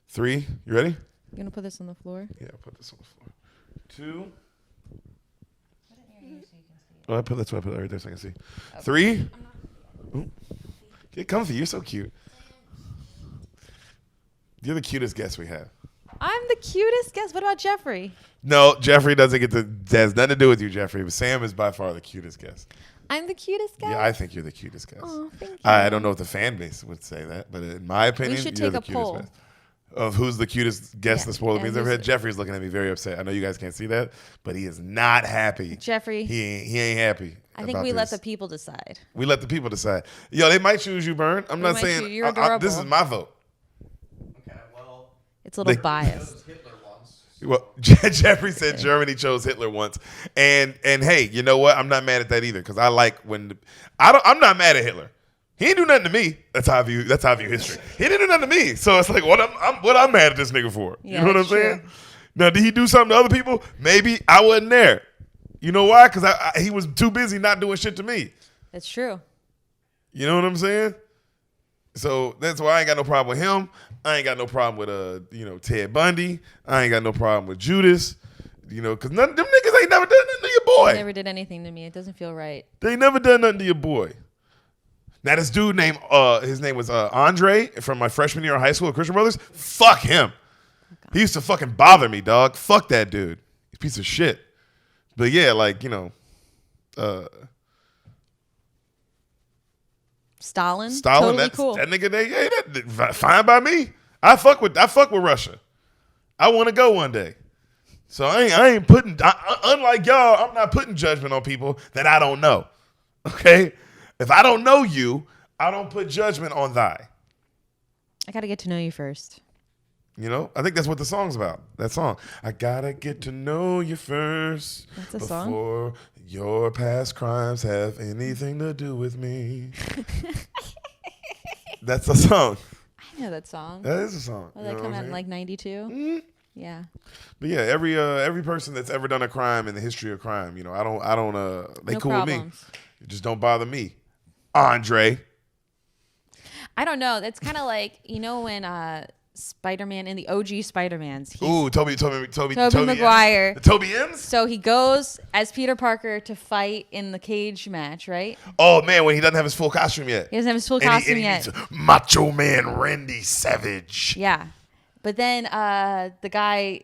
3. You ready? You gonna put this on the floor? Yeah, I'll put this on the floor. 2. Oh, that's why I put it right there so I can see. 3. Ooh. Get comfy. You're so cute. You're the cutest guest we have. I'm the cutest guest. What about Jeffrey? No, Jeffrey doesn't get to. Has nothing to do with you, Jeffrey. But Sam is by far the cutest guest. I'm the cutest guest? Yeah, I think you're the cutest guest. Oh, thank you. I don't know if the fan base would say that, but in my opinion, should you're take the a cutest poll. guest. Of who's the cutest guest in the spoiler means ever who's- had. Jeffrey's looking at me very upset. I know you guys can't see that, but he is not happy. Jeffrey. He ain't happy. I think we let the people decide. We let the people decide. Yo, they might choose you, Bern. I'm not might saying choose- you're adorable. this is my vote. Okay, well, It's a little They- biased. Hitler once. Well, Jeffrey said Germany chose Hitler once, and hey, you know what? I'm not mad at that either because I like when I'm not mad at Hitler. He ain't do nothing to me. That's how I view history. He didn't do nothing to me, so it's like what I'm mad at this nigga for. Yeah, you know what I'm that's true. saying? Now, did he do something to other people? Maybe I wasn't there. You know why? Because he was too busy not doing shit to me. It's true. You know what I'm saying? So that's why I ain't got no problem with him. I ain't got no problem with Ted Bundy. I ain't got no problem with Judas. Because none of them niggas ain't never done nothing to your boy. He never did anything to me. It doesn't feel right. They ain't never done nothing to your boy. Now this dude named his name was Andre from my freshman year of high school at Christian Brothers. Fuck him. He used to fucking bother me, dog. Fuck that dude. He's a piece of shit. But yeah, Stalin. Stalin, Totally that's cool. that nigga. That fine by me. I fuck with Russia. I want to go one day. So I ain't putting. Unlike y'all, I'm not putting judgment on people that I don't know. Okay, if I don't know you, I don't put judgment on thy. I got to get to know you first. I think that's what the song's about. That song. I gotta get to know you first. That's a song? Before your past crimes have anything to do with me. That's a song. I know that song. That is a song. Well, that come out in like 92? Mm-hmm. Yeah. But yeah, every person that's ever done a crime in the history of crime, they No cool with me. problems. It just don't bother me. Andre. I don't know. That's kind of like, when Spider-Man in the OG Spider-Mans. Ooh, Toby Maguire. The Toby M's? So he goes as Peter Parker to fight in the cage match, right? Oh man, when he doesn't have his full costume yet. He doesn't have his full costume yet. He's Macho Man Randy Savage. Yeah. But then the guy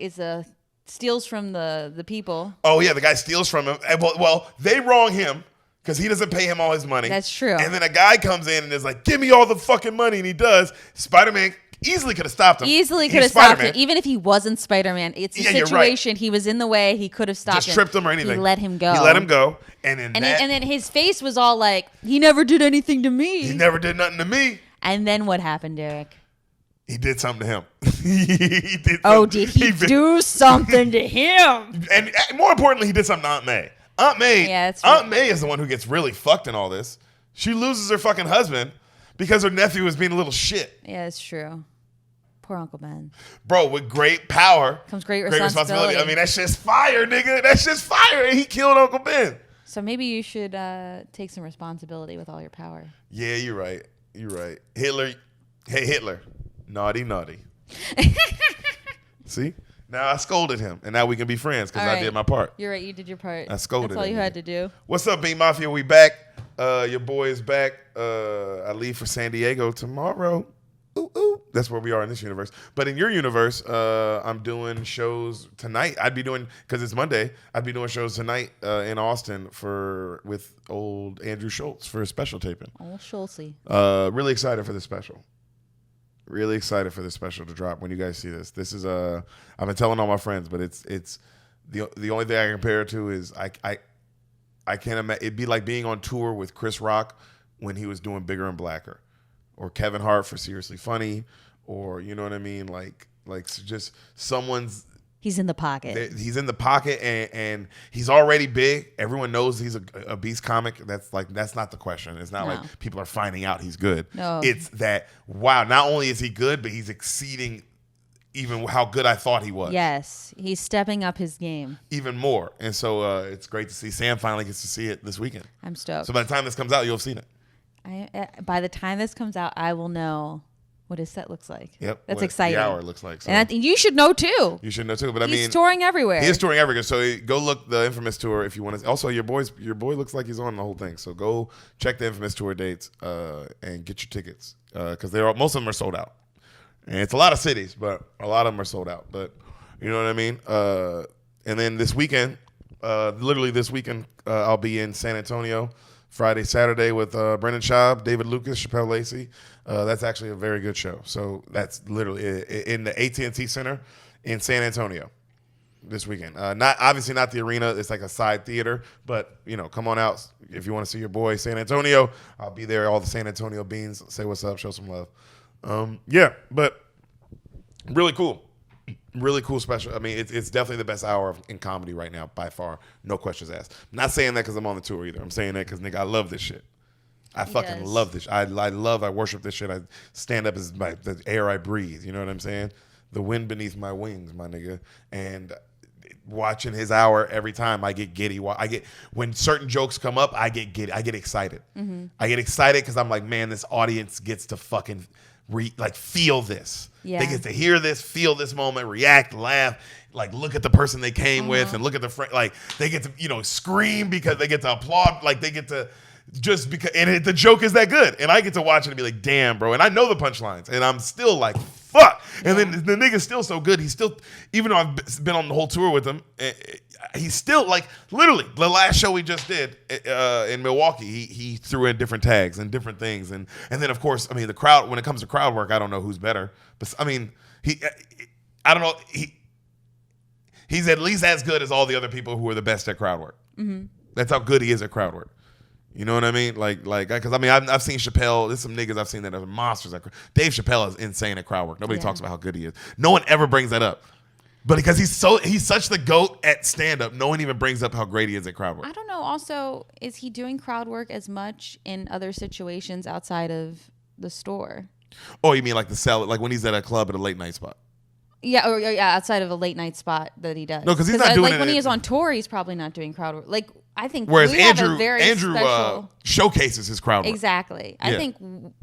steals from the people. Oh yeah, the guy steals from him. And, well, they wrong him because he doesn't pay him all his money. That's true. And then a guy comes in and is like, "Give me all the fucking money," and he does. Spider-Man easily could have stopped him. Easily He's could have stopped Spider-Man. him. Even if he wasn't Spider-Man. It's a Yeah, you're situation. right. He was in the way. He could have stopped Just him. tripped him or anything. He let him go. And then And then his face was all like, he never did anything to me. he never did nothing to me. And then what happened, Derek? He did something to him. He did Oh, something. did he do something to him? And more importantly, he did something to Aunt May. Aunt May, Yeah, that's Aunt right. May is the one who gets really fucked in all this. She loses her fucking husband because her nephew was being a little shit. Yeah, it's true. Poor Uncle Ben. Bro, with great power Comes great responsibility. I mean, that's just fire, nigga. That's just fire. And he killed Uncle Ben. So maybe you should take some responsibility with all your power. Yeah, you're right. You're right. Hitler. Hey, Hitler. Naughty, naughty. See? Now I scolded him, and now we can be friends because All I right. did my part. You're right. You did your part. I scolded That's all him. you had to do. What's up, B Mafia? We back. Your boy is back. I leave for San Diego tomorrow. Ooh, ooh. That's where we are in this universe. But in your universe, I'm doing shows tonight. I'd be doing, because it's Monday, I'd be doing shows tonight in Austin with old Andrew Schultz for a special taping. Oh, Schultzy. Really excited for this special. Really excited for this special to drop when you guys see this. This is I've been telling all my friends, but it's the only thing I compare it to is I can't imagine. It'd be like being on tour with Chris Rock when he was doing Bigger and Blacker, or Kevin Hart for Seriously Funny, or you know what I mean, like just someone's. He's in the pocket. He's in the pocket and he's already big. Everyone knows he's a beast comic. That's not the question. It's not No. like people are finding out he's good. No. It's that, wow, not only is he good, but he's exceeding even how good I thought he was. Yes. He's stepping up his game. Even more. And so it's great to see. Sam finally gets to see it this weekend. I'm stoked. So by the time this comes out, you'll have seen it. By the time this comes out, I will know what his set looks like. Yep. That's what exciting. The hour looks like. So And I think you should know too. you should know too. But I He's mean, touring everywhere. he is touring everywhere. So go look the Infamous tour if you want to. Also, your boy looks like he's on the whole thing. So go check the Infamous tour dates and get your tickets because most of them are sold out. And it's a lot of cities, but a lot of them are sold out. But you know what I mean. And then this weekend, literally this weekend, I'll be in San Antonio. Friday, Saturday with Brendan Schaub, David Lucas, Chappelle Lacey. That's actually a very good show. So that's literally in the AT&T Center in San Antonio this weekend. Obviously not the arena. It's like a side theater. But, come on out if you want to see your boy San Antonio. I'll be there. All the San Antonio beans. Say what's up. Show some love. Yeah, but really cool. Really cool special. I mean, it's definitely the best hour in comedy right now, by far. No questions asked. I'm not saying that because I'm on the tour either. I'm saying that because, nigga, I love this shit. I fucking love this. I worship this shit. I stand up as the air I breathe. You know what I'm saying? The wind beneath my wings, my nigga. And watching his hour every time, I get giddy. When certain jokes come up, I get giddy. I get excited. Mm-hmm. I get excited because I'm like, man, this audience gets to fucking feel this. Yeah. They get to hear this, feel this moment, react, laugh, like look at the person they came with and look at the friend. Like they get to, scream because they get to applaud. Like they get to just because, and the joke is that good. And I get to watch it and be like, damn, bro. And I know the punchlines and I'm still like, fuck. And then the nigga's still so good. He's still, even though I've been on the whole tour with him, he's still like, literally, the last show we just did in Milwaukee, he threw in different tags and different things. And then, of course, I mean, the crowd, when it comes to crowd work, I don't know who's better. But, I mean, I don't know. He's at least as good as all the other people who are the best at crowd work. Mm-hmm. That's how good he is at crowd work. You know what I mean? Like, because I mean, I've seen Chappelle. There's some niggas I've seen that are monsters. Dave Chappelle is insane at crowd work. Nobody talks about how good he is. No one ever brings that up. But because he's such the GOAT at stand-up, no one even brings up how great he is at crowd work. I don't know. Also, is he doing crowd work as much in other situations outside of the store? Oh, you mean like the cell, like when he's at a club at a late night spot? Yeah, or outside of a late night spot that he does. No, because he's not doing it. Like when he is on tour, he's probably not doing crowd work. Like I think. Whereas we Andrew, have a very special, showcases his crowd work. Exactly. Yeah. I think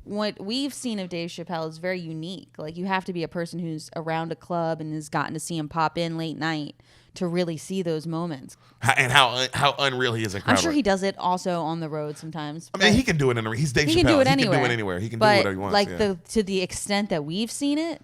what we've seen of Dave Chappelle is very unique. Like you have to be a person who's around a club and has gotten to see him pop in late night to really see those moments. And how unreal he is at crowd work. I'm sure he does it also on the road sometimes. I mean, he can do it he's Dave Chappelle. He can do it anywhere. He can do it anywhere. He can do whatever he wants. Like to the extent that we've seen it,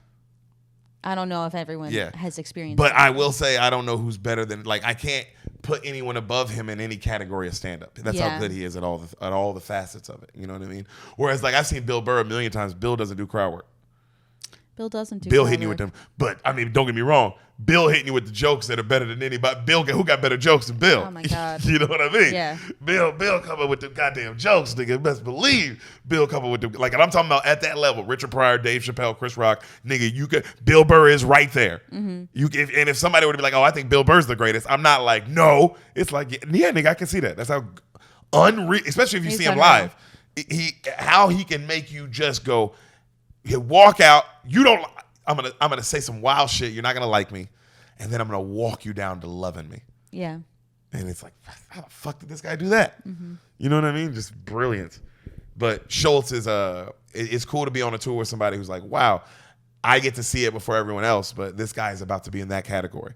I don't know if everyone has experienced But that. I will say I don't know who's better than, like, I can't put anyone above him in any category of stand-up. That's how good he is at all the facets of it. You know what I mean? Whereas, like, I've seen Bill Burr a million times. Bill doesn't do crowd work. Bill doesn't do Bill hitting you with them. But, I mean, don't get me wrong. Bill hitting you with the jokes that are better than anybody. Who got better jokes than Bill? Oh, my God. You know what I mean? Yeah. Bill coming with the goddamn jokes, nigga. Best believe Bill coming with the, like, and I'm talking about at that level. Richard Pryor, Dave Chappelle, Chris Rock, nigga, Bill Burr is right there. Mm-hmm. If somebody would be like, oh, I think Bill Burr's the greatest, I'm not like, no. It's like, yeah, nigga, I can see that. That's how unreal, especially if you see him live. How he can make you just go, he'll walk out, I'm gonna say some wild shit. You're not gonna like me, and then I'm gonna walk you down to loving me. Yeah. And it's like, how the fuck did this guy do that? Mm-hmm. You know what I mean? Just brilliant. But Schultz is it's cool to be on a tour with somebody who's like, wow, I get to see it before everyone else, but this guy is about to be in that category.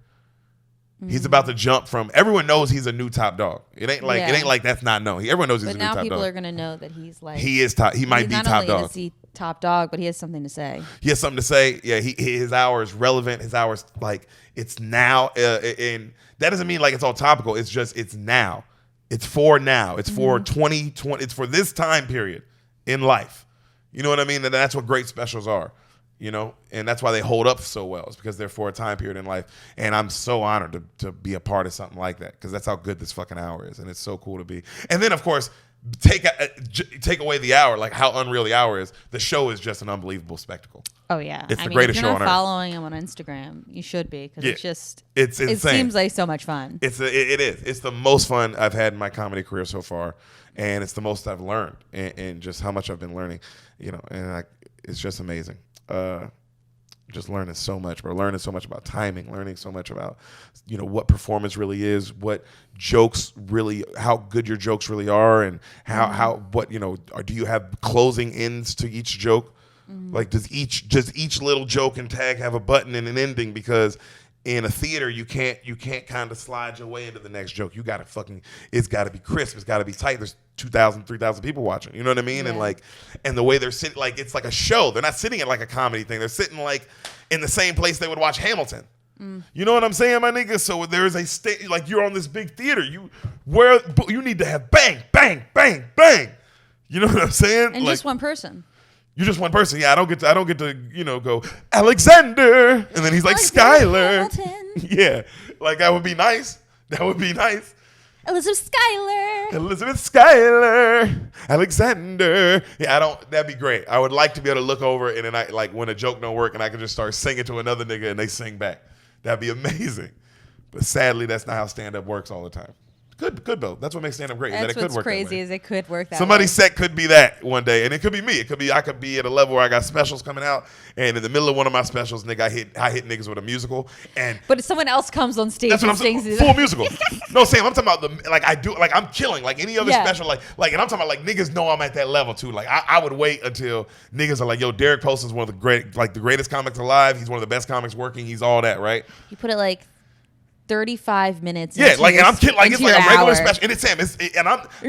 Mm-hmm. He's about to jump from. Everyone knows he's a new top dog. It ain't like that's not known. Everyone knows he's a new top dog. But now people are gonna know that he's like he is top. He might be top dog. Not only is he top dog, but he has something to say. He has something to say. Yeah, his hour is relevant. His hour is like it's now, and that doesn't mean like it's all topical. It's just it's now. It's for now. It's for 2020. It's for this time period in life. You know what I mean? And that's what great specials are. You know, and that's why they hold up so well. It's because they're for a time period in life. And I'm so honored to be a part of something like that because that's how good this fucking hour is. And it's so cool to be. And then, of course, take away the hour, like how unreal the hour is. The show is just an unbelievable spectacle. Oh, yeah. It's the greatest show on earth. If you're not following him on Instagram, you should be because it's insane. It seems like so much fun. It is. It's the most fun I've had in my comedy career so far. And it's the most I've learned and just how much I've been learning, you know, and it's just amazing. Just learning so much, bro. Learning so much about timing, learning so much about, you know, what performance really is, what jokes really, how good your jokes really are, and how what, you know, do you have closing ends to each joke? Like, does each little joke and tag have a button and an ending? Because in a theater, you can't kind of slide your way into the next joke. You gotta it's gotta be crisp. It's gotta be tight. There's 2,000, 3,000 people watching. You know what I mean? Yeah. And the way they're sitting, like, it's like a show. They're not sitting at like a comedy thing. They're sitting like in the same place they would watch Hamilton. You know what I'm saying, my nigga? So there is a state, like, you're on this big theater. You need to have bang, bang, bang, bang. You know what I'm saying? And like, just one person. you're just one person. Yeah, I don't get to go Alexander, and then he's like Skylar. Yeah, like that would be nice. That would be nice. Elizabeth Schuyler, Alexander. Yeah, that'd be great. I would like to be able to look over and then I like when a joke don't work and I can just start singing to another nigga and they sing back. That'd be amazing. But sadly, that's not how stand-up works all the time. Could though. That's what makes stand-up great. That's it could what's work crazy is it could work that Somebody's way. set could be that one day, and it could be me. I could be at a level where I got specials coming out, and in the middle of one of my specials, nigga, I hit niggas with a musical, and But if someone else comes on stage that's what and I'm saying. sings Full musical. No, Sam, I'm talking about I'm killing like any other Yeah. special, like, and I'm talking about like niggas know I'm at that level too. Like I would wait until niggas are like, yo, Derek Poston's one of the greatest comics alive. He's one of the best comics working. He's all that, right? You put it like 35 minutes. Yeah, into like, your, and I'm kidding, like, it's into like a your regular hour. special, and it's Sam,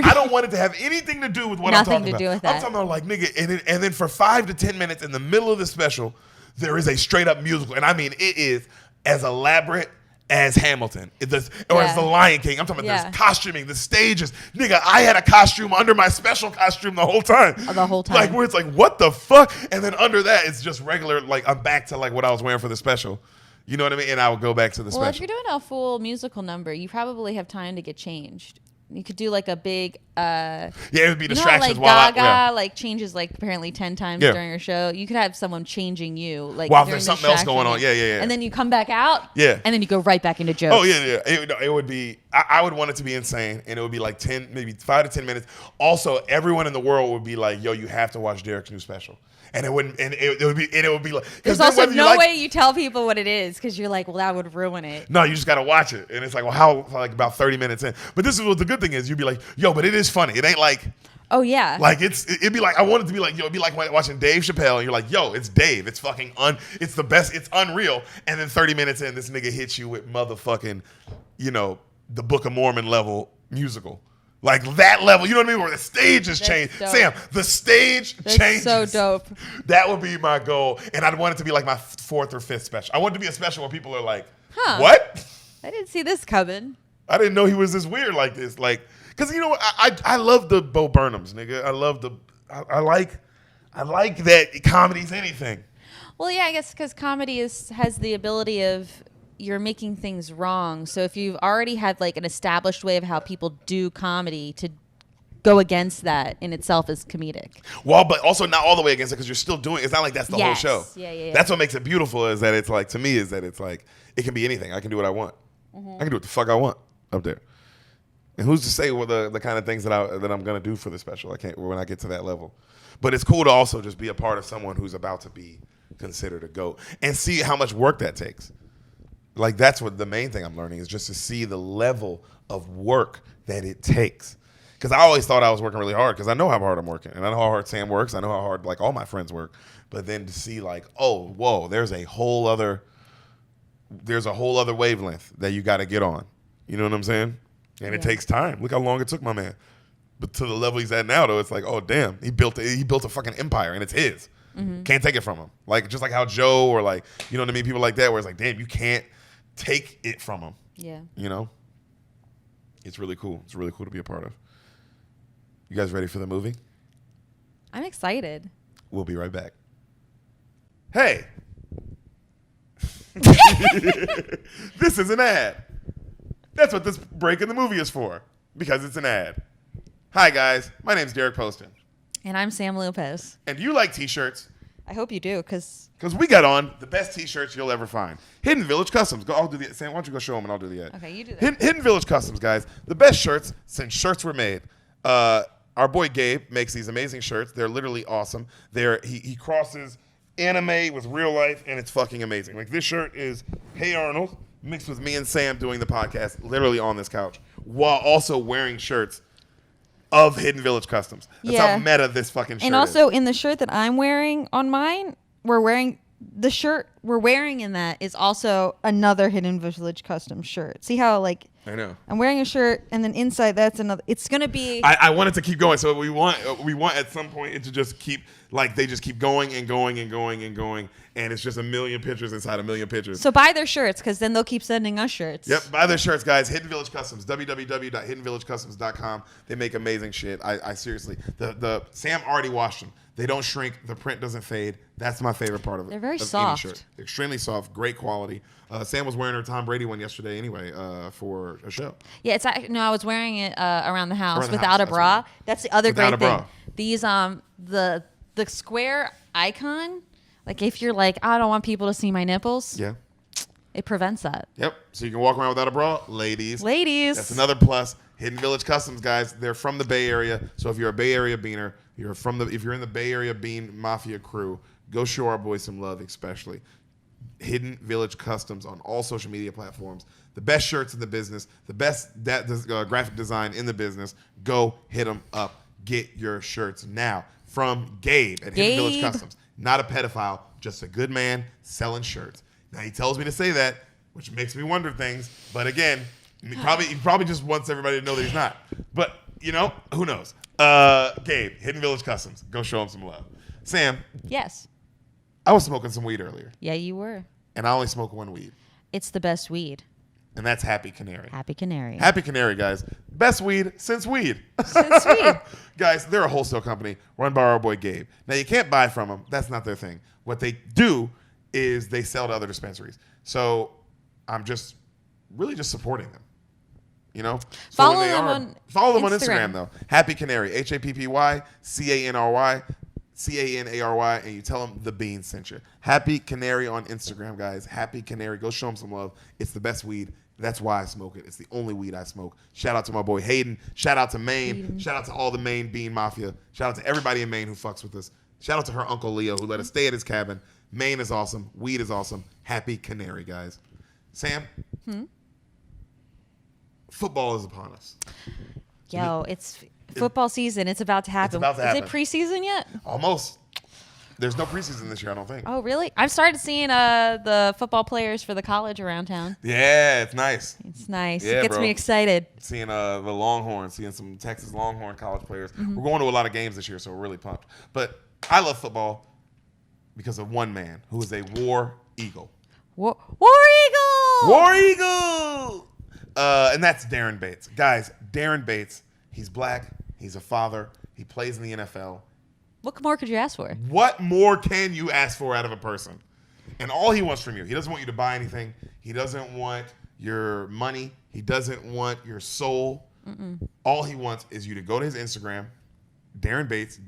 I don't want it to have anything to do with what Nothing I'm talking to about. do with I'm that. talking about like, nigga, and then for 5 to 10 minutes in the middle of the special, there is a straight up musical, and I mean, it is as elaborate as Hamilton, as The Lion King. I'm talking about there's costuming, the stages. Nigga, I had a costume under my special costume the whole time. The whole time. Like, where it's like, what the fuck? And then under that, it's just regular, like, I'm back to like what I was wearing for the special. You know what I mean? And I would go back to the Well, special. if you're doing a full musical number, you probably have time to get changed. You could do like a big Yeah, it would be you know how, distractions like while Gaga like changes like apparently 10 times Yeah. during her show. You could have someone changing you like While during there's the something else going distraction. on. Yeah. And then you come back out. Yeah. And then you go right back into jokes. Oh yeah. It would be. I would want it to be insane, and it would be like 10, maybe 5 to 10 minutes. Also, everyone in the world would be like, "Yo, you have to watch Derek's new special," and it wouldn't. And it would be like. There's then also whether you no like- way you tell people what it is because you're like, well, that would ruin it. No, you just gotta watch it, and it's like, well, how? Like about 30 minutes in. But this is what the good thing is. You'd be like, "Yo, but it is funny. It ain't like." Oh yeah. Like it'd be like I want it to be like it'd be like watching Dave Chappelle and you're like, yo, it's Dave, it's fucking it's the best, it's unreal, and then 30 minutes in, this nigga hits you with motherfucking, the Book of Mormon level musical, like that level, you know what I mean, where the stage has changed. dope. Sam, the stage That's changes. so dope. That would be my goal, and I'd want it to be like my 4th or 5th special. I want it to be a special where people are like, what? I didn't see this coming. I didn't know he was this weird like this. Like, because you know what? I love the Bo Burnhams, nigga. I like that comedy's anything. Well, yeah, I guess because comedy has the ability of you're making things wrong. So if you've already had like an established way of how people do comedy, to go against that in itself is comedic. Well, but also not all the way against it because you're still doing. It's not like that's the whole Yes. show. Yeah. That's what makes it beautiful. Is that it's like, to me, is that it's like it can be anything. I can do what I want. Mm-hmm. I can do what the fuck I want up there. And who's to say what the kind of things that I'm gonna do for the special? I can't when I get to that level. But it's cool to also just be a part of someone who's about to be considered a GOAT and see how much work that takes. Like, that's what the main thing I'm learning is just to see the level of work that it takes. Because I always thought I was working really hard because I know how hard I'm working. And I know how hard Sam works. I know how hard, like, all my friends work. But then to see, like, oh, whoa, there's a whole other wavelength that you got to get on. You know what I'm saying? And it takes time. Look how long it took my man. But to the level he's at now, though, it's like, oh, damn. He built a fucking empire, and it's his. Mm-hmm. Can't take it from him. Like, just like how Joe or, like, you know what I mean? People like that where it's like, damn, you can't take it from him. Yeah. You know? It's really cool. It's really cool to be a part of. You guys ready for the movie? I'm excited. We'll be right back. Hey! This is an ad. That's what this break in the movie is for. Because it's an ad. Hi, guys. My name's Derek Poston. And I'm Sam Lopez. And do you like t-shirts? I hope you do, because Because we got on the best t-shirts you'll ever find. Hidden Village Customs. I'll do the Sam, why don't you go show them and I'll do the ad. Okay, you do that. Hidden Village Customs, guys. The best shirts since shirts were made. Our boy Gabe makes these amazing shirts. They're literally awesome. He crosses anime with real life, and it's fucking amazing. Like, this shirt is Hey Arnold mixed with me and Sam doing the podcast literally on this couch while also wearing shirts of Hidden Village Customs. That's Yeah. how meta this fucking shirt And is. also in the shirt that I'm wearing on mine, the shirt we're wearing in that is also another Hidden Village Custom shirt. See how like I know. I'm wearing a shirt and then inside that's another. It's gonna be. I want it to keep going. So we want at some point it to just keep like they just keep going and going and going and going, and it's just a million pictures inside a million pictures. So buy their shirts because then they'll keep sending us shirts. Yep, buy their shirts, guys. Hidden Village Customs, www.hiddenvillagecustoms.com. They make amazing shit. I seriously, the Sam already washed them. They don't shrink. The print doesn't fade. That's my favorite part of it. They're very of any soft. shirt. They're extremely soft, great quality. Sam was wearing her Tom Brady one yesterday anyway for a show. Yeah, I was wearing it around the house Around the without house, a that's bra. right. That's the other Without great a thing. bra. These the square icon, like if you're like I don't want people to see my nipples, Yeah. it prevents that. Yep. So you can walk around without a bra, ladies. Ladies, That's another plus. Hidden Village Customs, guys. They're from the Bay Area. So if you're a Bay Area beaner, if you're in the Bay Area Bean Mafia crew, go show our boys some love, especially. Hidden Village Customs on all social media platforms. The best shirts in the business, the best graphic design in the business. Go hit them up. Get your shirts now from Gabe at Hidden Village Customs. Not a pedophile, just a good man selling shirts. Now he tells me to say that, which makes me wonder things. But again, he probably just wants everybody to know that he's not. But who knows? Gabe, Hidden Village Customs. Go show him some love. Sam, yes, I was smoking some weed earlier, yeah, you were. and I only smoke one weed, It's the best weed. and that's Happy Canary. Happy Canary. Happy Canary, guys. Best weed since weed. Since weed. Guys, they're a wholesale company run by our boy Gabe. Now, you can't buy from them. That's not their thing. What they do is they sell to other dispensaries. So I'm just really just supporting them. So Follow when they them are- on follow them on Instagram. Instagram, though. Happy Canary, HappyCanary, Canary, and you tell them the Bean sent you. Happy Canary on Instagram, guys. Happy Canary. Go show them some love. It's the best weed. That's why I smoke it. It's the only weed I smoke. Shout out to my boy Hayden. Shout out to Maine. Shout out to all the Maine Bean Mafia. Shout out to everybody in Maine who fucks with us. Shout out to her Uncle Leo who let us stay at his cabin. Maine is awesome. Weed is awesome. Happy Canary, guys. Sam? Football is upon us. Yo, it's football season. It's about to happen. about to happen. Is it preseason yet? Almost. There's no preseason this year, I don't think. Oh, really? I've started seeing the football players for the college around town. Yeah, it's nice. It's nice. Yeah, It gets bro. me excited. Seeing the Longhorns, seeing some Texas Longhorn college players. Mm-hmm. We're going to a lot of games this year, so we're really pumped. But I love football because of one man who is a war eagle. War Eagle! War eagle! And that's Darren Bates. Guys, Darren Bates, he's black, he's a father, he plays in the NFL. What more could you ask for? What more can you ask for out of a person? And all he wants from you, he doesn't want you to buy anything. He doesn't want your money. He doesn't want your soul. All he wants is you to go to his Instagram, Darren Bates,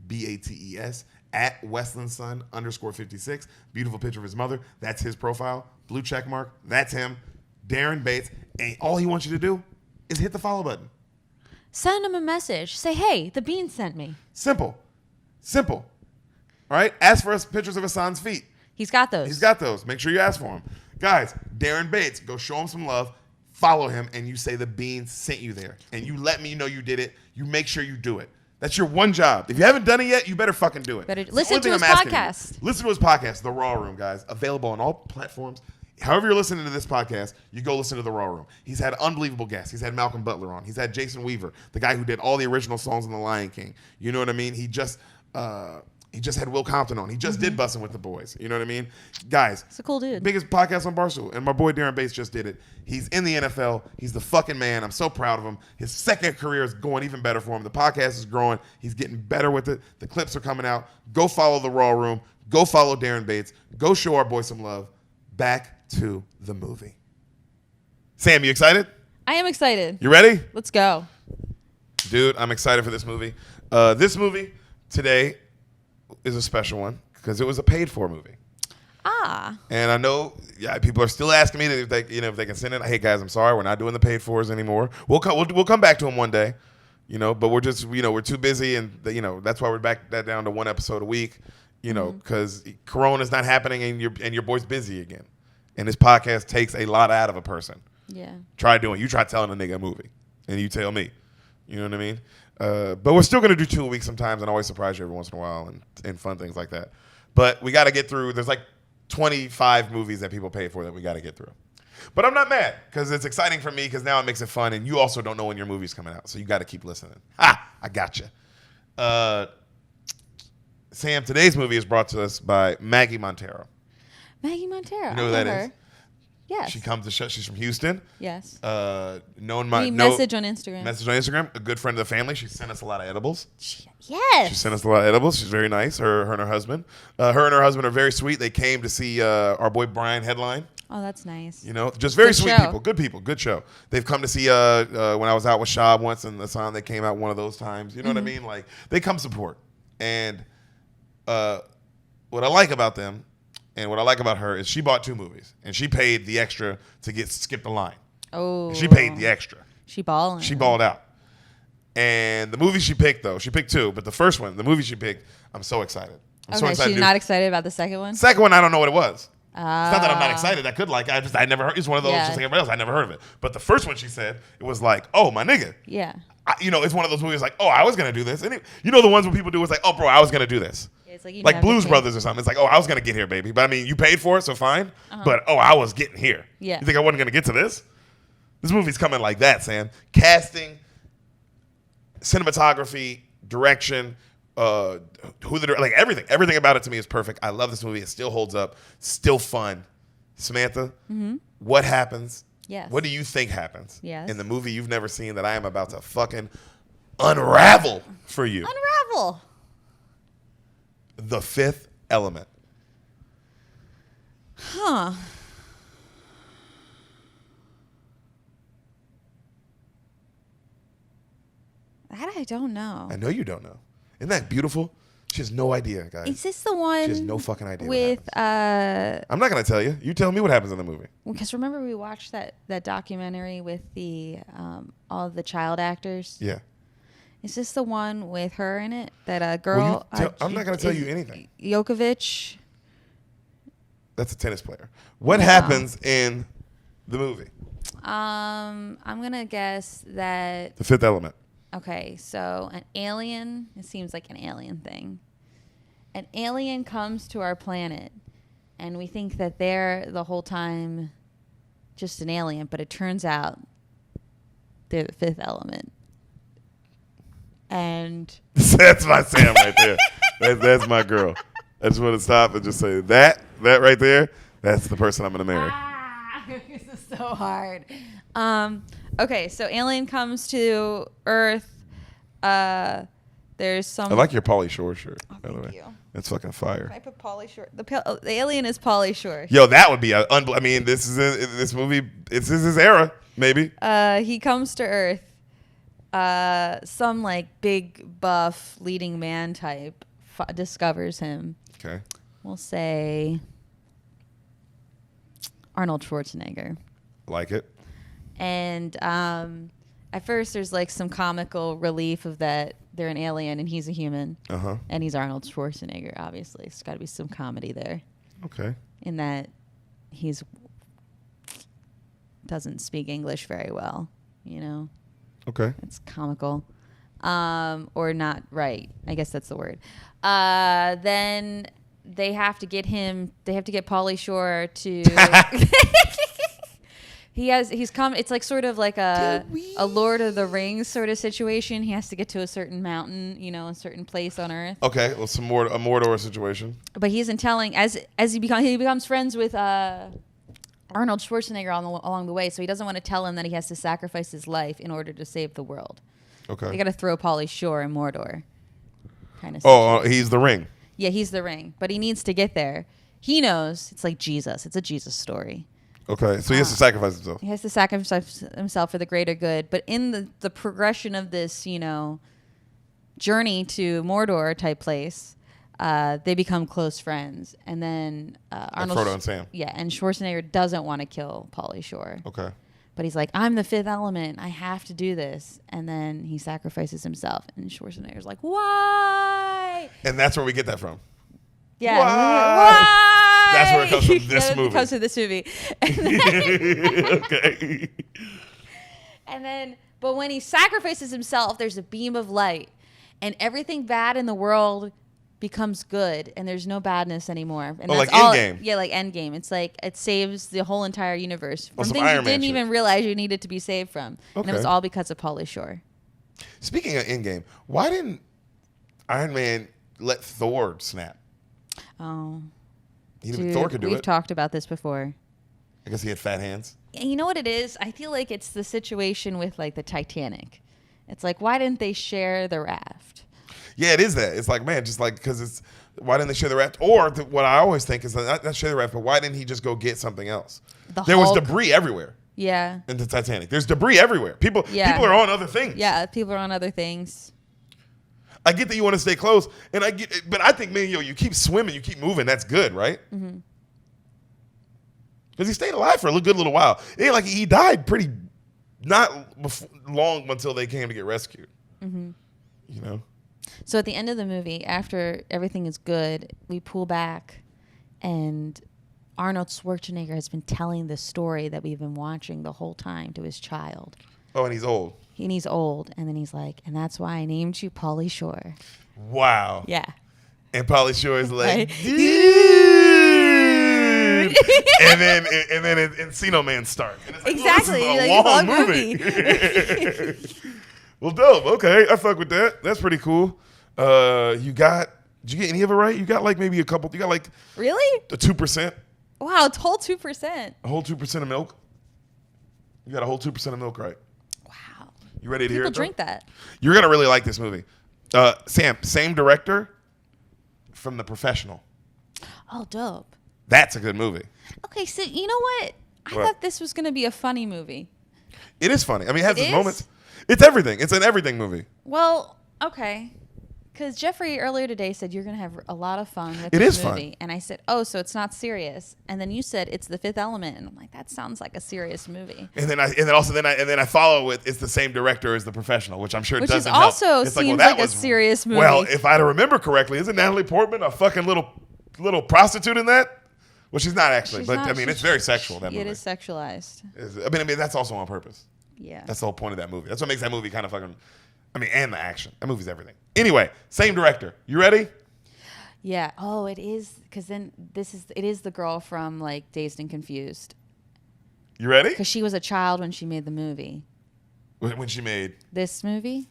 DarenBates, at Westlandson _56. Beautiful picture of his mother. That's his profile. Blue check mark. That's him. Darren Bates. And all he wants you to do is hit the follow button. Send him a message. Say, hey, the Bean sent me. Simple. All right? Ask for us pictures of Hassan's feet. He's got those. He's got those. Make sure you ask for him. Guys, Darren Bates, go show him some love. Follow him, and you say the Bean sent you there. And you let me know you did it. You make sure you do it. That's your one job. If you haven't done it yet, you better fucking do it. Better It's the listen only to thing his I'm asking you. podcast. Listen to his podcast, The Raw Room, guys. Available on all platforms. However you're listening to this podcast, you go listen to The Raw Room. He's had unbelievable guests. He's had Malcolm Butler on. He's had Jason Weaver, the guy who did all the original songs in The Lion King. You know what I mean? He just had Will Compton on. He just did Bussin' with the Boys. You know what I mean? Guys, He's a cool dude. biggest podcast on Barstool, and my boy Darren Bates just did it. He's in the NFL. He's the fucking man. I'm so proud of him. His second career is going even better for him. The podcast is growing. He's getting better with it. The clips are coming out. Go follow The Raw Room. Go follow Darren Bates. Go show our boy some love. Back to the movie. Sam, you excited? I am excited. You ready? Let's go. Dude, I'm excited for this movie. This movie today is a special one because it was a paid-for movie. Ah. And I know, people are still asking me if they can send it. Hey guys, I'm sorry, we're not doing the paid fors anymore. We'll come back to them one day, but we're just we're too busy, and that's why we're back that down to one episode a week, because Corona's not happening, and your boy's busy again, and this podcast takes a lot out of a person. Yeah. You try telling a nigga a movie, and you tell me, You know what I mean? But we're still going to do 2 a week sometimes and always surprise you every once in a while and fun things like that. But we got to get through. There's like 25 movies that people pay for that we got to get through. But I'm not mad because it's exciting for me because now it makes it fun, and you also don't know when your movie's coming out, so you got to keep listening. I gotcha. Sam, today's movie is brought to us by Maggie Montero. Maggie Montero. You know who that is? Yes. She comes to show. She's from Houston. Yes. Message on Instagram. Message on Instagram. A good friend of the family. She sent us a lot of edibles. Yes. She sent us a lot of edibles. She's very nice. Her and her husband. Her and her husband are very sweet. They came to see our boy Brian headline. Oh, that's nice. You know, just very Good sweet show. people. Good show. They've come to see when I was out with Shab once in the song. They came out one of those times. You know what I mean? Like they come support. And what I like about them and what I like about her is she bought 2 movies and she paid the extra to skip the line. Oh. And she paid the extra. She balling. She balled out. And the movie she picked, though, she picked 2, but the first one, the movie she picked, I'm so excited. I'm so excited. She's not excited about the second one? Second one, I don't know what it was. It's not that I'm not excited. I could I never heard. It's one of those, Yeah. just like everybody else. I never heard of it. But the first one she said, it was like, oh, my nigga. Yeah. It's one of those movies like, oh, I was going to do this. And the ones where people do, it's like, oh, bro, I was going to do this. It's like, Like Blues Brothers or something. It's like, oh, I was going to get here, baby. But I mean, you paid for it, so fine. But, oh, I was getting here. Yeah. You think I wasn't going to get to this? This movie's coming like that, Sam. Casting, cinematography, direction, like everything about it to me is perfect. I love this movie. It still holds up, still fun. Samantha, what happens? Yes. What do you think happens Yes. in the movie you've never seen that I am about to fucking unravel for you? Unravel. The Fifth Element. Huh. That I don't know. I know you don't know. Isn't that beautiful? She has no idea, guys. Is this the one? She has no fucking idea. With I'm not gonna tell you. You tell me what happens in the movie. because remember we watched that documentary with the all the child actors. Yeah. Is this the one with her in it? That girl. I'm not gonna tell you anything. Djokovic. That's a tennis player. What happens in the movie? I'm gonna guess that. The Fifth Element. Okay, so an alien. It seems like an alien thing. An alien comes to our planet, and we think that they're the whole time just an alien, but it turns out they're the Fifth Element. And That's my Sam right there. That's my girl. I just want to stop and just say that right there. That's the person I'm gonna marry. This is so hard. Okay, so alien comes to Earth. There's some. I like your Pauly Shore shirt, by the thank way. you. That's fucking fire. I put Pauly Shore. The alien is Pauly Shore. Yo, that would be I mean, this movie. This is his era, maybe. He comes to Earth. Some like big buff leading man type discovers him. Okay. We'll say Arnold Schwarzenegger. Like it. And at first there's like some comical relief of that they're an alien and he's a human. Uh-huh. And he's Arnold Schwarzenegger, obviously. There's got to be some comedy there. Okay. In that he's doesn't speak English very well, you know. Okay. It's comical. Or not right. I guess that's the word. Then they have to get Pauly Shore to he's come. It's like sort of like a Lord of the Rings sort of situation. He has to get to a certain mountain, you know, a certain place on Earth. Okay, well, a Mordor situation. But he isn't telling as he becomes friends with Arnold Schwarzenegger along the way. So he doesn't want to tell him that he has to sacrifice his life in order to save the world. Okay. They got to throw Pauly Shore in Mordor. Kind of. Oh, he's the ring. Yeah, he's the ring, but he needs to get there. He knows it's like Jesus. It's a Jesus story. Okay, so he has to sacrifice himself. He has to sacrifice himself for the greater good. But in the progression of this, you know, journey to Mordor type place, they become close friends. And then Arnold, Frodo and Sam. Yeah, and Schwarzenegger doesn't want to kill Pauly Shore. Okay. But he's like, I'm the Fifth Element. I have to do this. And then he sacrifices himself. And Schwarzenegger's like, why? And that's where we get that from. Yeah. Why? That's where it comes from this movie. It comes from this movie. And then, Okay. and then But when he sacrifices himself, there's a beam of light, and everything bad in the world becomes good, and there's no badness anymore. And like all. Endgame. Yeah, like Endgame. It's like it saves the whole entire universe from some things you Iron Man didn't shit. even realize you needed to be saved from, and it was Okay. all because of Pauly Shore. Speaking of Endgame, why didn't Iron Man let Thor snap? Oh, Thor could do we've it. talked about this before. I guess he had fat hands. And you know what it is? I feel like it's the situation with like the Titanic. It's like, why didn't they share the raft? Yeah, it is that. It's like, man, just like, because it's, why didn't they share the raft? Or what I always think is not share the raft, but why didn't he just go get something else? There was Hulk. debris everywhere Yeah. in the Titanic. There's debris everywhere. People are on other things. Yeah, people are on other things. I get that you want to stay close, and but I think, man, you keep swimming, you keep moving. That's good, right? Mm-hmm. Because he stayed alive for a good little while. It ain't like he died pretty not long until they came to get rescued. Mm-hmm. You know. So at the end of the movie, after everything is good, we pull back, and Arnold Schwarzenegger has been telling the story that we've been watching the whole time to his child. Oh, and he's old. And he's old, and then he's like, and that's why I named you Pauly Shore. Wow. Yeah. And Pauly Shore is like, Right. dude. and then Encino Man starts. And it's like, Exactly. Well, this is Like, a long movie. Well, dope. Okay, I fuck with that. That's pretty cool. Did you get any of it right? You got like maybe a couple. You got like Really? a 2%, Wow, it's whole 2%. a whole 2% of milk. You got a whole 2% of milk right. Wow. You ready to hear People it? drink though? that. You're gonna really like this movie. Sam, same director from The Professional. Oh, dope. That's a good movie. Okay, so you know what? I What? thought this was going to be a funny movie. It is funny. I mean, it has It its is? moments. It's everything. It's an everything movie. Well, okay. Because Jeffrey earlier today said you're going to have a lot of fun with It this is fun. movie. And I said, oh, so it's not serious. And then you said it's The Fifth Element. And I'm like, that sounds like a serious movie. And then I follow with it's the same director as The Professional, which I'm sure Which doesn't is also help. It's seems that like a was- serious movie. Well, if I remember correctly, isn't Natalie Portman a fucking little prostitute in that? Well, she's not actually, She's but not- I mean, it's very sexual. That movie. It is sexualized. I mean, that's also on purpose. Yeah. That's the whole point of that movie. That's what makes that movie kind of fucking. I mean, and the action. That movie's everything. Anyway, same director. You ready? Yeah. Oh, it is. Because then it is the girl from like Dazed and Confused. You ready? Because she was a child when she made the movie. When she made, This movie?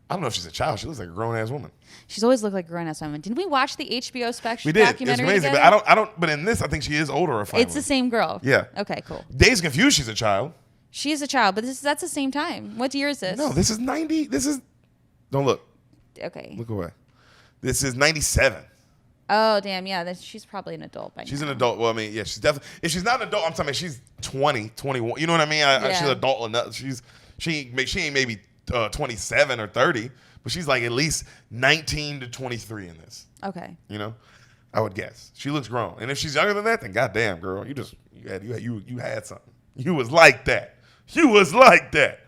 I don't know if she's a child. She looks like a grown ass woman. She's always looked like a grown-ass woman. Didn't we watch the HBO special We did. It's documentary amazing, together? but I don't. But in this, I think she is older. Finally. It's the same girl. Yeah. Okay, cool. Dazed and Confused. She's a child. She is a child, but that's the same time. What year is this? No, this is 90. This is. Don't look. Okay. Look away. This is 97. Oh, damn. Yeah, she's probably an adult by now. She's an adult. Well, I mean, yeah, she's definitely. If she's not an adult, I'm talking about she's 20, 21. You know what I mean? Yeah. She's adult enough. She ain't maybe 27 or 30, but she's like at least 19 to 23 in this. Okay. You know, I would guess she looks grown. And if she's younger than that, then goddamn, girl, you had something. You was like that. You was like that.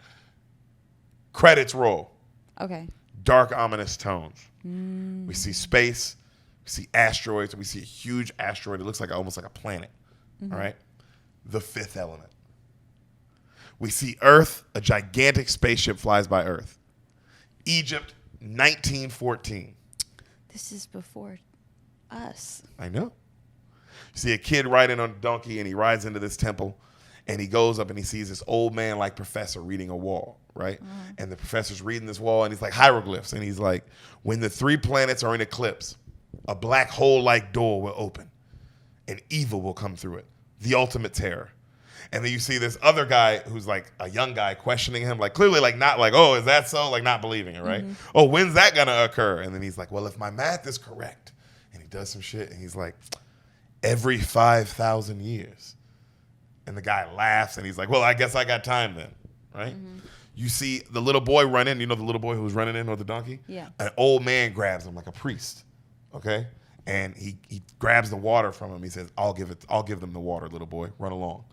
Credits roll. Okay. Dark, ominous tones. We see space. We see asteroids. We see a huge asteroid. It looks like almost like a planet. All right. The Fifth Element. We see Earth. A gigantic spaceship flies by Earth. Egypt, 1914. This is before us. I know. You see a kid riding on a donkey, and he rides into this temple, and he goes up and he sees this old man like professor reading a wall, right? And the professor's reading this wall, and he's like hieroglyphs, and he's like, when the three planets are in eclipse, a black hole-like door will open, and evil will come through it, the ultimate terror. And then you see this other guy who's like a young guy questioning him, like clearly like not like, oh, is that so? Like not believing it, right? Oh, when's that gonna occur? And then he's like, well, if my math is correct, and he does some shit, and he's like, every 5,000 years. And the guy laughs, and he's like, well, I guess I got time then, right? You see the little boy run in, you know the little boy who was running in with the donkey? Yeah. An old man grabs him like a priest, okay? And he grabs the water from him. He says, I'll give them the water, little boy, run along.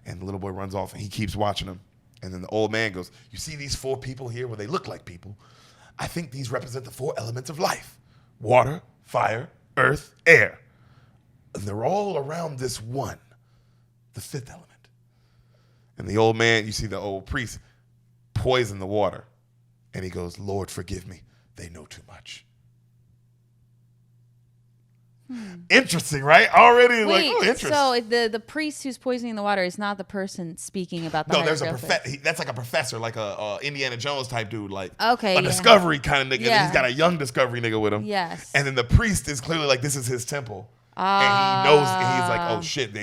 And the little boy runs off, and he keeps watching him. And then the old man goes, you see these four people here where they look like people? I think these represent the four elements of life. Water, fire, earth, air. And they're all around this one, the fifth element. And the old man, you see the old priest, poison the water. And he goes, Lord, forgive me. They know too much. Interesting, right? Already like, oh, interesting. So the priest who's poisoning the water is not the person speaking about the there's a hieroglyphics. that's like a professor, like a Indiana Jones type dude, like Okay, a discovery kind of nigga. Yeah. He's got a young discovery nigga with him. Yes. And then the priest is clearly like, this is his temple. And he knows, and he's like, oh shit,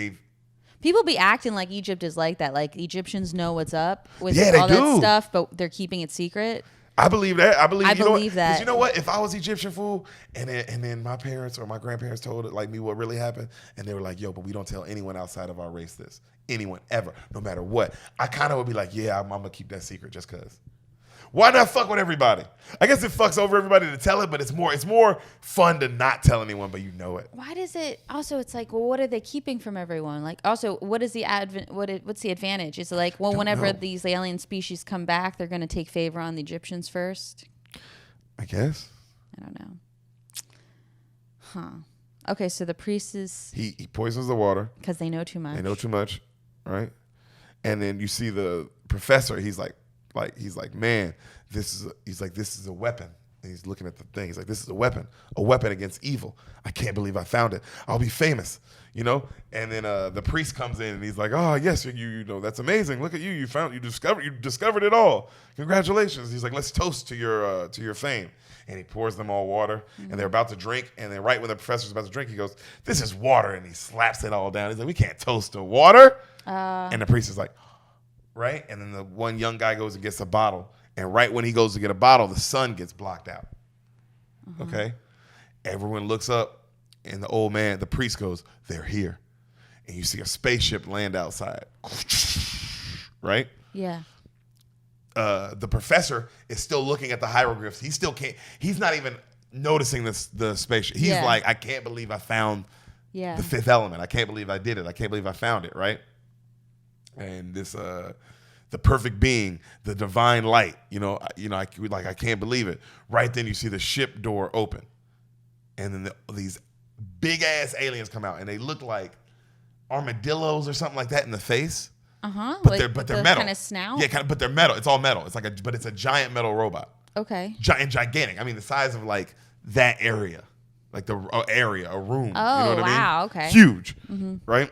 People be acting like Egypt is like that. Like Egyptians know what's up with Yeah, they all that do. stuff, but they're keeping it secret. I believe that. I believe that. 'Cause you know what? If I was Egyptian fool, and then my parents or my grandparents told it like me what really happened, and they were like, "Yo, but we don't tell anyone outside of our race this. Anyone ever, no matter what." I kind of would be like, "Yeah, I'm gonna keep that secret just cause." Why not fuck with everybody? I guess it fucks over everybody to tell it, but it's more fun to not tell anyone, but you know it. Why does it? Also, it's like, well, what are they keeping from everyone? Like, also, what is the what's the advantage? Is it like, well, whenever these alien species come back, they're going to take favor on the Egyptians first? I guess. I don't know. Huh. Okay, so the priest is He poisons the water. because they know too much. They know too much, right? And then you see the professor. He's like, man, this is a weapon. And he's looking at the thing. He's like, this is a weapon against evil. I can't believe I found it. I'll be famous, you know. And then the priest comes in and he's like, oh yes, you know, that's amazing. Look at you. You discovered it all. Congratulations. He's like, let's toast to your fame. And he pours them all water, and they're about to drink. And then right when the professor's about to drink, he goes, this is water, and he slaps it all down. He's like, we can't toast to water. And the priest is like, right? And then the one young guy goes and gets a bottle. And right when he goes to get a bottle, the sun gets blocked out. Okay? Everyone looks up, and the priest goes, they're here. And you see a spaceship land outside. Right? Yeah. The professor is still looking at the hieroglyphs. He's not even noticing the spaceship. He's like, I can't believe I found the fifth element. I can't believe I did it. I can't believe I found it, right? And this the perfect being, the divine light, I can't believe it. Right then you see the ship door open. And then these big ass aliens come out, and they look like armadillos or something like that in the face. But they're metal. Kind of snout. Yeah, but they're metal. It's all metal. But it's a giant metal robot. Okay. Gigantic. I mean, the size of like that area, like the area, a room. Oh, you know what wow. I mean? Okay. Huge, right?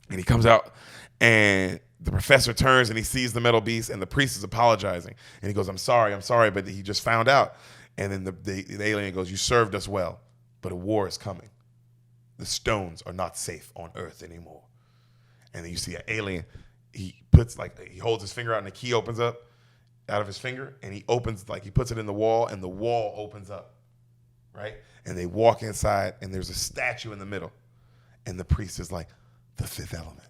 And he comes out, and the professor turns and he sees the metal beast, and the priest is apologizing, and he goes, I'm sorry, but he just found out. And then the alien goes, you served us well, but a war is coming. The stones are not safe on Earth anymore. And then you see an alien, he holds his finger out and the key opens up out of his finger, and he puts it in the wall, and the wall opens up, right? And they walk inside, and there's a statue in the middle, and the priest is like, the fifth element.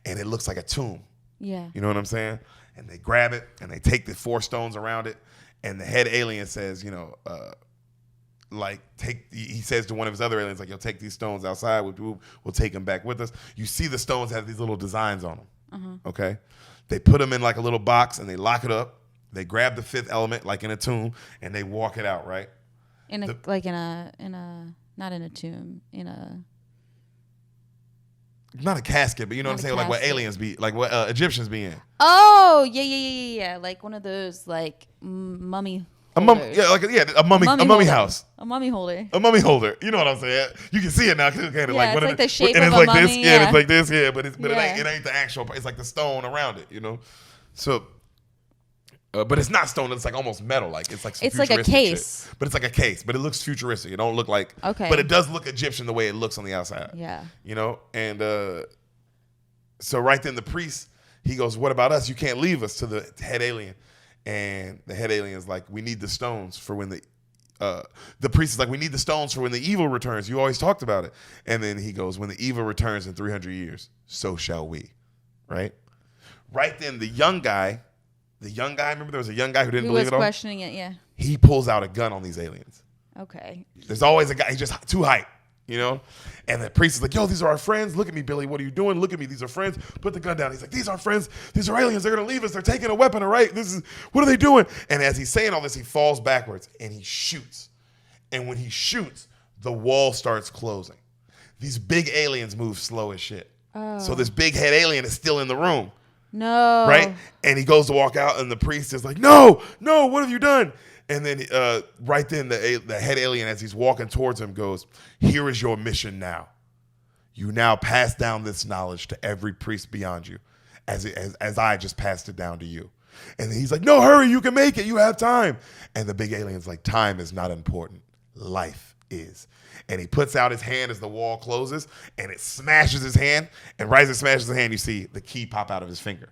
And it looks like a tomb. Yeah. You know what I'm saying? And they grab it, and they take the 4 stones around it, and the head alien says, he says to one of his other aliens, like, yo, take these stones outside. We'll take them back with us. You see the stones have these little designs on them. Okay? They put them in like a little box, and they lock it up. They grab the fifth element, like in a tomb, and they walk it out, right? Not in a tomb, not a casket, but you know what I'm saying? Like what aliens be, like what Egyptians be in. Oh, yeah. Like one of those, like, mummy holders. A mummy house. A mummy holder. A mummy holder. You know what I'm saying? You can see it now. Kind of it's like like the shape and of it's a like mummy. this. Yeah, it's like this. Yeah, but Yeah. it ain't the actual. It's like the stone around it. So. But it's not stone. It's like almost metal. Like it's like some it's like a case. Shit. But it's like a case. But it looks futuristic. It don't look like. Okay. But it does look Egyptian the way it looks on the outside. Yeah. And so right then the priest, he goes, "What about us? You can't leave us," to the head alien. And the head alien is like, "We need the stones for when the priest is like, we need the stones for when the evil returns. You always talked about it." And then he goes, "When the evil returns in 300 years, so shall we." Right? Right then the young guy, remember there was a young guy who didn't believe it all? He was questioning it, yeah. He pulls out a gun on these aliens. Okay. There's always a guy, he's just too hype, And the priest is like, yo, these are our friends. Look at me, Billy. What are you doing? Look at me. These are friends. Put the gun down. He's like, these aren't friends. These are aliens. They're going to leave us. They're taking a weapon, all right? What are they doing? And as he's saying all this, he falls backwards and he shoots. And when he shoots, the wall starts closing. These big aliens move slow as shit. Oh. So this big head alien is still in the room. No. Right? And he goes to walk out, and the priest is like, no, what have you done? And then right then, the head alien, as he's walking towards him, goes, here is your mission now. You now pass down this knowledge to every priest beyond you, as I just passed it down to you. And he's like, no, hurry, you can make it. You have time. And the big alien's like, time is not important. Life is. And he puts out his hand as the wall closes, and it smashes his hand. And right as it smashes his hand, you see the key pop out of his finger.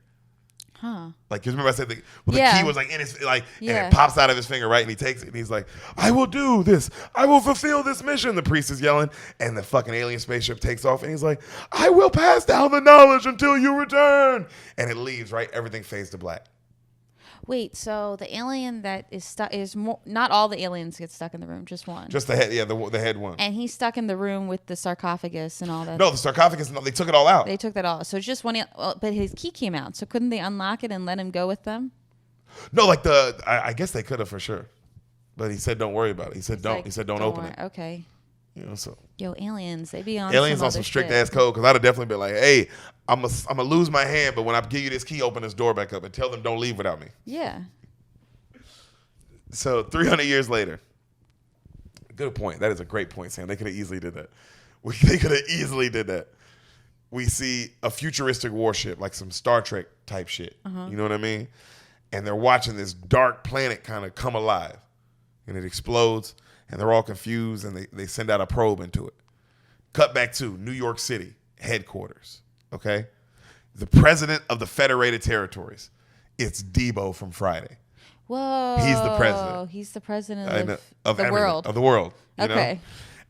Huh. Like, because remember I said the key was like in his, like, and it pops out of his finger, right? And he takes it, and he's like, I will do this. I will fulfill this mission. The priest is yelling, and the fucking alien spaceship takes off, and he's like, I will pass down the knowledge until you return. And it leaves, right? Everything fades to black. Wait, so the alien that is stuck is more, not all the aliens get stuck in the room, just one. Just the head, the head one. And he's stuck in the room with the sarcophagus and all that. No, the sarcophagus, no, they took it all out. They took that all. So it's just one, but his key came out. So couldn't they unlock it and let him go with them? No, like I guess they could have for sure. But he said, don't worry about it. He said, don't. Like, He said, don't open worry. it. Okay. You know, so. Yo, aliens, they be on Aliens some on some other strict shit. ass code, because I'd have definitely been like, hey, I'm gonna lose my hand, but when I give you this key, open this door back up and tell them don't leave without me. Yeah. So 300 years later, good point. That is a great point, Sam. They could have easily did that. They could have easily did that. We see a futuristic warship, like some Star Trek type shit. You know what I mean? And they're watching this dark planet kind of come alive, and it explodes, and they're all confused, and they send out a probe into it. Cut back to New York City headquarters. Okay, the president of the Federated Territories. It's Debo from Friday. Whoa. He's the president. He's the president of the everything, world. of the world. You Okay. know?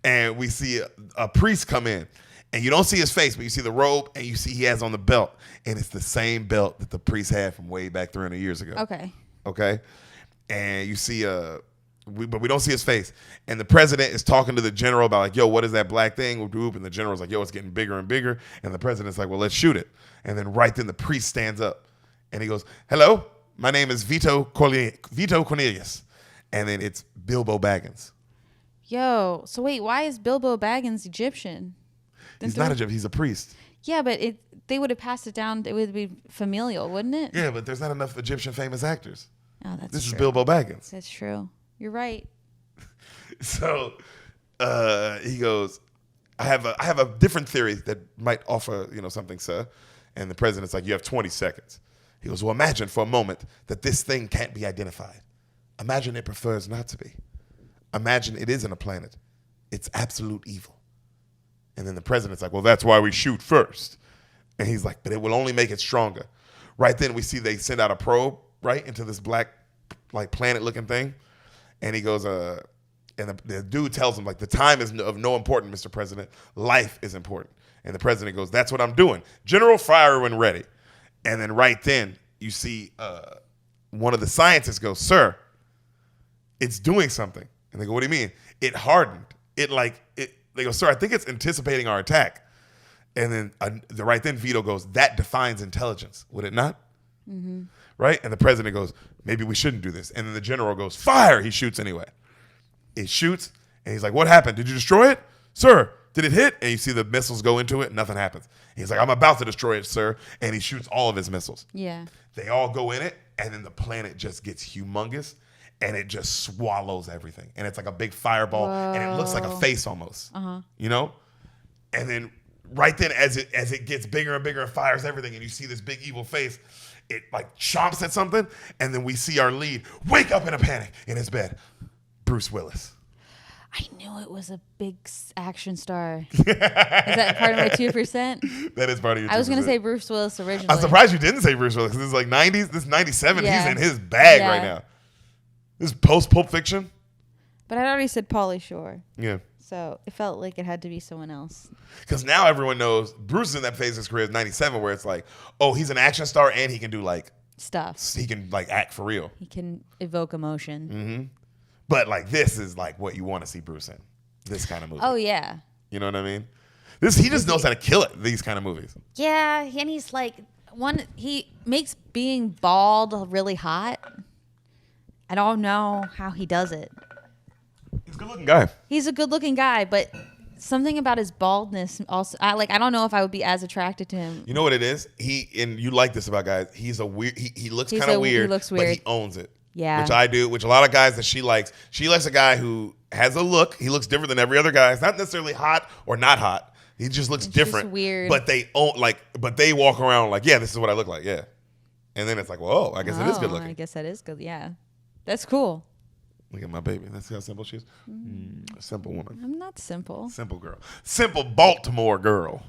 And we see a priest come in, and you don't see his face, but you see the robe, and you see he has on the belt, and it's the same belt that the priest had from way back 300 years ago. Okay. Okay. And you see but we don't see his face. And the president is talking to the general about like, yo, what is that black thing? And the general's like, yo, it's getting bigger and bigger. And the president's like, well, let's shoot it. And then right then the priest stands up, and he goes, hello, my name is Vito Cornelius. And then it's Bilbo Baggins. Yo, so wait, why is Bilbo Baggins Egyptian? He's not Egyptian. He's a priest. Yeah, but they would have passed it down. It would be familial, wouldn't it? Yeah, but there's not enough Egyptian famous actors. Oh, that's This true. is Bilbo Baggins. That's true. You're right. So he goes, I have a different theory that might offer something, sir. And the president's like, you have 20 seconds. He goes, well, imagine for a moment that this thing can't be identified. Imagine it prefers not to be. Imagine it isn't a planet. It's absolute evil. And then the president's like, well, that's why we shoot first. And he's like, but it will only make it stronger. Right then we see they send out a probe, right, into this black, like, planet-looking thing. And he goes, and the dude tells him, like, the time is of no importance, Mr. President. Life is important. And the president goes, that's what I'm doing. General, fire when ready. And then right then, you see one of the scientists go, sir, it's doing something. And they go, what do you mean? It hardened. They go, sir, I think it's anticipating our attack. And then right then, Vito goes, that defines intelligence, would it not? Mm-hmm. Right? And the president goes, maybe we shouldn't do this. And then the general goes, fire. He shoots anyway. It shoots, and he's like, what happened? Did you destroy it? Sir, did it hit? And you see the missiles go into it. Nothing happens. He's like, I'm about to destroy it, sir. And he shoots all of his missiles. Yeah. They all go in it, and then the planet just gets humongous, and it just swallows everything. And it's like a big fireball, and it looks like a face almost. You know? And then right then, as it gets bigger and bigger and fires everything, and you see this big evil face, it like chomps at something, and then we see our lead wake up in a panic in his bed. Bruce Willis. I knew it was a big action star. Is that part of my 2%? That is part of your 2%. I was going to say Bruce Willis originally. I'm surprised you didn't say Bruce Willis, because it's like 90s. This is 97. Yeah. He's in his bag Yeah. right now. This is post-Pulp Fiction. But I already said Pauly Shore. Yeah. So it felt like it had to be someone else. Because now everyone knows Bruce is in that phase of his career, is 97, where it's like, oh, he's an action star and he can do like Stuff. he can like act for real. He can evoke emotion. Mm-hmm. But like this is like what you want to see Bruce in. This kind of movie. Oh, yeah. You know what I mean? He just knows how to kill it, these kind of movies. Yeah, and he's like, he makes being bald really hot. I don't know how he does it. He's a good looking guy. He's a good looking guy, but Something about his baldness also. I don't know if I would be as attracted to him. You know what it is? And you like this about guys. He's a weird. He looks He's kind of a- he weird. looks But weird. he owns it. Yeah. Which I do. Which a lot of guys that she likes. She likes a guy who has a look. He looks different than every other guy. It's not necessarily hot or not hot. He just looks It's different. just weird. But they own But they walk around like, yeah, this is what I look like. Yeah. And then it's like, well, I guess it is good looking. I guess that is good. Yeah. That's cool. Look at my baby. That's how simple she is. A simple woman. I'm not simple. Simple girl. Simple Baltimore girl.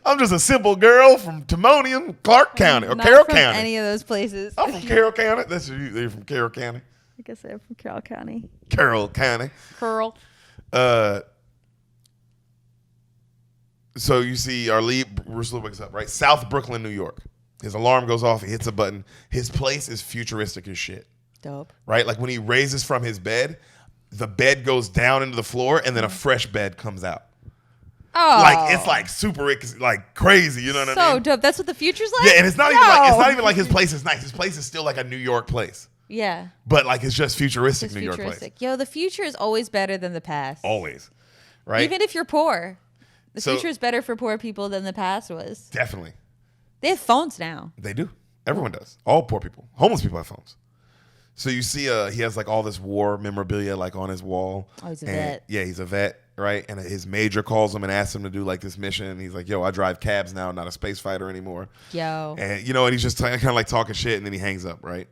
I'm just a simple girl from Timonium, Clark County, or Not Carroll from County. any of those places. I'm from Carroll County. That's you. You're from Carroll County. I guess I'm from Carroll County. Carroll County. Curl. So you see our lead, Bruce Lee wakes up, right? South Brooklyn, New York. His alarm goes off. He hits a button. His place is futuristic as shit. Dope. Right? Like when he raises from his bed, the bed goes down into the floor and then a fresh bed comes out. Oh. Like it's like super like crazy, you know what I So mean? dope. That's what the future's like? Yeah, and it's not even like his place is nice. His place is still like a New York place. Yeah. But like it's just futuristic It's New York futuristic. place. Yo, the future is always better than the past. Always. Right? Even if you're poor. The So- future is better for poor people than the past was. Definitely. They have phones now. They do. Everyone does. All poor people. Homeless people have phones. So you see he has like all this war memorabilia like on his wall. Oh, he's a And- vet. Yeah, he's a vet, right? And his major calls him and asks him to do like this mission. And he's like, yo, I drive cabs now, not a space fighter anymore. Yo. And and he's just kind of like talking shit and then he hangs up, right?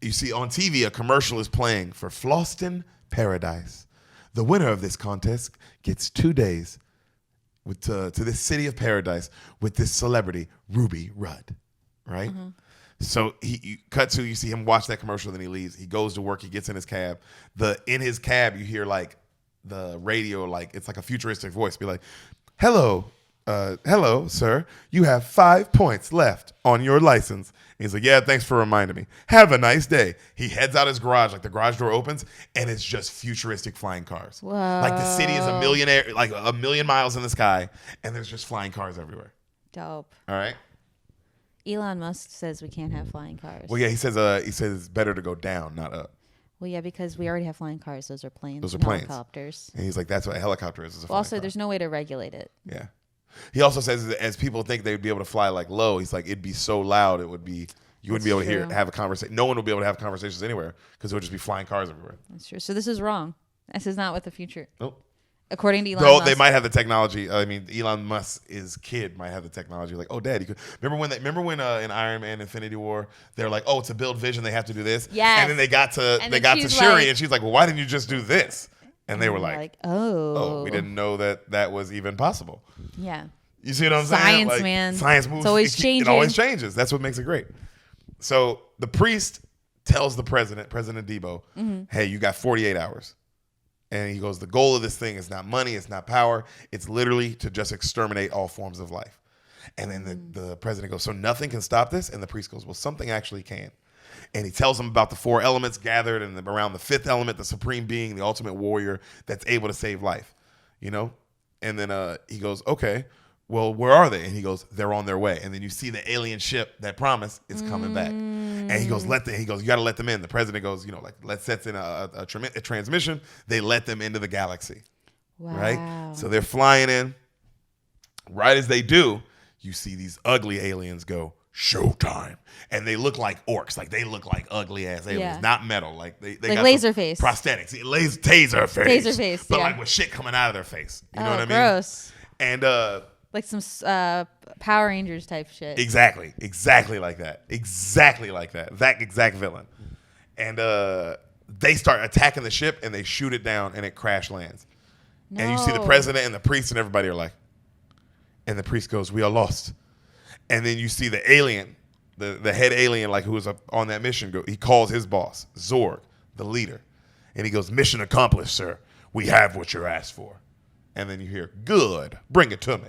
You see on TV a commercial is playing for Floston Paradise. The winner of this contest gets 2 days to this city of paradise with this celebrity, Ruby Rudd, right? So you cut to, you see him watch that commercial, then he leaves. He goes to work, he gets in his cab. In his cab, you hear like the radio, like it's like a futuristic voice be like, hello, sir, you have 5 points left on your license. And he's like, yeah, thanks for reminding me. Have a nice day. He heads out his garage, like the garage door opens, and it's just futuristic flying cars. Whoa. Like the city is like a million miles in the sky, and there's just flying cars everywhere. Dope. All right. Elon Musk says we can't have flying cars. Well, yeah, he says it's better to go down, not up. Well, yeah, because we already have flying cars. Those are planes. Those are and planes. Helicopters. And he's like, that's what a helicopter is. Well, also, there's no way to regulate it. Yeah. He also says that as people think they'd be able to fly like low, he's like, it'd be so loud, you wouldn't be able to have a conversation. No one would be able to have conversations anywhere because it would just be flying cars everywhere. That's true. So this is wrong. This is not what the future. Nope. According to Elon Though Musk. they might have the technology. I mean, Elon Musk's kid might have the technology. Like, oh, Dad, you could remember when in Iron Man Infinity War they're like, oh, to build Vision they have to do this. Yes. And then they got to she's Shuri like- and she's like, well, why didn't you just do this? And they were like, oh. oh, we didn't know that was even possible. Yeah. You see what I'm saying? Science, Like, man. Science moves. It's always It changing. always changes. That's what makes it great. So the priest tells the President Debo, hey, you got 48 hours. And he goes, the goal of this thing is not money, it's not power. It's literally to just exterminate all forms of life. And then the president goes, so nothing can stop this? And the priest goes, well, something actually can. And he tells them about the 4 elements gathered and around the 5th element, the supreme being, the ultimate warrior that's able to save life, And then he goes, okay, well, where are they? And he goes, they're on their way. And then you see the alien ship that promised is coming back. And he goes, you got to let them in. The president goes, let's set in a transmission. They let them into the galaxy. Wow. Right? So they're flying in. Right as they do, you see these ugly aliens go, showtime. And they look like orcs. Like they look like ugly ass aliens, not metal. Like they Like got laser face. prosthetics. Taser face. Taser face, But yeah. like with shit coming out of their face. You know what I mean? Gross. And Like some Power Rangers type shit. exactly like that. Exactly like that. That exact villain. And they start attacking the ship and they shoot it down and it crash lands. No. And you see the president and the priest and everybody are like, and the priest goes, we are lost. And then you see the alien, the head alien, like who was on that mission, he calls his boss, Zorg, the leader. And he goes, mission accomplished, sir. We have what you're asked for. And then you hear, good, bring it to me.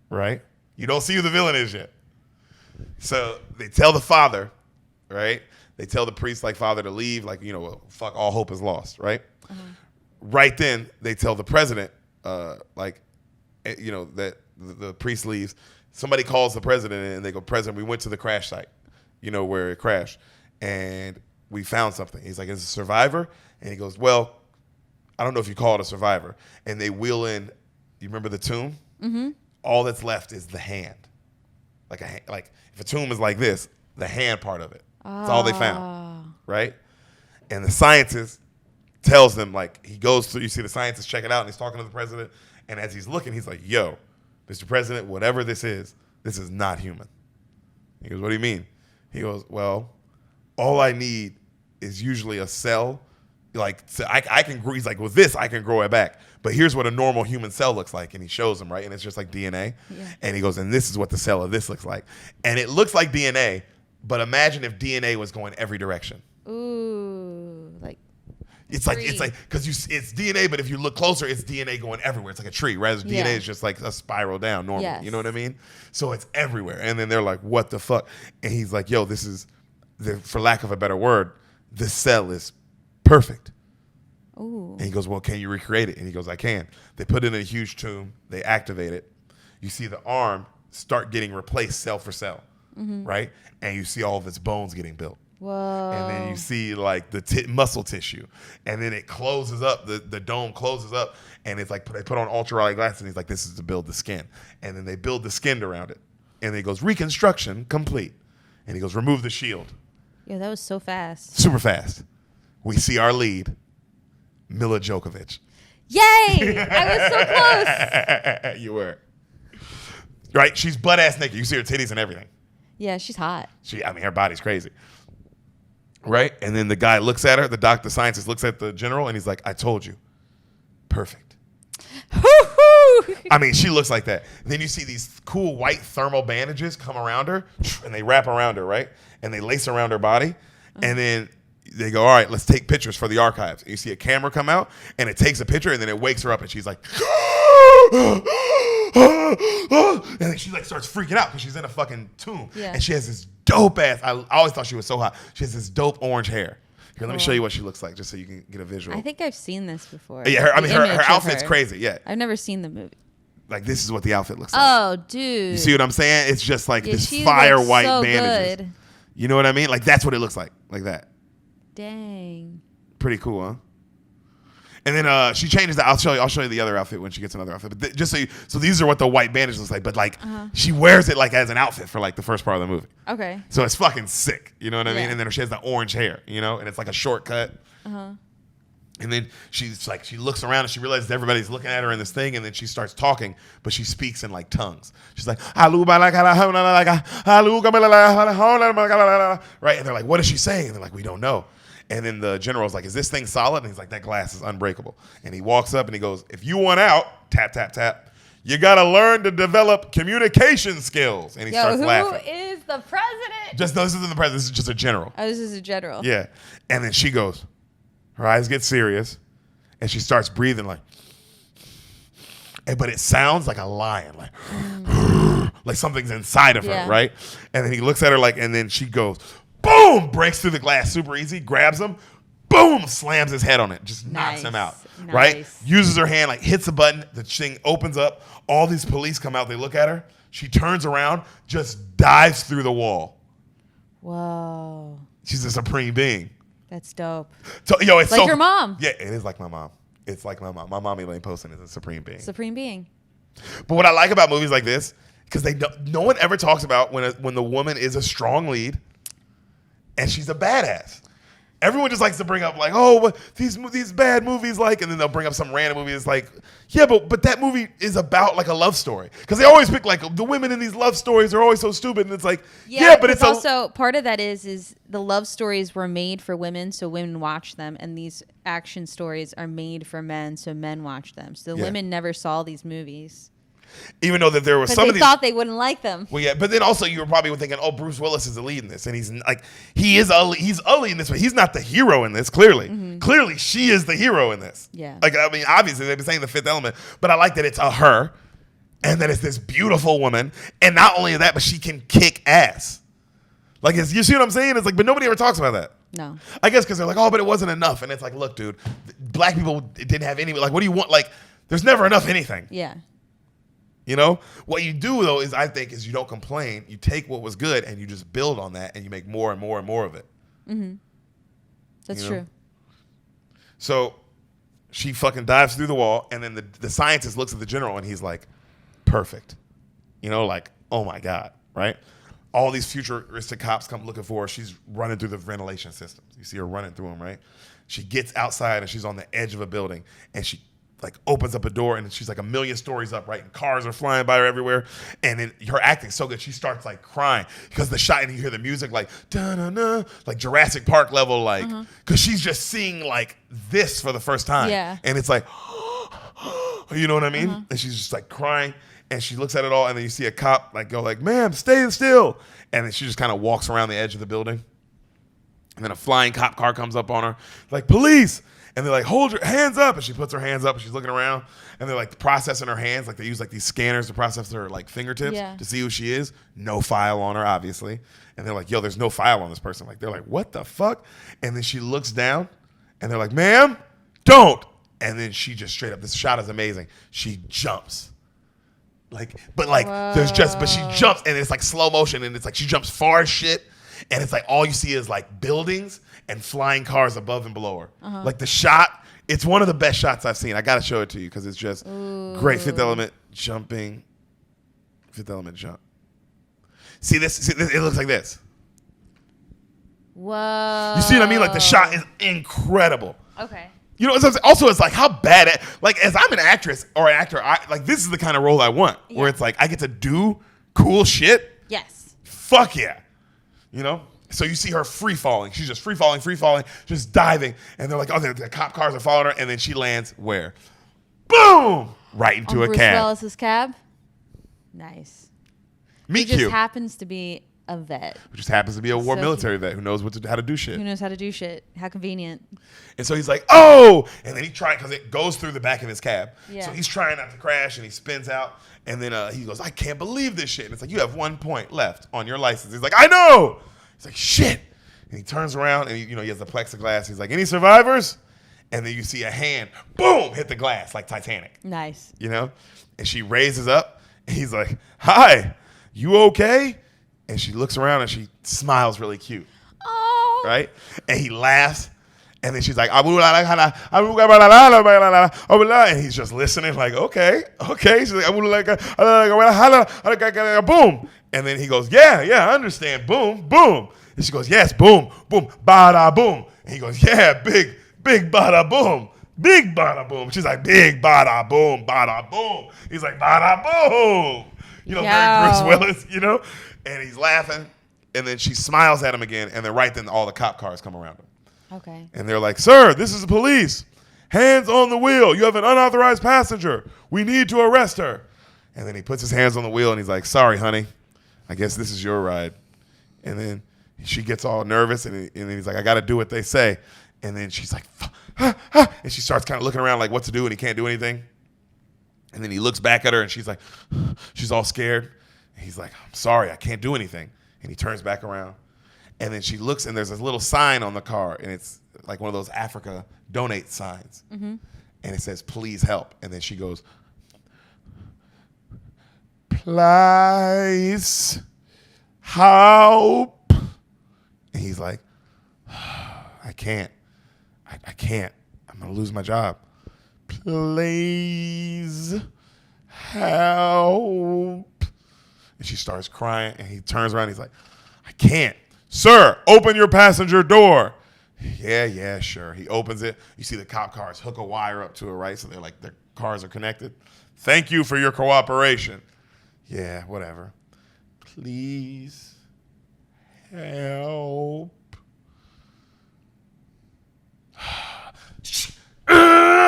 Right? You don't see who the villain is yet. So they tell the father, right? They tell the priest, like, father to leave, like, fuck, all hope is lost, right? Right then, they tell the president, that the priest leaves. Somebody calls the president and they go, President, we went to the crash site, where it crashed, and we found something. He's like, is it a survivor? And he goes, well, I don't know if you call it a survivor, and they wheel in. You remember the tomb? Mm-hmm. All that's left is the hand. Like if a tomb is like this, the hand part of it. That's all they found, right? And the scientist tells them, like, he goes through. You see the scientist check it out, and he's talking to the president. And as he's looking, he's like, "Yo, Mr. President, whatever this is not human." He goes, "What do you mean?" He goes, "Well, all I need is usually a cell. Like, I can grow." He's like, "With this, I can grow it back. But here's what a normal human cell looks like." And he shows him, right? And it's just like DNA. Yeah. And he goes, "And this is what the cell of this looks like." And it looks like DNA, but imagine if DNA was going every direction. Ooh, like it's like because it's DNA, but if you look closer, it's DNA going everywhere. It's like a tree, whereas DNA is just like a spiral down normally. Yes. You know what I mean? So it's everywhere. And then they're like, "What the fuck?" And he's like, "Yo, this is, for lack of a better word, this cell is perfect." Ooh. And he goes, "Well, can you recreate it?" And he goes, "I can." They put it in a huge tomb. They activate it. You see the arm start getting replaced cell for cell, right? And you see all of its bones getting built. Whoa. And then you see like the muscle tissue. And then it closes up. The dome closes up. And it's like they put on ultraviolet glasses. And he's like, "This is to build the skin." And then they build the skin around it. And then he goes, "Reconstruction complete." And he goes, "Remove the shield." Yeah, that was so fast. Super fast. We see our lead, Mila Djokovic. Yay! I was so close. You were. Right? She's butt-ass naked. You see her titties and everything. Yeah, she's hot. Her body's crazy. Right? And then the guy looks at her, the scientist looks at the general, and he's like, "I told you. Perfect." I mean, she looks like that. And then you see these cool white thermal bandages come around her, and they wrap around her, right? And they lace around her body. And then they go, "All right, let's take pictures for the archives." And you see a camera come out, and it takes a picture, and then it wakes her up, and she's like, and then she like starts freaking out because she's in a fucking tomb. Yeah. And she has this dope ass, I always thought she was so hot. She has this dope orange hair. Here, let me show you what she looks like just so you can get a visual. I think I've seen this before. Yeah, her outfit's crazy. Yeah. I've never seen the movie. Like, this is what the outfit looks like. Oh, dude. You see what I'm saying? It's just like this fire white so bandages. Good. You know what I mean? Like, that's what it looks like that. Dang. Pretty cool, huh? And then she changes that. I'll show you the other outfit when she gets another outfit. But just so these are what the white bandage looks like. But like she wears it like as an outfit for like the first part of the movie. Okay. So it's fucking sick. You know what I mean? And then she has the orange hair. You know, and it's like a shortcut. And then she looks around and she realizes everybody's looking at her in this thing, and then she starts talking, but she speaks in like tongues. She's like, right? And they're like, "What is she saying?" And they're like, "We don't know." And then the general's like, "Is this thing solid?" And he's like, "That glass is unbreakable." And he walks up and he goes, "If you want out, tap, tap, tap, you got to learn to develop communication skills." And he starts laughing. Who is the president? This isn't the president. This is just a general. Oh, this is a general. Yeah. And then she goes, her eyes get serious, and she starts breathing like, but it sounds like a lion, like something's inside of her, right? And then he looks at her and then she goes, boom, breaks through the glass super easy, grabs him, boom, slams his head on it, just knocks him out, right? Uses her hand, hits a button, the thing opens up, all these police come out, they look at her, she turns around, just dives through the wall. Whoa. She's a supreme being. That's dope. So, it's like your mom. Yeah, it is like my mom. It's like my mom. My mom, Elaine Poston, is a supreme being. Supreme being. But what I like about movies like this, because no one ever talks about when the woman is a strong lead and she's a badass. Everyone just likes to bring up these bad movies and then they'll bring up some random movie that's like, yeah, but that movie is about like a love story. Because they always pick the women in these love stories are always so stupid, and it's like, but it's also part of that is the love stories were made for women, so women watch them, and these action stories are made for men, so men watch them. So the women never saw these movies. Even though that there was some of these, thought they wouldn't like them. Well, yeah, but then also you were probably thinking, oh, Bruce Willis is the lead in this, and he's like, he's a lead in this, but he's not the hero in this. Clearly, clearly, she is the hero in this. Yeah, obviously they've been saying the Fifth Element, but I like that it's a her, and that it's this beautiful woman, and not only that, but she can kick ass. You see what I'm saying? It's but nobody ever talks about that. No, I guess because they're like, oh, but it wasn't enough, and it's like, look, dude, black people didn't have any. What do you want? There's never enough anything. Yeah. You know, what you do though is you don't complain. You take what was good and you just build on that, and you make more and more and more of it. Mm-hmm. That's true. So She fucking dives through the wall, and then the scientist looks at the general, and he's like, perfect. You know, like, oh my God, right? All these futuristic cops come looking for her. She's running through the ventilation systems. You see her running through them, right? She gets outside, and she's on the edge of a building, and she like opens up a door, and she's like a million stories up, right? And cars are flying by her everywhere. And then her acting's so good, she starts like crying because the shot, and you hear the music like da-na-na, like Jurassic Park level, like because she's just seeing like this for the first time. Yeah. And it's like, you know what I mean? And she's just like crying, and she looks at it all, and then you see a cop like go like, ma'am, stay still. And then she just kind of walks around the edge of the building. And then a flying cop car comes up on her, like, police. And they're like, hold your hands up. And she puts her hands up, and she's looking around. And they're like processing her hands. Like they use like these scanners to process her like fingertips to see who she is. No file on her, obviously. And they're like, yo, there's no file on this person. Like they're like, what the fuck? And then she looks down, and they're like, ma'am, don't. And then she just straight up, this shot is amazing. She jumps. But she jumps, and it's like slow motion, and it's like she jumps far as shit. And it's like all you see is like buildings and flying cars above and below her. Like the shot, it's one of the best shots I've seen. I got to show it to you because it's just great. Fifth Element jumping. Fifth Element jump. See this? It looks like this. Whoa. You see what I mean? Like the shot is incredible. Okay. You know, also it's like how bad it, like as I'm an actress or an actor, this is the kind of role I want where it's like I get to do cool shit. Yes. Fuck yeah. You know? So you see her free falling. She's just free falling, just diving. And they're like, oh, the cop cars are following her. And then she lands where? Boom! Right into a Bruce cab. Willis's cab? Nice. Meet He just cute. happens to be a vet. Who just happens to be a war So military vet who knows how to do shit. Who knows how to do shit? How convenient. And so he's like, oh! And then he tries, because it goes through the back of his cab. Yeah. So he's trying not to crash, and he spins out. And then he goes, I can't believe this shit. And it's like, you have 1 point left on your license. He's like, I know! He's like, shit! And he turns around, and he has the plexiglass. He's like, any survivors? And then you see a hand, boom, hit the glass like Titanic. Nice. You know? And she raises up, and he's like, hi, you okay? And she looks around, and she smiles really cute. Oh. Right? And he laughs. And then she's like, and he's just listening, like, okay. She's like, boom. And then he goes, yeah, I understand. Boom, boom. And she goes, yes, boom, boom, bada boom. And he goes, yeah, big bada boom. Big bada boom. She's like, big bada boom, bada boom. He's like, bada boom. Very Bruce Willis, And he's laughing. And then she smiles at him again. And then right then all the cop cars come around him. Okay. And they're like, sir, this is the police. Hands on the wheel. You have an unauthorized passenger. We need to arrest her. And then he puts his hands on the wheel, and he's like, sorry, honey. I guess this is your ride. And then she gets all nervous, and then he's like, I got to do what they say. And then she's like, and she starts kind of looking around like what to do, and he can't do anything. And then he looks back at her, and she's like, she's all scared. And he's like, I'm sorry, I can't do anything. And he turns back around. And then she looks, and there's this little sign on the car, and it's like one of those Africa donate signs. Mm-hmm. And it says, please help. And then she goes, please help. And he's like, I can't. I can't. I'm going to lose my job. Please help. And she starts crying, and he turns around, and he's like, I can't. Sir, open your passenger door. Yeah, sure. He opens it. You see the cop cars hook a wire up to it, right? So they're like, their cars are connected. Thank you for your cooperation. Yeah, whatever. Please help.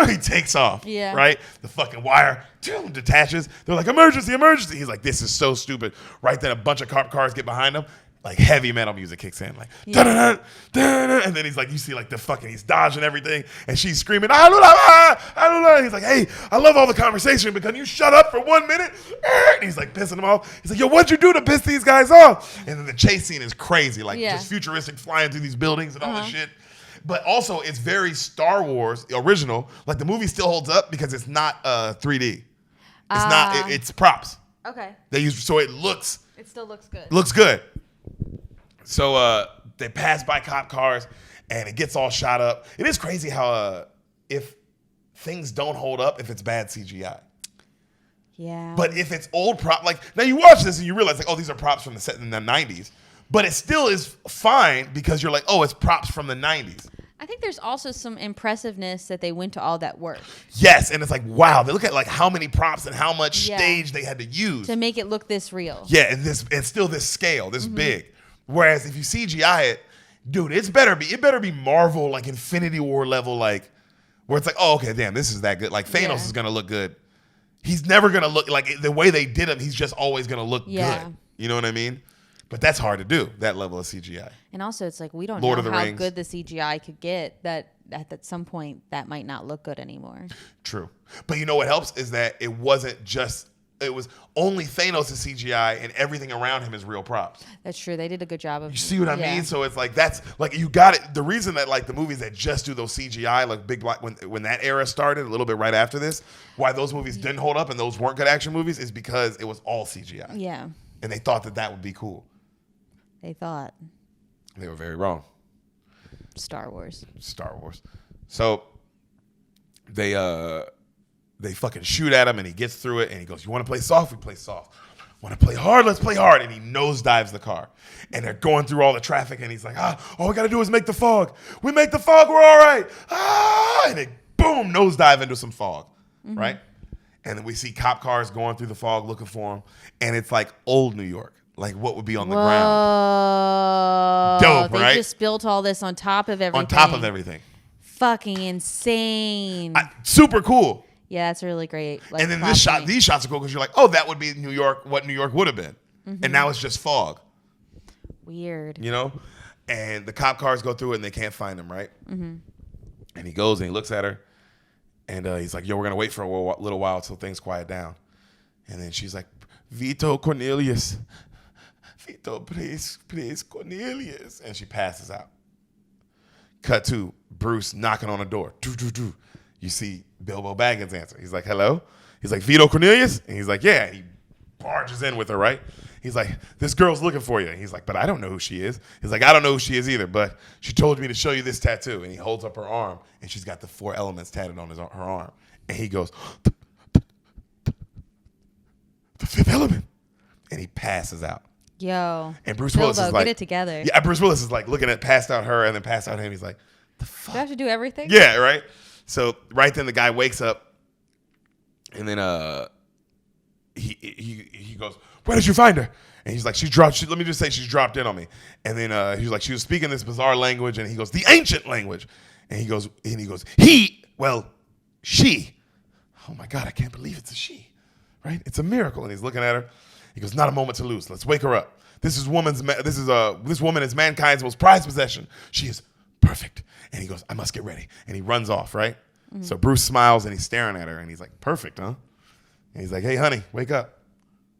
He takes off. Yeah. Right? The fucking wire detaches. They're like, emergency. He's like, this is so stupid. Right then, a bunch of cop cars get behind him. Like heavy metal music kicks in, like da-da-da, da-da-da, and then he's like, you see like the fucking, he's dodging everything, and she's screaming, I don't know. He's like, hey, I love all the conversation, but can you shut up for 1 minute? And he's like pissing them off. He's like, yo, what'd you do to piss these guys off? And then the chase scene is crazy, like just futuristic, flying through these buildings and all this shit. But also, it's very Star Wars original. Like the movie still holds up because it's not 3D. It's not. It's props. Okay. They use so it looks. It still looks good. Looks good. So they pass by cop cars, and it gets all shot up. It is crazy how if things don't hold up if it's bad CGI. Yeah. But if it's old prop, like now you watch this and you realize like, oh, these are props from the set in the 90s. But it still is fine because you're like, oh, it's props from the 90s. I think there's also some impressiveness that they went to all that work Yes, and it's like, wow, they look at like how many props and how much stage they had to use. to make it look this real. Yeah, and still this scale, this big. Whereas if you CGI it, dude, it better be Marvel like Infinity War level, like where it's like, oh, okay, damn, this is that good. Like Thanos is gonna look good. He's never gonna look like the way they did him. He's just always gonna look good. You know what I mean? But that's hard to do, that level of CGI. And also, it's like we don't Lord know of the how Rings. good the CGI could get. That at some point that might not look good anymore. True. But you know what helps is that it was only Thanos' CGI and everything around him is real props. That's true. They did a good job of. You see what I mean? So it's like that's like you got it. The reason that like the movies that just do those CGI, like Big Black, when that era started, a little bit right after this, why those movies didn't hold up and those weren't good action movies is because it was all CGI. Yeah. And they thought that would be cool. They thought. They were very wrong. Star Wars. So they fucking shoot at him and he gets through it and he goes, "You want to play soft? We play soft. Want to play hard? Let's play hard." And he nosedives the car. And they're going through all the traffic and he's like, all we got to do is make the fog. We make the fog, we're all right. And they boom, nosedive into some fog, right? And then we see cop cars going through the fog looking for him. And it's like old New York. Like what would be on the ground. Dope, right? They just built all this on top of everything. On top of everything. Fucking insane. Super cool. Yeah, that's really great. Like, And then these shots are cool because you're like, oh, that would be New York, what New York would have been. And now it's just fog. Weird. You know? And the cop cars go through it and they can't find him, right? And he goes and he looks at her. And he's like, yo, we're going to wait for a little while until things quiet down. And then she's like, Vito Cornelius. Vito, please, Cornelius. And she passes out. Cut to Bruce knocking on the door. You see Bilbo Baggins answer. He's like, hello? He's like, Vito Cornelius? And he's like, yeah. He barges in with her, right? He's like, this girl's looking for you. And he's like, but I don't know who she is. He's like, I don't know who she is either, but she told me to show you this tattoo. And he holds up her arm, and she's got the 4 elements tatted on her arm. And he goes, the 5th element. And he passes out. Yo. And Bruce Willis is like, get it together. Yeah, Bruce Willis is like looking at passed out her and then passed out him. He's like, the fuck? Do I have to do everything? Yeah, right? So right then the guy wakes up and then he goes, where did you find her? And he's like, let me just say she's dropped in on me. And then he's like, she was speaking this bizarre language, and he goes, the ancient language. And he goes, she. Oh my God, I can't believe it's a she. Right? It's a miracle. And he's looking at her. He goes, not a moment to lose. Let's wake her up. This woman is mankind's most prized possession. She is perfect. And he goes, I must get ready. And he runs off, right? So Bruce smiles and he's staring at her and he's like, perfect, huh? And he's like, hey, honey, wake up.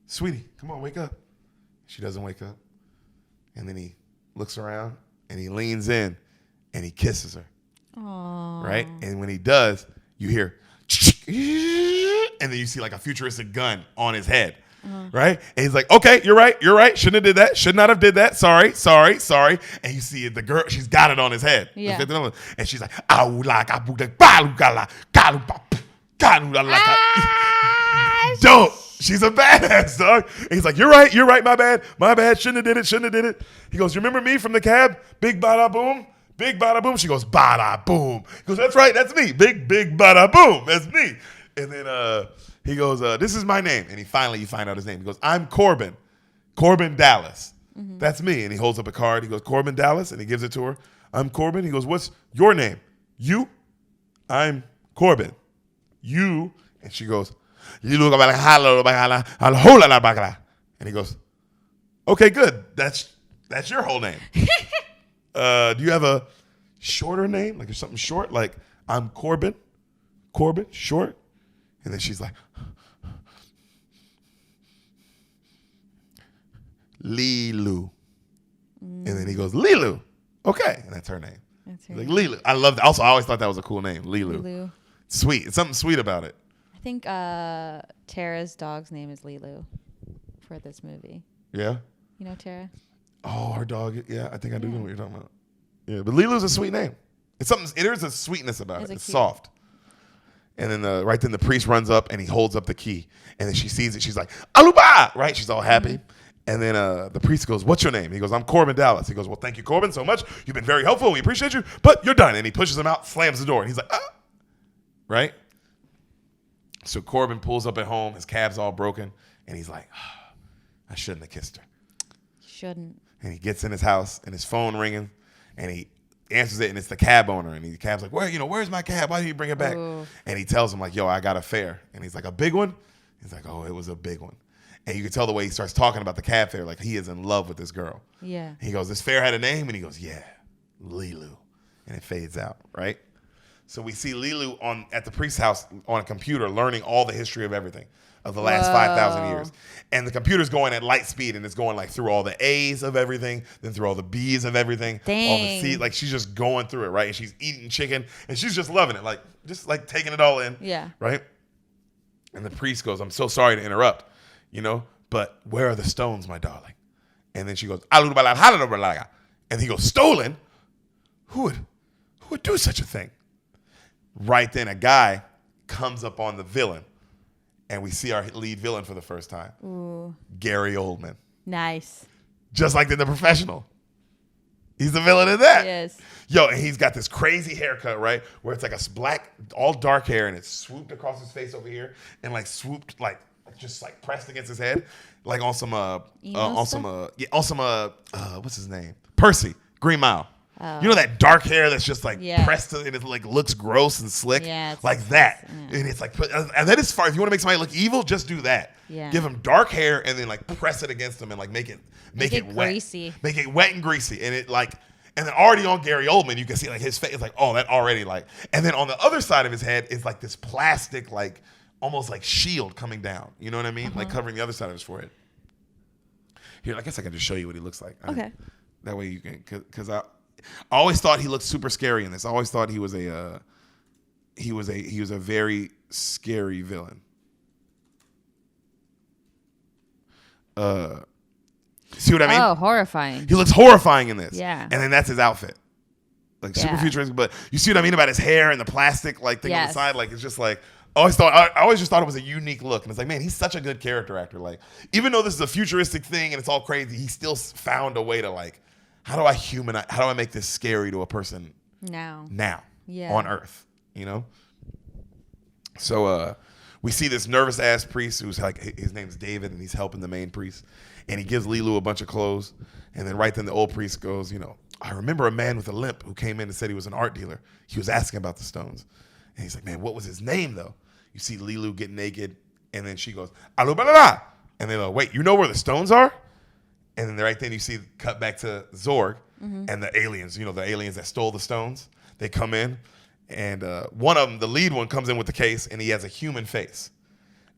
Sweetie, come on, wake up. She doesn't wake up. And then he looks around and he leans in and he kisses her. Aww. Right? And when he does, you hear, and then you see like a futuristic gun on his head. Right? And he's like, okay, you're right. Shouldn't have did that. Should not have did that. Sorry. And you see the girl, she's got it on his head. Yeah. And she's like, dope. She's a badass, dog. And he's like, you're right, my bad. Shouldn't have did it. He goes, you remember me from the cab? Big bada boom. She goes, bada boom. He goes, that's right, that's me. Big bada boom. That's me. And then he goes, this is my name. And you find out his name. He goes, I'm Corbin Dallas. That's me. And he holds up a card. He goes, Corbin Dallas. And he gives it to her. I'm Corbin. He goes, what's your name? You? I'm Corbin. You? And she goes, and he goes, okay, good. That's your whole name. Do you have a shorter name? Like something short? Like I'm Corbin, short. And then she's like, Lilu. And then he goes, Lilu. Okay. And that's her name. That's her like name. Lilu. I love that. Also, I always thought that was a cool name. Lilu. Lilu. Sweet. It's something sweet about it. I think Tara's dog's name is Lilu for this movie. Yeah? You know Tara? Oh, her dog. Yeah, I think I do know what you're talking about. Yeah, but Lilu's a sweet name. It's something. There's a sweetness about it. It's cute. soft. And then right then the priest runs up and he holds up the key. And then she sees it. She's like, Aluba! Right? She's all happy. And then the priest goes, what's your name? He goes, I'm Corbin Dallas. He goes, well, thank you, Corbin, so much. You've been very helpful. We appreciate you, but you're done. And he pushes him out, slams the door. And he's like, ah. Right? So Corbin pulls up at home. His cab's all broken. And he's like, oh, I shouldn't have kissed her. Shouldn't. And he gets in his house and his phone ringing. And he answers it, and it's the cab owner. And the cab's like, where's my cab? Why didn't you bring it back? Ooh. And he tells him, like, yo, I got a fare. And he's like, a big one? He's like, oh, it was a big one. And you can tell the way he starts talking about the cab fare, like he is in love with this girl. Yeah. He goes, this fare had a name? And he goes, yeah, Lilu. And it fades out, right? So we see Lilu at the priest's house on a computer learning all the history of everything of the last 5,000 years. And the computer's going at light speed, and it's going like through all the A's of everything, then through all the B's of everything, all the C's. Like she's just going through it, right? And she's eating chicken, and she's just loving it, like just like taking it all in. Yeah. Right? And the priest goes, I'm so sorry to interrupt, but where are the stones, my darling? And then she goes, and he goes, stolen? Who would do such a thing? Right then, a guy comes up on the villain, and we see our lead villain for the first time. Ooh. Gary Oldman. Nice. Just like in The Professional. He's the villain in that. Yes. Yo, and he's got this crazy haircut, right? Where it's like a black, all dark hair, and it's swooped across his face over here, and like swooped, like just like pressed against his head, like on some, what's his name? Percy, Green Mile. Oh. You know that dark hair that's just like pressed to, and it like looks gross and slick, like that. Yeah. And it's like, and that is far. If you want to make somebody look evil, just do that. Yeah. Give him dark hair and then like press it against him and like make it wet, greasy. Make it wet and greasy, and it like, and then already on Gary Oldman, you can see like his face. It's like, oh, that already like, and then on the other side of his head is like this plastic, like almost like shield coming down. You know what I mean? Like covering the other side of his forehead. Here, I guess I can just show you what he looks like. Okay. That way you can, because I always thought he looked super scary in this. I always thought he was a very scary villain. See what I mean? Oh, horrifying. He looks horrifying in this. Yeah. And then that's his outfit. Like super futuristic, but you see what I mean about his hair and the plastic like thing on the side? Like it's just like I always just thought it was a unique look. And it's like, man, he's such a good character actor. Like, even though this is a futuristic thing and it's all crazy, he still found a way to like, how do I make this scary to a person now on Earth, So we see this nervous ass priest who's like, his name's David, and he's helping the main priest, and he gives Lilu a bunch of clothes, and then right then the old priest goes, I remember a man with a limp who came in and said he was an art dealer. He was asking about the stones, and he's like, man, what was his name though? You see Lilu get naked, and then she goes, Alu balala, and they're like, wait, you know where the stones are? And then right then you see cut back to Zorg and the aliens, the aliens that stole the stones. They come in, and one of them, the lead one, comes in with the case, and he has a human face.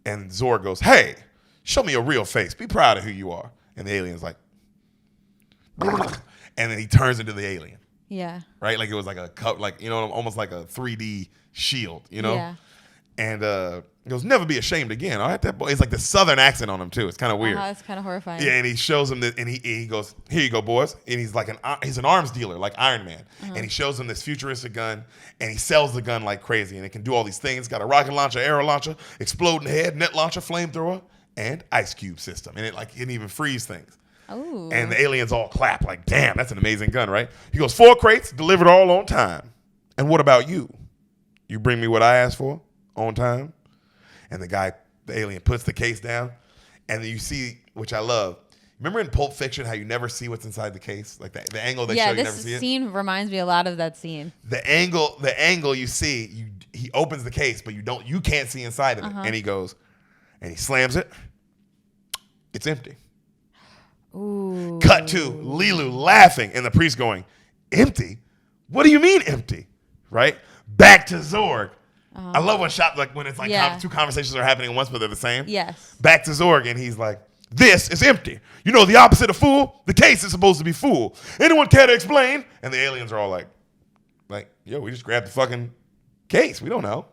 And Zorg goes, hey, show me a real face. Be proud of who you are. And the alien's like, and then he turns into the alien. Yeah. Right? Like it was like almost like a 3D shield, Yeah. And he goes, never be ashamed again. All right, that boy. It's like the southern accent on him too. It's kind of weird. It's kind of horrifying. Yeah, and he shows him this, and he goes, here you go, boys. And he's like he's an arms dealer, like Iron Man. And he shows them this futuristic gun, and he sells the gun like crazy, and it can do all these things. It's got a rocket launcher, arrow launcher, exploding head, net launcher, flamethrower, and ice cube system. And it can even freeze things. Ooh. And the aliens all clap like, damn, that's an amazing gun, right? He goes, 4 crates, delivered all on time. And what about you? You bring me what I asked for on time? And the alien puts the case down, and then you see, which I love. Remember in Pulp Fiction how you never see what's inside the case? Like the angle they show, you never see it? Yeah, this scene reminds me a lot of that scene. The angle you see, he opens the case, but you can't see inside of it. And he goes, and he slams it. It's empty. Ooh. Cut to Lilu laughing, and the priest going, empty? What do you mean empty? Right? Back to Zorg. I love when it's like two conversations are happening at once, but they're the same. Yes. Back to Zorg, and he's like, this is empty. You know the opposite of fool? The case is supposed to be full. Anyone care to explain? And the aliens are all like, yo, we just grabbed the fucking case. We don't know,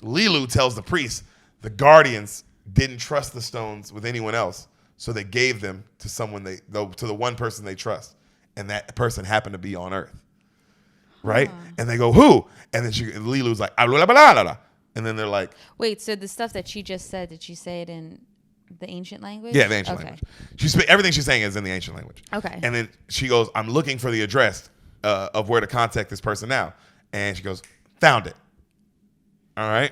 Lilu tells the priest the guardians didn't trust the stones with anyone else, so they gave them to to the one person they trust, and that person happened to be on Earth. Right? And they go, who? And then Lilu's like, blah, blah, blah, blah. And then they're like, Wait, so the stuff that she just said, did she say it in the ancient language? yeah, the ancient language. Everything she's saying is in the ancient language. Okay. And then she goes, I'm looking for the address of where to contact this person now. And she goes, found it. All right.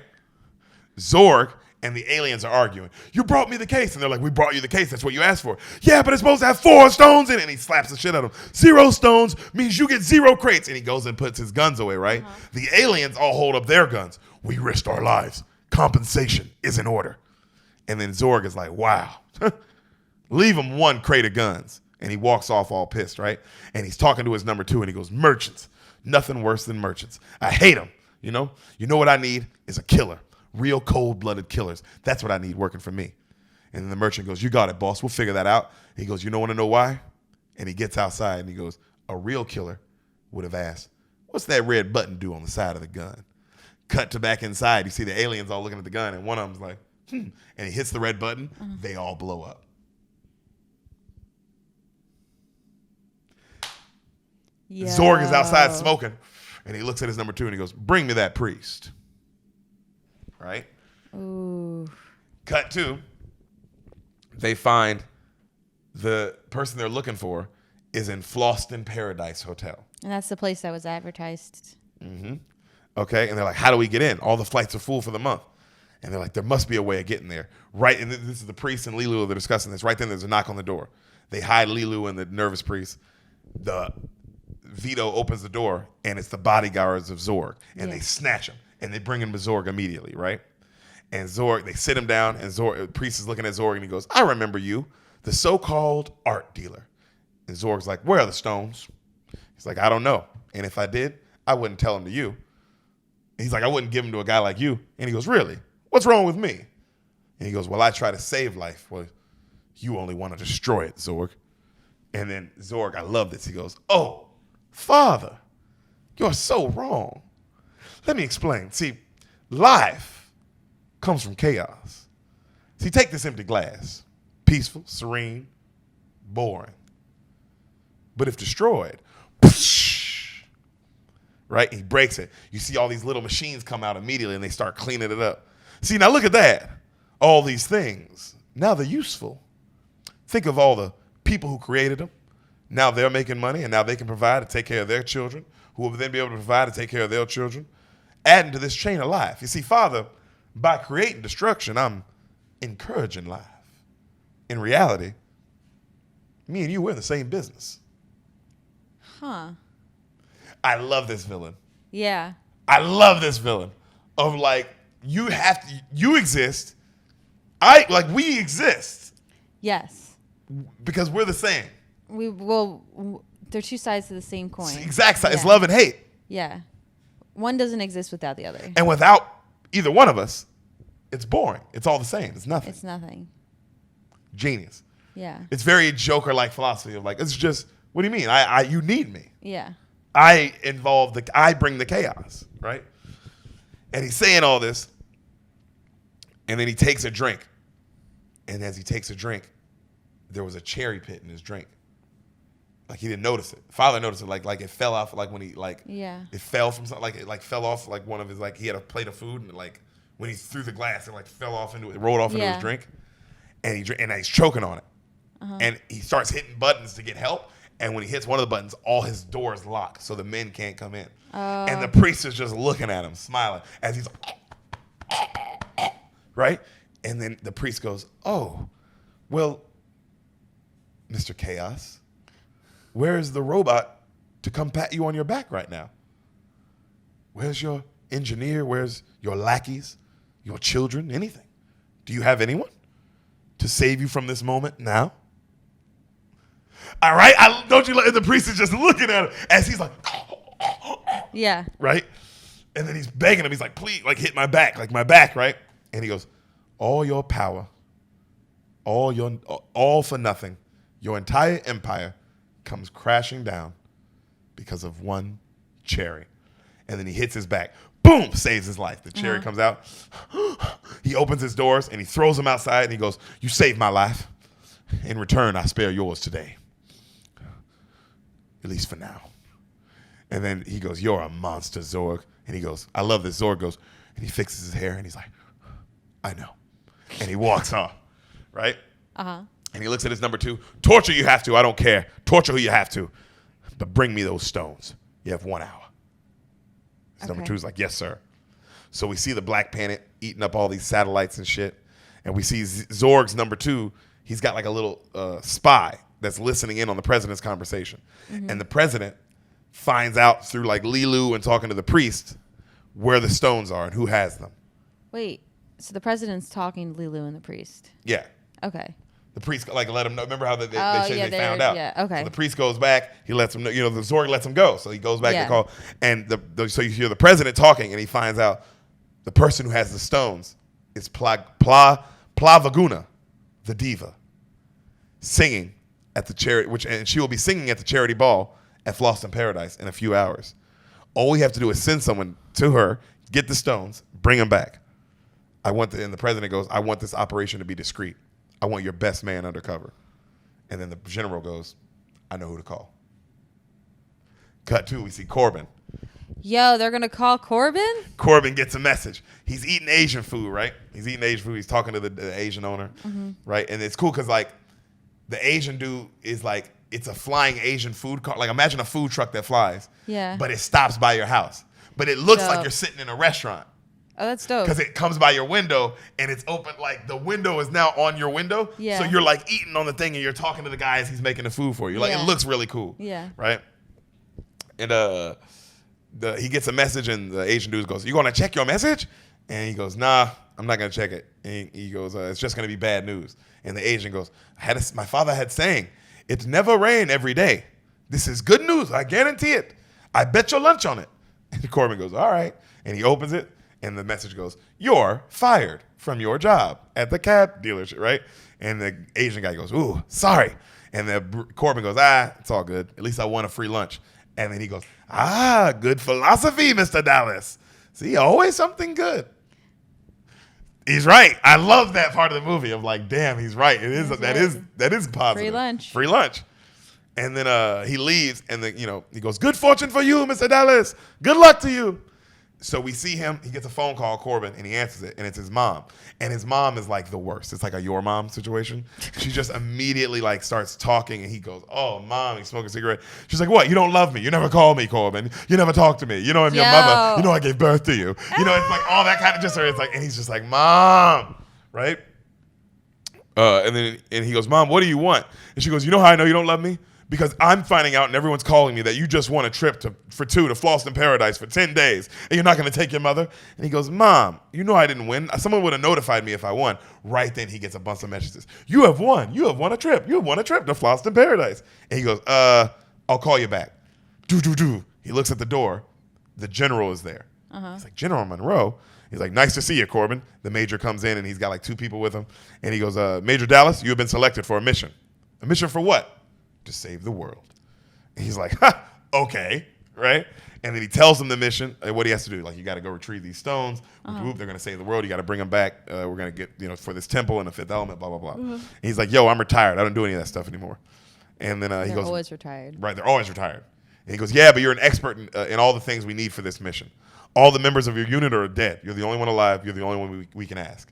Zorg and the aliens are arguing. You brought me the case. And they're like, we brought you the case. That's what you asked for. Yeah, but it's supposed to have 4 stones in it. And he slaps the shit out of him. 0 stones means you get 0 crates. And he goes and puts his guns away, right? The aliens all hold up their guns. We risked our lives. Compensation is in order. And then Zorg is like, wow. Leave him 1 crate of guns. And he walks off all pissed, right? And he's talking to his number 2 and he goes, merchants. Nothing worse than merchants. I hate them. You know what I need is a killer. Real cold-blooded killers. That's what I need working for me. And then the merchant goes, you got it, boss. We'll figure that out. He goes, you don't want to know why? And he gets outside and he goes, a real killer would have asked, what's that red button do on the side of the gun? Cut to back inside. You see the aliens all looking at the gun and one of them's like, And he hits the red button. They all blow up. Yeah. Zorg is outside smoking. And he looks at his number 2 and he goes, bring me that priest. Right? Ooh. Cut to, they find the person they're looking for is in Floston Paradise Hotel. And that's the place that was advertised. Okay? And they're like, how do we get in? All the flights are full for the month. And they're like, there must be a way of getting there. Right? And this is the priest and Lilu, they're discussing this. Right then, there's a knock on the door. They hide Lilu and the nervous priest. The Vito opens the door, and it's the bodyguards of Zorg. And they snatch him. And they bring him to Zorg immediately, right? And Zorg, they sit him down, and the priest is looking at Zorg, and he goes, I remember you, the so-called art dealer. And Zorg's like, where are the stones? He's like, I don't know. And if I did, I wouldn't tell them to you. And he's like, I wouldn't give them to a guy like you. And he goes, really? What's wrong with me? And he goes, well, I try to save life. Well, you only want to destroy it, Zorg. And then Zorg, I love this. He goes, oh, Father, you're so wrong. Let me explain. See, life comes from chaos. See, take this empty glass. Peaceful, serene, boring. But if destroyed, right? He breaks it. You see all these little machines come out immediately and they start cleaning it up. See, now look at that. All these things. Now they're useful. Think of all the people who created them. Now they're making money and now they can provide to take care of their children, who will then be able to provide to take care of their children. Adding to this chain of life. You see, Father, by creating destruction, I'm encouraging life. In reality, me and you, we're in the same business. Huh. I love this villain. Yeah. I love this villain. Of like, you exist. We exist. Yes. Because we're the same. They're 2 sides to the same coin. It's exact side. Yeah. It's love and hate. Yeah. One doesn't exist without the other. And without either one of us, it's boring. It's all the same. It's nothing. It's nothing. Genius. Yeah. It's very Joker-like philosophy of like, it's just, what do you mean? You need me. Yeah. I bring the chaos, right? And he's saying all this, and then he takes a drink. And as he takes a drink, there was a cherry pit in his drink. Like he didn't notice it. Father noticed it. Like it fell off. Like when he it fell from something. Like it fell off. Like one of his he had a plate of food and like when he threw the glass, it fell off into it, rolled off into his drink, and he's choking on it, and he starts hitting buttons to get help. And when he hits one of the buttons, all his doors lock, so the men can't come in. And the priest is just looking at him, smiling as he's right. And then the priest goes, "Oh, well, Mr. Chaos. Where's the robot to come pat you on your back right now? Where's your engineer? Where's your lackeys? Your children? Anything? Do you have anyone to save you from this moment now?" All right? Don't you like the priest is just looking at him as he's like, Yeah. right? And then he's begging him. He's like, please, like hit my back, right? And he goes, all your power, all for nothing, your entire empire comes crashing down because of one cherry. And then he hits his back. Boom! Saves his life. The cherry comes out. He opens his doors and he throws him outside and he goes, you saved my life. In return, I spare yours today. At least for now. And then he goes, you're a monster, Zorg. And he goes, I love this. Zorg goes, And he fixes his hair and he's like, I know. And he walks off, right? Uh-huh. And he looks at his number 2. Torture you have to. I don't care. Torture who you have to. But bring me those stones. You have 1 hour. His number 2 is like, yes, sir. So we see the Black Planet eating up all these satellites and shit. And we see Zorg's number 2. He's got like a little spy that's listening in on the president's conversation. Mm-hmm. And the president finds out through like Lilu and talking to the priest where the stones are and who has them. Wait, so the president's talking to Lilu and the priest. Yeah. Okay. The priest like let him know. Remember how they say they found out? Yeah, okay. So the priest goes back. He lets him know. You know, the Zorg lets him go. So he goes back to call. And so you hear the president talking, and he finds out the person who has the stones is Plavaguna, the diva, singing at the charity, and she will be singing at the charity ball at Lost in Paradise in a few hours. All we have to do is send someone to her, get the stones, bring them back. And the president goes, I want this operation to be discreet. I want your best man undercover. And then the general goes, I know who to call. Cut 2, we see Corbin. Yo, they're going to call Corbin? Corbin gets a message. He's eating Asian food, right? He's eating Asian food. He's talking to the Asian owner, right? And it's cool because, like, the Asian dude is like, it's a flying Asian food car. Like, imagine a food truck that flies. Yeah. But it stops by your house. But it looks Dope. like you're sitting in a restaurant. Oh, that's dope. Because it comes by your window and it's open, like the window is now on your window. Yeah. So you're like eating on the thing and you're talking to the guy as he's making the food for you. Like, it looks really cool. Yeah. Right? And he gets a message and the Asian dude goes, you going to check your message? And he goes, nah, I'm not going to check it. And he goes, it's just going to be bad news. And the Asian goes, my father had saying, it's never rain every day. This is good news. I guarantee it. I bet your lunch on it. And Corbin goes, all right. And he opens it. And the message goes, you're fired from your job at the cab dealership, right? And the Asian guy goes, ooh, sorry. And then Corbin goes, it's all good. At least I won a free lunch. And then he goes, good philosophy, Mr. Dallas. See, always something good. He's right. I love that part of the movie. I'm like, damn, he's right. That is positive. Free lunch. And then he leaves, and then he goes, good fortune for you, Mr. Dallas. Good luck to you. So we see him. He gets a phone call, Corbin, and he answers it, and it's his mom. And his mom is like the worst. It's like a your mom situation. She just immediately like starts talking, and he goes, "Oh, mom," he's smoking a cigarette. She's like, "What? You don't love me. You never call me, Corbin. You never talk to me. You know I'm your mother. You know I gave birth to you. You know it's like all that kind of just. It's like, and he's just like, "Mom," right? And he goes, "Mom, what do you want?" And she goes, "You know how I know you don't love me? Because I'm finding out and everyone's calling me that you just won a trip for 2 to Lost in Paradise for 10 days and you're not going to take your mother." And he goes, "Mom, you know I didn't win. Someone would have notified me if I won." Right then he gets a bunch of messages. You have won a trip. You have won a trip to Lost in Paradise." And he goes, "I'll call you back." Do. He looks at the door. The general is there. He's like, "General Monroe?" He's like, "Nice to see you, Corbin." The major comes in and he's got like 2 people with him. And he goes, "Major Dallas, you have been selected for a mission." "A mission for what?" "To save the world." And he's like, okay, right? And then he tells him the mission and what he has to do. Like, you got to go retrieve these stones. They're going to save the world. You got to bring them back. We're going to get, for this temple and the 5th element, blah, blah, blah. And he's like, "Yo, I'm retired. I don't do any of that stuff anymore." And then he goes, "They're always retired." Right, they're always retired. And he goes, "Yeah, but you're an expert in all the things we need for this mission. All the members of your unit are dead. You're the only one alive. You're the only one we can ask."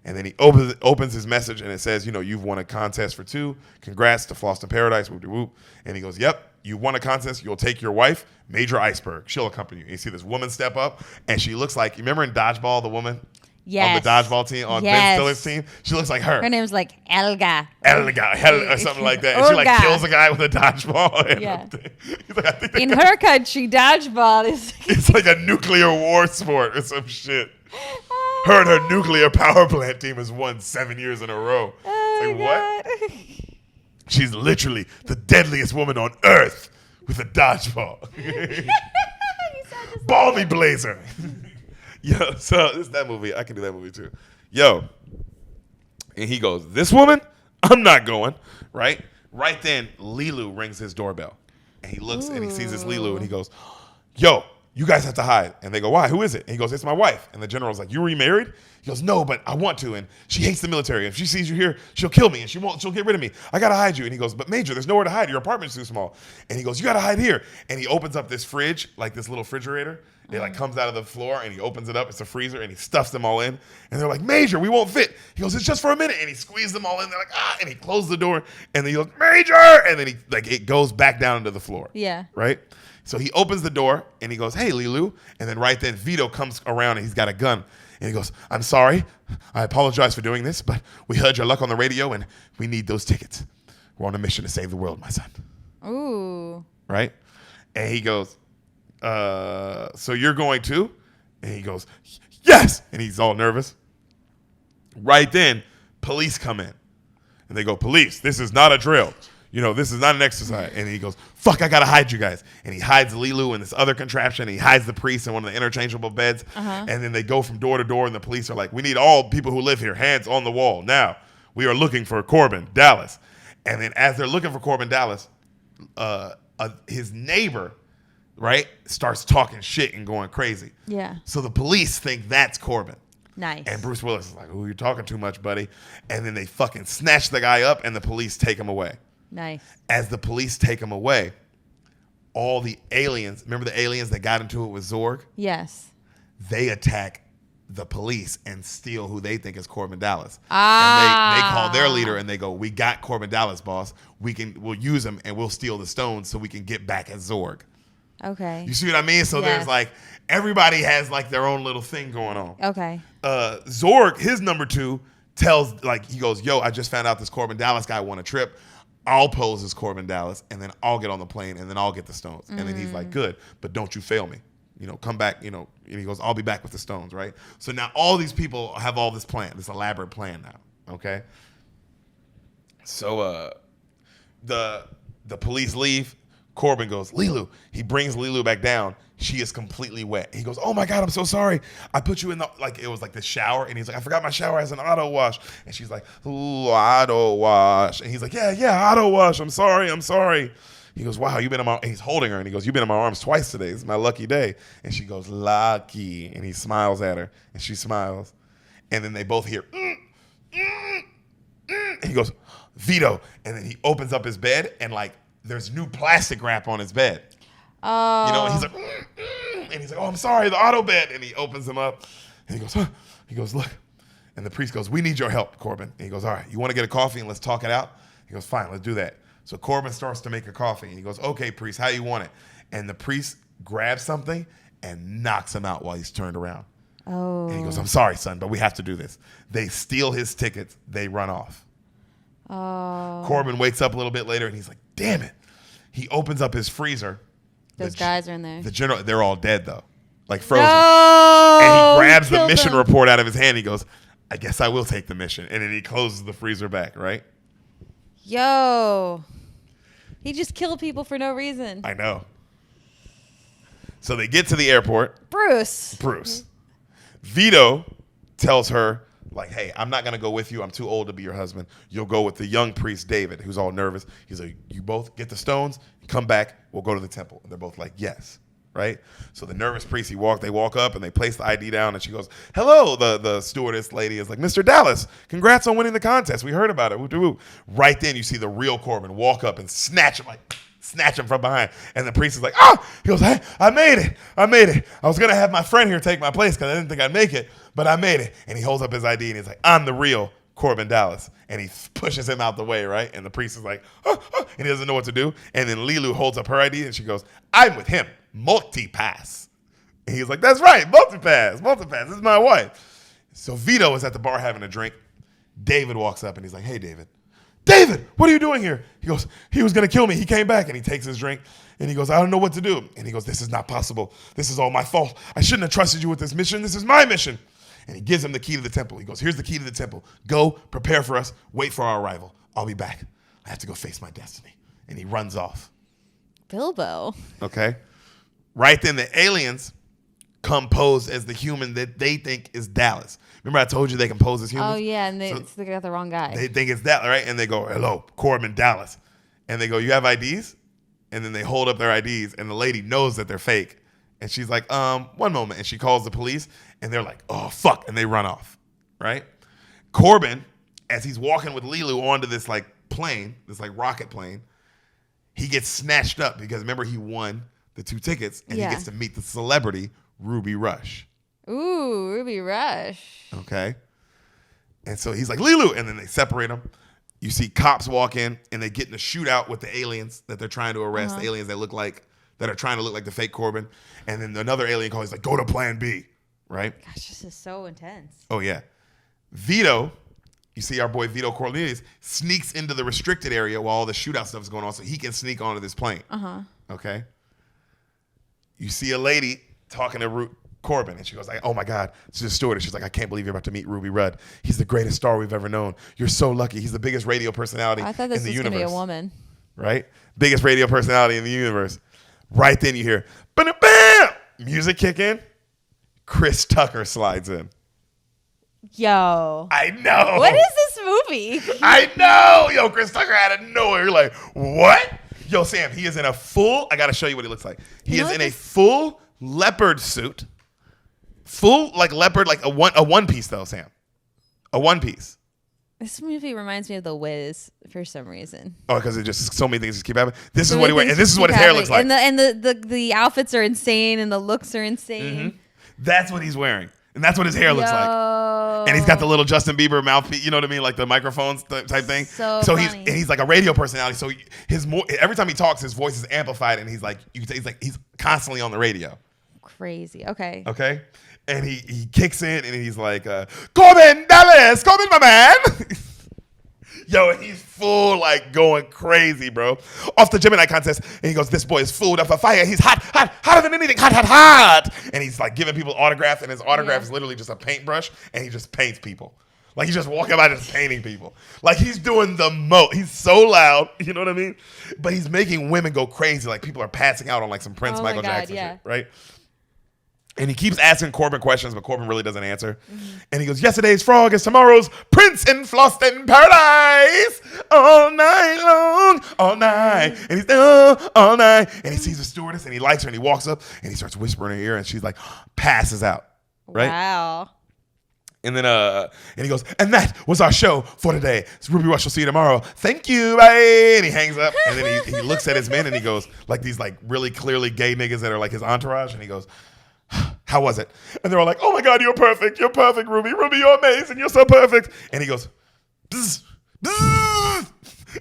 And then he opens his message, and it says, "You've won a contest for 2. Congrats to Lost in Paradise, whoop de whoop." And he goes, "Yep, you won a contest. You'll take your wife, Major Iceberg. She'll accompany you." And you see this woman step up, and she looks like, you remember in Dodgeball, the woman? Yes. On the dodgeball team, on Ben Stiller's team? She looks like her. Her name's like Elga. Or something like that. And she like kills a guy with a dodgeball. Yeah. He's like, I think In her country, dodgeball is... it's like a nuclear war sport or some shit. Her and her nuclear power plant team has won 7 years in a row. Oh It's like, my what? She's literally the deadliest woman on earth with a dodgeball. Balmy blazer. Yo, so this is that movie. I can do that movie too. Yo. And he goes, "This woman? I'm not going." Right? Right then, Lilu rings his doorbell. And he looks and he sees this Lilu and he goes, "Yo, you guys have to hide." And they go, "Why? Who is it?" And he goes, "It's my wife." And the general's like, "You remarried?" He goes, no, but I want to. And she hates the military. If she sees you here, she'll kill me and she'll get rid of me. I got to hide you. And he goes, but Major, there's nowhere to hide. Your apartment's too small. And he goes, you got to hide here. And he opens up this fridge, like this little refrigerator. It like comes out of the floor and he opens it up. It's a freezer and he stuffs them all in. And they're like, Major, we won't fit. He goes, it's just for a minute. And he squeezes them all in. They're like, ah, and he closes the door. And then he goes, Major. And then he it goes back down into the floor. Yeah. Right? So he opens the door and he goes, hey, Lilu. And then right then Vito comes around and he's got a gun. And he goes, I'm sorry. I apologize for doing this, but we heard your luck on the radio and we need those tickets. We're on a mission to save the world, my son. Ooh. Right? And he goes, so you're going too? And he goes, yes. And he's all nervous. Right then, police come in. And they go, police, this is not a drill. You know, this is not an exercise. And he goes, fuck, I got to hide you guys. And he hides Lilu in this other contraption. And he hides the priest in one of the interchangeable beds. And then they go from door to door. And the police are like, we need all people who live here, hands on the wall. Now, we are looking for Corbin Dallas. And then as they're looking for Corbin Dallas, his neighbor, right, starts talking shit and going crazy. Yeah. So the police think that's Corbin. Nice. And Bruce Willis is like, oh, you're talking too much, buddy. And then they fucking snatch the guy up and the police take him away. Nice. As the police take him away, all the aliens, remember the aliens that got into it with Zorg? Yes. They attack the police and steal who they think is Corbin Dallas. Ah. And they call their leader and they go, we got Corbin Dallas, boss. We'll use him and we'll steal the stones so we can get back at Zorg. Okay. You see what I mean? So Yes. there's like, everybody has like their own little thing going on. Okay. Zorg, his number 2, tells, like, he goes, yo, I just found out this Corbin Dallas guy won a trip. I'll pose as Corbin Dallas, and then I'll get on the plane, and then I'll get the stones. And then he's like, good, but don't you fail me. You know, come back, you know. And he goes, I'll be back with the stones, right? So now all these people have all this plan, this elaborate plan now, okay? So the police leave. Corbin goes, Lilu. He brings Lilu back down. She is completely wet. He goes, oh my God, I'm so sorry. I put you in the, like, it was like the shower. And he's like, I forgot my shower has an auto wash. And she's like, ooh, auto wash. And he's like, yeah, auto wash. I'm sorry. He goes, wow, you've been in my, and he's holding her. And he goes, you've been in my arms twice today. It's my lucky day. And she goes, lucky. And he smiles at her. And she smiles. And then they both hear, And he goes, Vito. And then he opens up his bed and like, there's new plastic wrap on his bed. Oh. You know, and he's like, and he's like, oh, I'm sorry, the auto bed. And he opens them up. And he goes, huh. He goes, look. And the priest goes, we need your help, Corbin. And he goes, all right, you want to get a coffee and let's talk it out? He goes, fine, let's do that. So Corbin starts to make a coffee. And he goes, okay, priest, how you want it? And the priest grabs something and knocks him out while he's turned around. Oh. And he goes, I'm sorry, son, but we have to do this. They steal his tickets. They run off. Oh. Corbin wakes up a little bit later and he's like, damn it. He opens up his freezer. Those guys are in there. The general, they're all dead though, like frozen. No! And he grabs the Killed mission them. report out of his hand. He goes, I guess I will take the mission. And then he closes the freezer back, right? Yo. He just killed people for no reason. I know. So they get to the airport. Bruce. Vito tells her, like, hey, I'm not going to go with you. I'm too old to be your husband. You'll go with the young priest, David, who's all nervous. He's like, you both get the stones, come back, we'll go to the temple. And they're both like, yes, right? So the nervous priest, they walk up and they place the ID down and she goes, hello. The stewardess lady is like, Mr. Dallas, congrats on winning the contest. We heard about it. Woo-doo-woo. Right then you see the real Corbin walk up and snatch him from behind. And the priest is like, oh, he goes, hey, I made it. I was going to have my friend here take my place because I didn't think I'd make it, but I made it. And he holds up his ID and he's like, I'm the real Corbin Dallas. And he pushes him out the way, right? And the priest is like, and he doesn't know what to do. And then Lilu holds up her ID and she goes, I'm with him, multi-pass. And he's like, that's right, multi-pass. This is my wife. So Vito is at the bar having a drink. David walks up and he's like, hey, David, what are you doing here? He goes, he was going to kill me. He came back and he takes his drink and he goes, I don't know what to do. And he goes, this is not possible. This is all my fault. I shouldn't have trusted you with this mission. This is my mission. And he gives him the key to the temple. He goes, here's the key to the temple. Go, prepare for us, wait for our arrival. I'll be back. I have to go face my destiny. And he runs off. Bilbo. Okay. Right then the aliens come posed as the human that they think is Dallas. Remember I told you they can pose as humans? Oh, yeah, and they got the wrong guy. They think it's Dallas, right? And they go, hello, Corbin Dallas. And they go, you have IDs? And then they hold up their IDs, and the lady knows that they're fake. And she's like, one moment. And she calls the police, and they're like, oh, fuck. And they run off. right? Corbin, as he's walking with Lilu onto this like plane, this like rocket plane, he gets snatched up because remember he won the 2 tickets and he gets to meet the celebrity Ruby Rush. Ooh, Ruby Rush. Okay. And so he's like, Lilu, and then they separate them. You see cops walk in and they get in a shootout with the aliens that they're trying to arrest, the aliens that are trying to look like the fake Corbin. And then another alien calls, he's like, go to plan B, right? Gosh, this is so intense. Oh, yeah. Vito, you see our boy Vito Cornelius, sneaks into the restricted area while all the shootout stuff is going on so he can sneak onto this plane. Okay? You see a lady talking to Corbin, and she goes like, oh my God, she's a stewardess. She's like, I can't believe you're about to meet Ruby Rudd. He's the greatest star we've ever known. You're so lucky. He's the biggest radio personality in the universe. I thought this was going to be a woman. Right? Biggest radio personality in the universe. Right then you hear, bam, music kick in. Chris Tucker slides in. Yo. I know. What is this movie? I know. Yo, Chris Tucker out of nowhere. You're like, what? Yo, Sam, he is in a full, I got to show you what he looks like. He is in a full leopard suit. Full like leopard, like a one piece though, Sam. A one piece. This movie reminds me of The Wiz for some reason. Oh, because it just so many things just keep happening. This is what he wears, and this is what his hair looks like. And the outfits are insane, and the looks are insane. Mm-hmm. That's what he's wearing, and that's what his hair looks like. And he's got the little Justin Bieber mouthpiece, you know what I mean, like the microphones type thing. So he's like a radio personality. So every time he talks, his voice is amplified, and he's constantly on the radio. Crazy. Okay. Okay. And he kicks in and he's like, Corbin Dallas, Corbin, my man. Yo, and he's full like going crazy, bro. Off the Gemini contest, and he goes, this boy is food up a fire. He's hot, hotter than anything, hot. And he's like giving people autographs, and his autograph is literally just a paintbrush, and he just paints people. Like he's just walking by just painting people. Like he's doing the most. He's so loud, you know what I mean? But he's making women go crazy. Like people are passing out on like some Prince, Michael Jackson shit, right? And he keeps asking Corbin questions, but Corbin really doesn't answer. And he goes, yesterday's frog is tomorrow's prince in Floston paradise. All night long, all night. And he's there all night. And he sees the stewardess and he likes her and he walks up and he starts whispering in her ear and she's like, passes out. Right? Wow. And then and he goes, and that was our show for today. So Ruby Rush will see you tomorrow. Thank you, bye. And he hangs up. And then he looks at his men and he goes, like these like really clearly gay niggas that are like his entourage. And he goes, how was it? And they're all like, oh my God, you're perfect, Ruby. Ruby, you're amazing, you're so perfect. And he goes, bzz, bzz,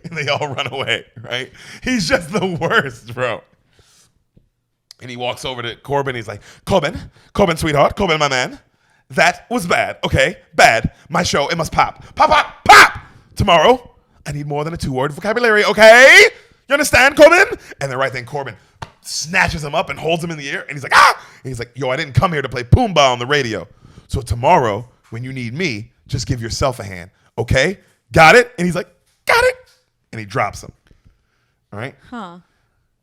and they all run away, right? He's just the worst, bro. And he walks over to Corbin, he's like, Corbin, sweetheart, Corbin, my man, that was bad, okay? Bad. My show, it must pop. Pop! Tomorrow, I need more than a 2-word vocabulary, okay? You understand, Corbin? And then right then, Corbin snatches him up and holds him in the air. And he's like, ah! And he's like, yo, I didn't come here to play Pumbaa on the radio. So tomorrow, when you need me, just give yourself a hand. Okay? Got it? And he's like, got it. And he drops him. All right? Huh.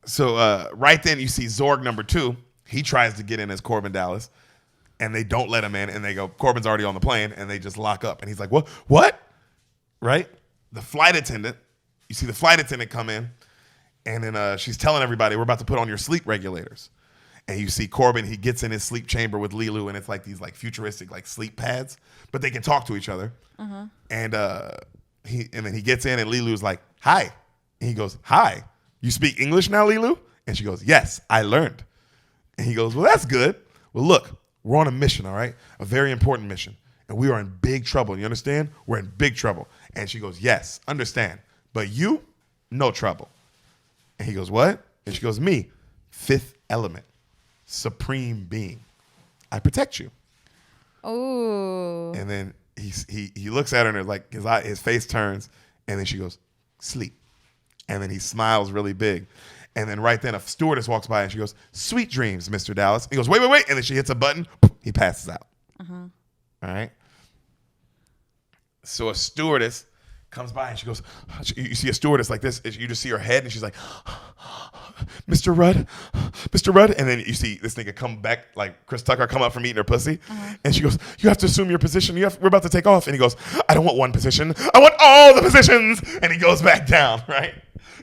So right then you see Zorg number 2. He tries to get in as Corbin Dallas. And they don't let him in. And they go, Corbin's already on the plane. And they just lock up. And he's like, what? Right? The flight attendant, you see the flight attendant come in. And then she's telling everybody, we're about to put on your sleep regulators. And you see Corbin, he gets in his sleep chamber with Lilu, and it's like these like futuristic like sleep pads, but they can talk to each other. And then he gets in, and Lilu's like, hi. And he goes, hi. You speak English now, Lilu? And she goes, yes, I learned. And he goes, well, that's good. Well, look, we're on a mission, all right? A very important mission. And we are in big trouble. You understand? We're in big trouble. And she goes, yes, understand. But you, no trouble. And he goes, what? And she goes, me, 5th element, supreme being. I protect you. Oh. And then he looks at her and like his face turns, and then she goes, sleep. And then he smiles really big. And then right then a stewardess walks by and she goes, sweet dreams, Mr. Dallas. He goes, wait. And then she hits a button. He passes out. All right. So a stewardess comes by and she goes, you see a stewardess like this, you just see her head and she's like, Mr. Rudd. And then you see this nigga come back, like Chris Tucker come up from eating her pussy. And she goes, you have to assume your position. We're about to take off. And he goes, I don't want one position. I want all the positions. And he goes back down, right?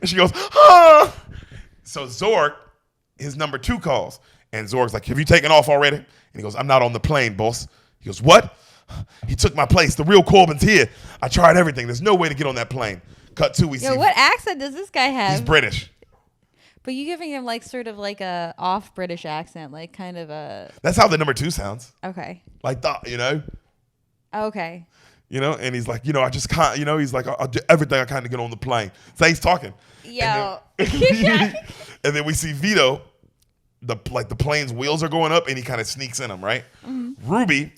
And she goes, ah. So Zorg, his number 2 calls. And Zorg's like, have you taken off already? And he goes, I'm not on the plane, boss. He goes, what? He took my place. The real Corbin's here. I tried everything. There's no way to get on that plane. Cut to, we see. Yo, what accent does this guy have? He's British. But you giving him like sort of like a off British accent, like kind of a. That's how the number 2 sounds. Okay. Like that, Okay. And he's like, I just can't, he's like, I'll do everything I can to get on the plane. So he's talking. Yo. And then we see Vito, the plane's wheels are going up and he kind of sneaks in them, right? Mm-hmm. Ruby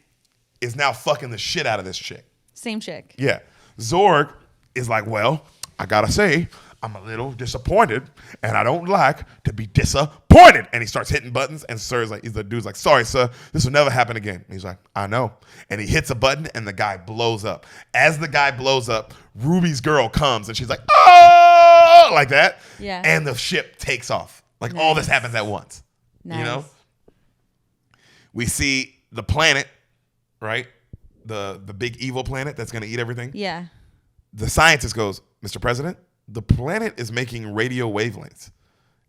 is now fucking the shit out of this chick. Same chick. Yeah. Zorg is like, well, I gotta say, I'm a little disappointed and I don't like to be disappointed. And he starts hitting buttons and the dude's like, sorry, sir, this will never happen again. And he's like, I know. And he hits a button and the guy blows up. As the guy blows up, Ruby's girl comes and she's like, oh, like that. Yeah. And the ship takes off. Like all this happens at once. Nice. We see the planet, right? The big evil planet that's going to eat everything. Yeah. The scientist goes, Mr. President, the planet is making radio wavelengths.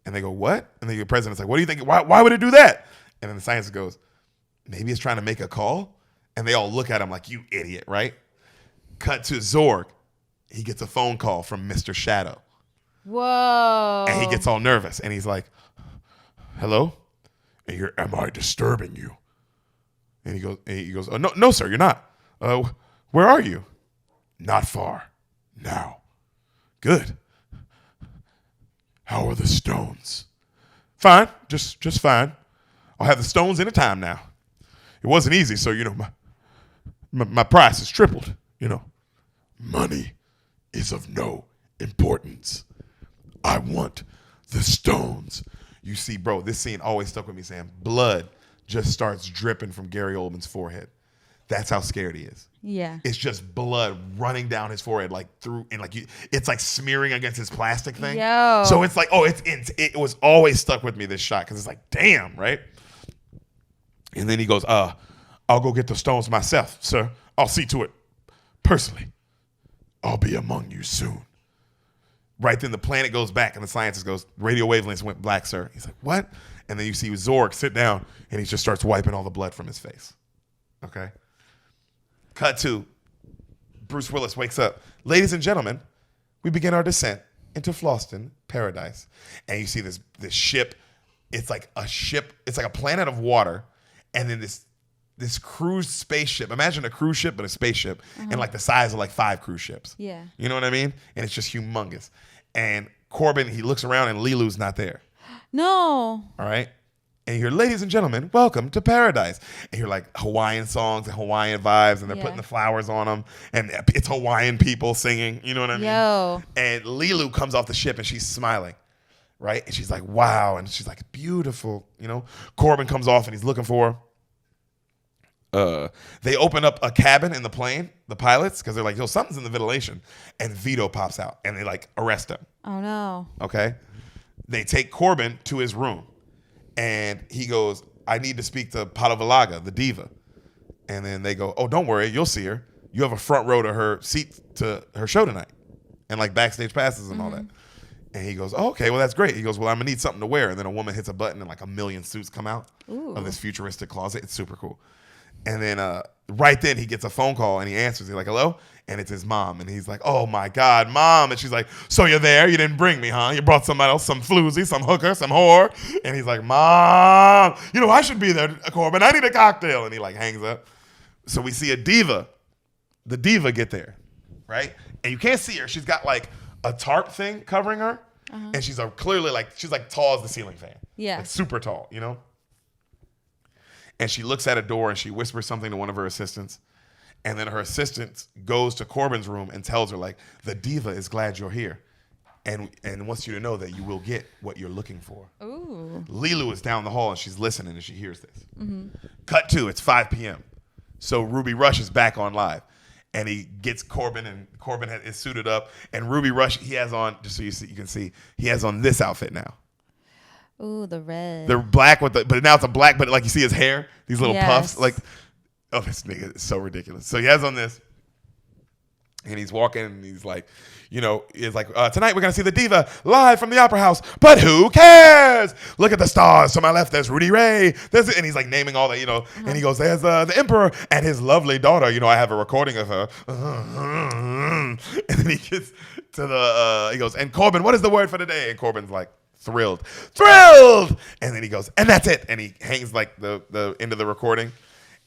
And they go, what? And the president's like, what do you think? Why would it do that? And then the scientist goes, maybe it's trying to make a call. And they all look at him like, you idiot, right? Cut to Zorg. He gets a phone call from Mr. Shadow. Whoa. And he gets all nervous. And he's like, hello? And you're, am I disturbing you? And he goes, oh, no, sir, you're not. Where are you? Not far. Now. Good. How are the stones? Fine, just fine. I'll have the stones anytime now. It wasn't easy, so my price is tripled. Money is of no importance. I want the stones. You see, bro, this scene always stuck with me, Sam. Blood just starts dripping from Gary Oldman's forehead. That's how scared he is. Yeah. It's just blood running down his forehead, it's like smearing against his plastic thing. Yo. So it's like, it was always stuck with me, this shot, because it's like, damn, right? And then he goes, I'll go get the stones myself, sir. I'll see to it personally. I'll be among you soon. Right then the planet goes back and the scientist goes, radio wavelengths went black, sir. He's like, what? And then you see Zorg sit down and he just starts wiping all the blood from his face. Okay? Cut to Bruce Willis wakes up. Ladies and gentlemen, we begin our descent into Floston Paradise. And you see this ship. It's like a ship. It's like a planet of water. And then this cruise spaceship. Imagine a cruise ship, but a spaceship. And like the size of like 5 cruise ships. Yeah. You know what I mean? And it's just humongous. And Corbin, he looks around and Lilu's not there. No. All right? And you hear, ladies and gentlemen, welcome to paradise. And you're like Hawaiian songs and Hawaiian vibes, and they're putting the flowers on them. And it's Hawaiian people singing, you know what I mean? Yo. And Lilu comes off the ship and she's smiling, right? And she's like, wow. And she's like, beautiful, Corbin comes off and he's looking for her. They open up a cabin in the plane, the pilots, because they're like, yo, something's in the ventilation. And Vito pops out and they like arrest him. Oh, no. Okay? They take Corbin to his room. And he goes, I need to speak to Palavalaga, the diva. And then they go, oh, don't worry, you'll see her. You have a front row to her seat to her show tonight. And like backstage passes and all that. And he goes, oh, okay, well, that's great. He goes, well, I'm going to need something to wear. And then a woman hits a button and like a million suits come out of this futuristic closet. It's super cool. And then right then he gets a phone call and he answers. He's like, hello? And it's his mom. And he's like, oh, my God, Mom. And she's like, so you're there? You didn't bring me, huh? You brought somebody else, some floozy, some hooker, some whore. And he's like, Mom, I should be there, Corbin. I need a cocktail. And he like hangs up. So we see the diva get there, right? And you can't see her. She's got like a tarp thing covering her. And she's clearly she's like tall as the ceiling fan. Yeah. Like super tall, And she looks at a door and she whispers something to one of her assistants. And then her assistant goes to Corbin's room and tells her, like, the diva is glad you're here and wants you to know that you will get what you're looking for. Ooh. Lilu is down the hall and she's listening and she hears this. Cut to, it's 5 p.m. So Ruby Rush is back on live. And he gets Corbin, and Corbin is suited up. And Ruby Rush, he has on, just so you can see, he has on this outfit now. Ooh, the red. They're black but now it's a black, but like you see his hair, these little puffs, like, oh, this nigga is so ridiculous. So he has on this, And he's walking and he's like, it's like, tonight we're going to see the diva live from the opera house, but who cares? Look at the stars. To my left, there's Rudy Ray. And he's like naming all that, and he goes, there's the emperor and his lovely daughter. I have a recording of her. And then he gets to he goes, and Corbin, what is the word for today? And Corbin's like, thrilled. And then he goes, and that's it. And he hangs like the end of the recording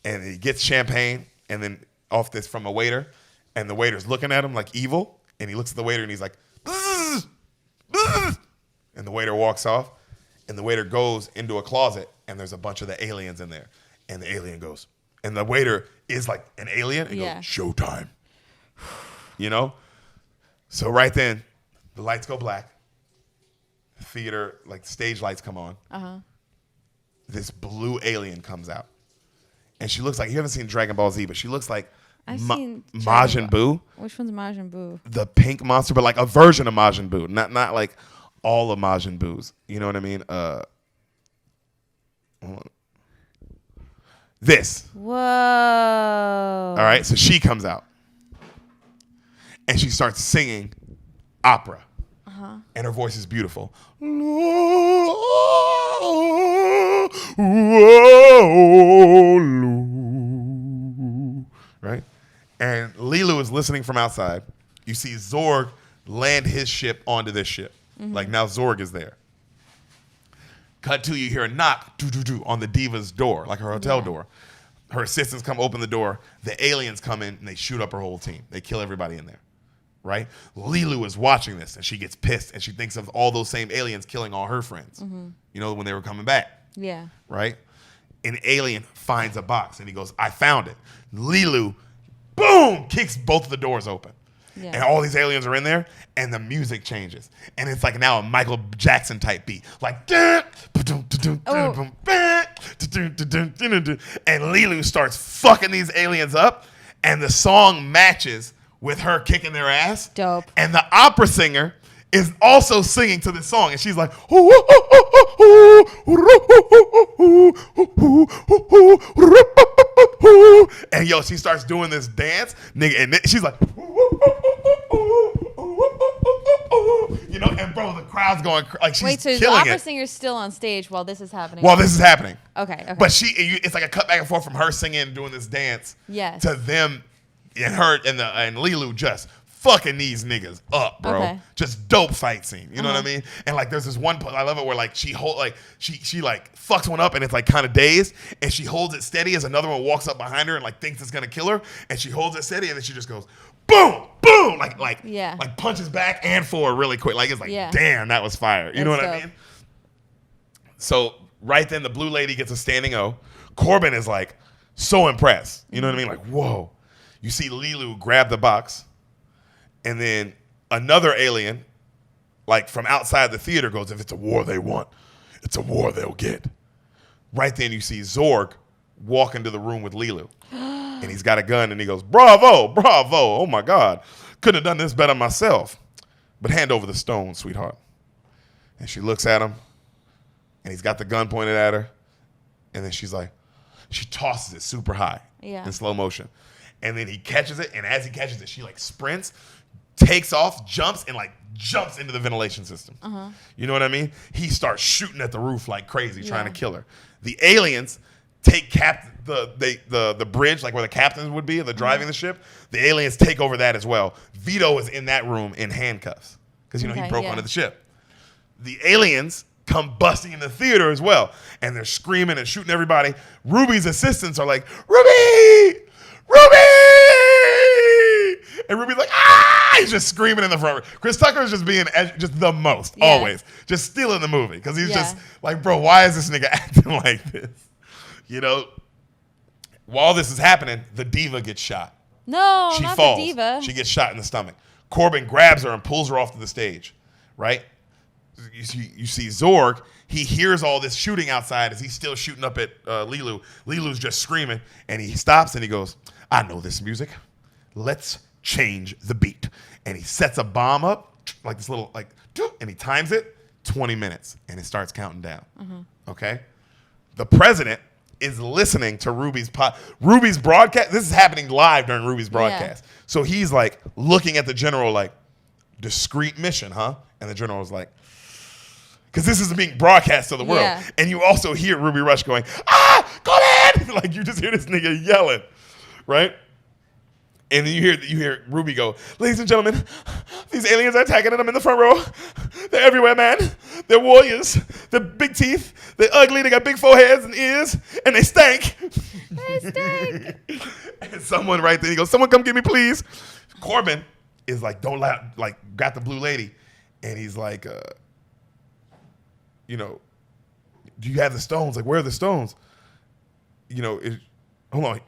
and he gets champagne and then off this from a waiter. And the waiter's looking at him like evil. And he looks at the waiter and he's like, "Bzz, bzz." And the waiter walks off. And the waiter goes into a closet. And there's a bunch of the aliens in there. And the alien goes. And the waiter is like an alien. And he goes, showtime. So right then, the lights go black. Theater, like stage lights come on. Uh-huh. This blue alien comes out. And she looks like, you haven't seen Dragon Ball Z, but she looks like I've seen Majin Buu. Which one's Majin Buu? The pink monster, but like a version of Majin Buu. Not like all of Majin Buu's. You know what I mean? This. Whoa. All right, so she comes out. And she starts singing opera. Uh-huh. And her voice is beautiful. Right? And Lilu is listening from outside. You see Zorg land his ship onto this ship. Mm-hmm. Like now Zorg is there. Cut to, you hear a knock on the diva's door, like her hotel door. Her assistants come open the door. The aliens come in and they shoot up her whole team. They kill everybody in there. Right? Lilu is watching this and she gets pissed and she thinks of all those same aliens killing all her friends. Mm-hmm. When they were coming back. Yeah. Right? An alien finds a box and he goes, I found it. Lilu, boom, kicks both of the doors open. Yeah. And all these aliens are in there and the music changes. And it's like now a Michael Jackson type beat. Like, and Lilu starts fucking these aliens up and the song matches with her kicking their ass. Dope. And the opera singer is also singing to this song. And she's like, and she starts doing this dance, nigga, and she's like, and bro, the crowd's going like she's Wait, so killing the opera it. Singer's still on stage while this is happening? Okay. But it's like a cut back and forth from her singing and doing this dance to them and her and Lilu just fucking these niggas up, bro. Okay. Just dope fight scene. You know what I mean? And like there's this one, I love it where like she fucks one up and it's like kind of dazed and she holds it steady as another one walks up behind her and like thinks it's gonna kill her and she holds it steady and then she just goes boom, boom, like punches back and forward really quick. Like it's like damn, that was fire. You know what I mean? So right then the blue lady gets a standing O. Corbin is like so impressed. You know what I mean? Like whoa. You see Lilu grab the box. And then another alien, like from outside the theater, goes, if it's a war they want, it's a war they'll get. Right then you see Zorg walk into the room with Lilu. And he's got a gun and he goes, bravo, bravo, oh my God. Couldn't have done this better myself. But hand over the stone, sweetheart. And she looks at him and he's got the gun pointed at her. And then she's like, she tosses it super high in slow motion. And then he catches it. And as he catches it, she like sprints, takes off, jumps into the ventilation system. Uh-huh. You know what I mean? He starts shooting at the roof like crazy, trying to kill her. The aliens take the bridge, like where the captains would be, the driving the ship. The aliens take over that as well. Vito is in that room in handcuffs because he broke onto the ship. The aliens come busting in the theater as well, and they're screaming and shooting everybody. Ruby's assistants are like, Ruby! And Ruby's like, ah! He's just screaming in the front. Chris Tucker is just being just the most, always. Just stealing the movie. Because he's just like, bro, why is this nigga acting like this? While this is happening, the diva gets shot. No, she not falls. The diva. She gets shot in the stomach. Corbin grabs her and pulls her off to the stage, right? You see Zorg. He hears all this shooting outside as he's still shooting up at Lilu. Lilu's just screaming, and he stops and he goes, I know this music. Let's change the beat. And he sets a bomb up, like this little, and he times it, 20 minutes, and it starts counting down. Mm-hmm. Okay? The president is listening to Ruby's broadcast. This is happening live during Ruby's broadcast. Yeah. So he's like looking at the general like, discreet mission, huh? And the general was like, because this is being broadcast to the world. Yeah. And you also hear Ruby Rush going, go in! Like you just hear this nigga yelling, right? And then you hear Ruby go, ladies and gentlemen, these aliens are attacking and I'm in the front row. They're everywhere, man. They're warriors. They're big teeth. They're ugly. They got big foreheads and ears. And they stank. They stink. And someone right there, he goes, someone come get me, please. Corbin is like, don't let, like, got the blue lady. And he's like, you know, do you have the stones? Like, where are the stones? You know, hold on.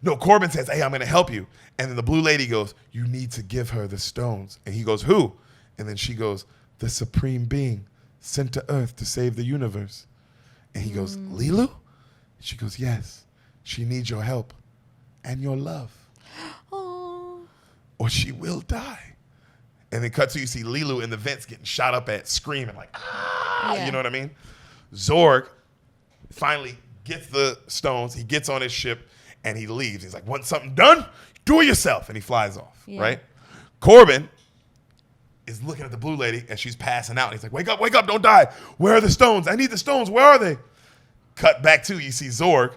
No, Corbin says, hey, I'm going to help you. And then the blue lady goes, you need to give her the stones. And he goes, who? And then she goes, the supreme being sent to earth to save the universe. And he goes, Lilu? She goes, yes. She needs your help and your love. Aww. Or she will die. And then cut to you see Lilu in the vents getting shot up at, screaming like, Yeah. You know what I mean? Zorg finally gets the stones. He gets on his ship and he leaves. He's like, want something done? Do it yourself. And he flies off, right? Corbin is looking at the blue lady and she's passing out. And he's like, wake up, don't die. Where are the stones? I need the stones. Where are they? Cut back to, you see Zorg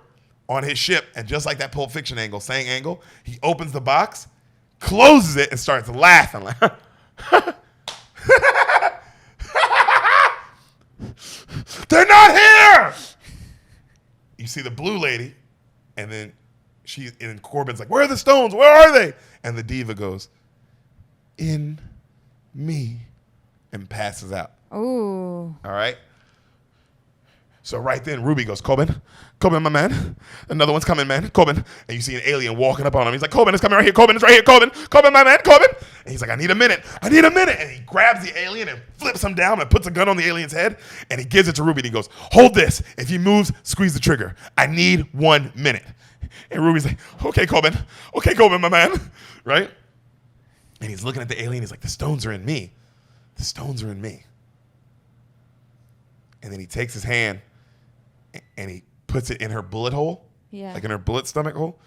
on his ship. And just like that Pulp Fiction angle, same angle, he opens the box, closes it, and starts laughing. Like, they're not here! You see the blue lady, and then and Corbin's like, where are the stones? Where are they? And the diva goes, in me, and passes out. Ooh. All right? So right then, Ruby goes, Corbin, my man. Another one's coming, man. Corbin. And you see an alien walking up on him. He's like, Corbin, it's coming right here. Corbin, it's right here. Corbin, my man. Corbin. And he's like, I need a minute. And he grabs the alien and flips him down and puts a gun on the alien's head. And he gives it to Ruby and he goes, hold this. If he moves, squeeze the trigger. I need 1 minute. And Ruby's like, okay, Corbin, my man. Right? And he's looking at the alien. He's like, the stones are in me. The stones are in me. And then he takes his hand and he puts it in her bullet hole, like in her bullet stomach hole.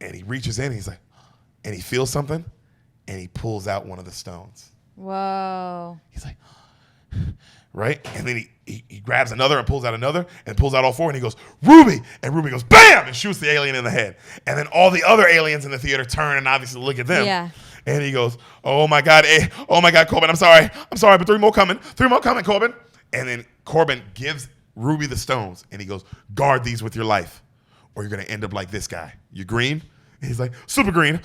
And he reaches in, he's like, and he feels something, and he pulls out one of the stones. Whoa. He's like, right? And then he grabs another and pulls out another and pulls out all four, and he goes, Ruby! And Ruby goes, bam! And shoots the alien in the head. And then all the other aliens in the theater turn and obviously look at them. Yeah. And he goes, oh my God, Corbin, I'm sorry, but 3 more coming, Corbin. And then Corbin gives Ruby the stones, and he goes, guard these with your life, or you're going to end up like this guy. You green? And he's like, super green,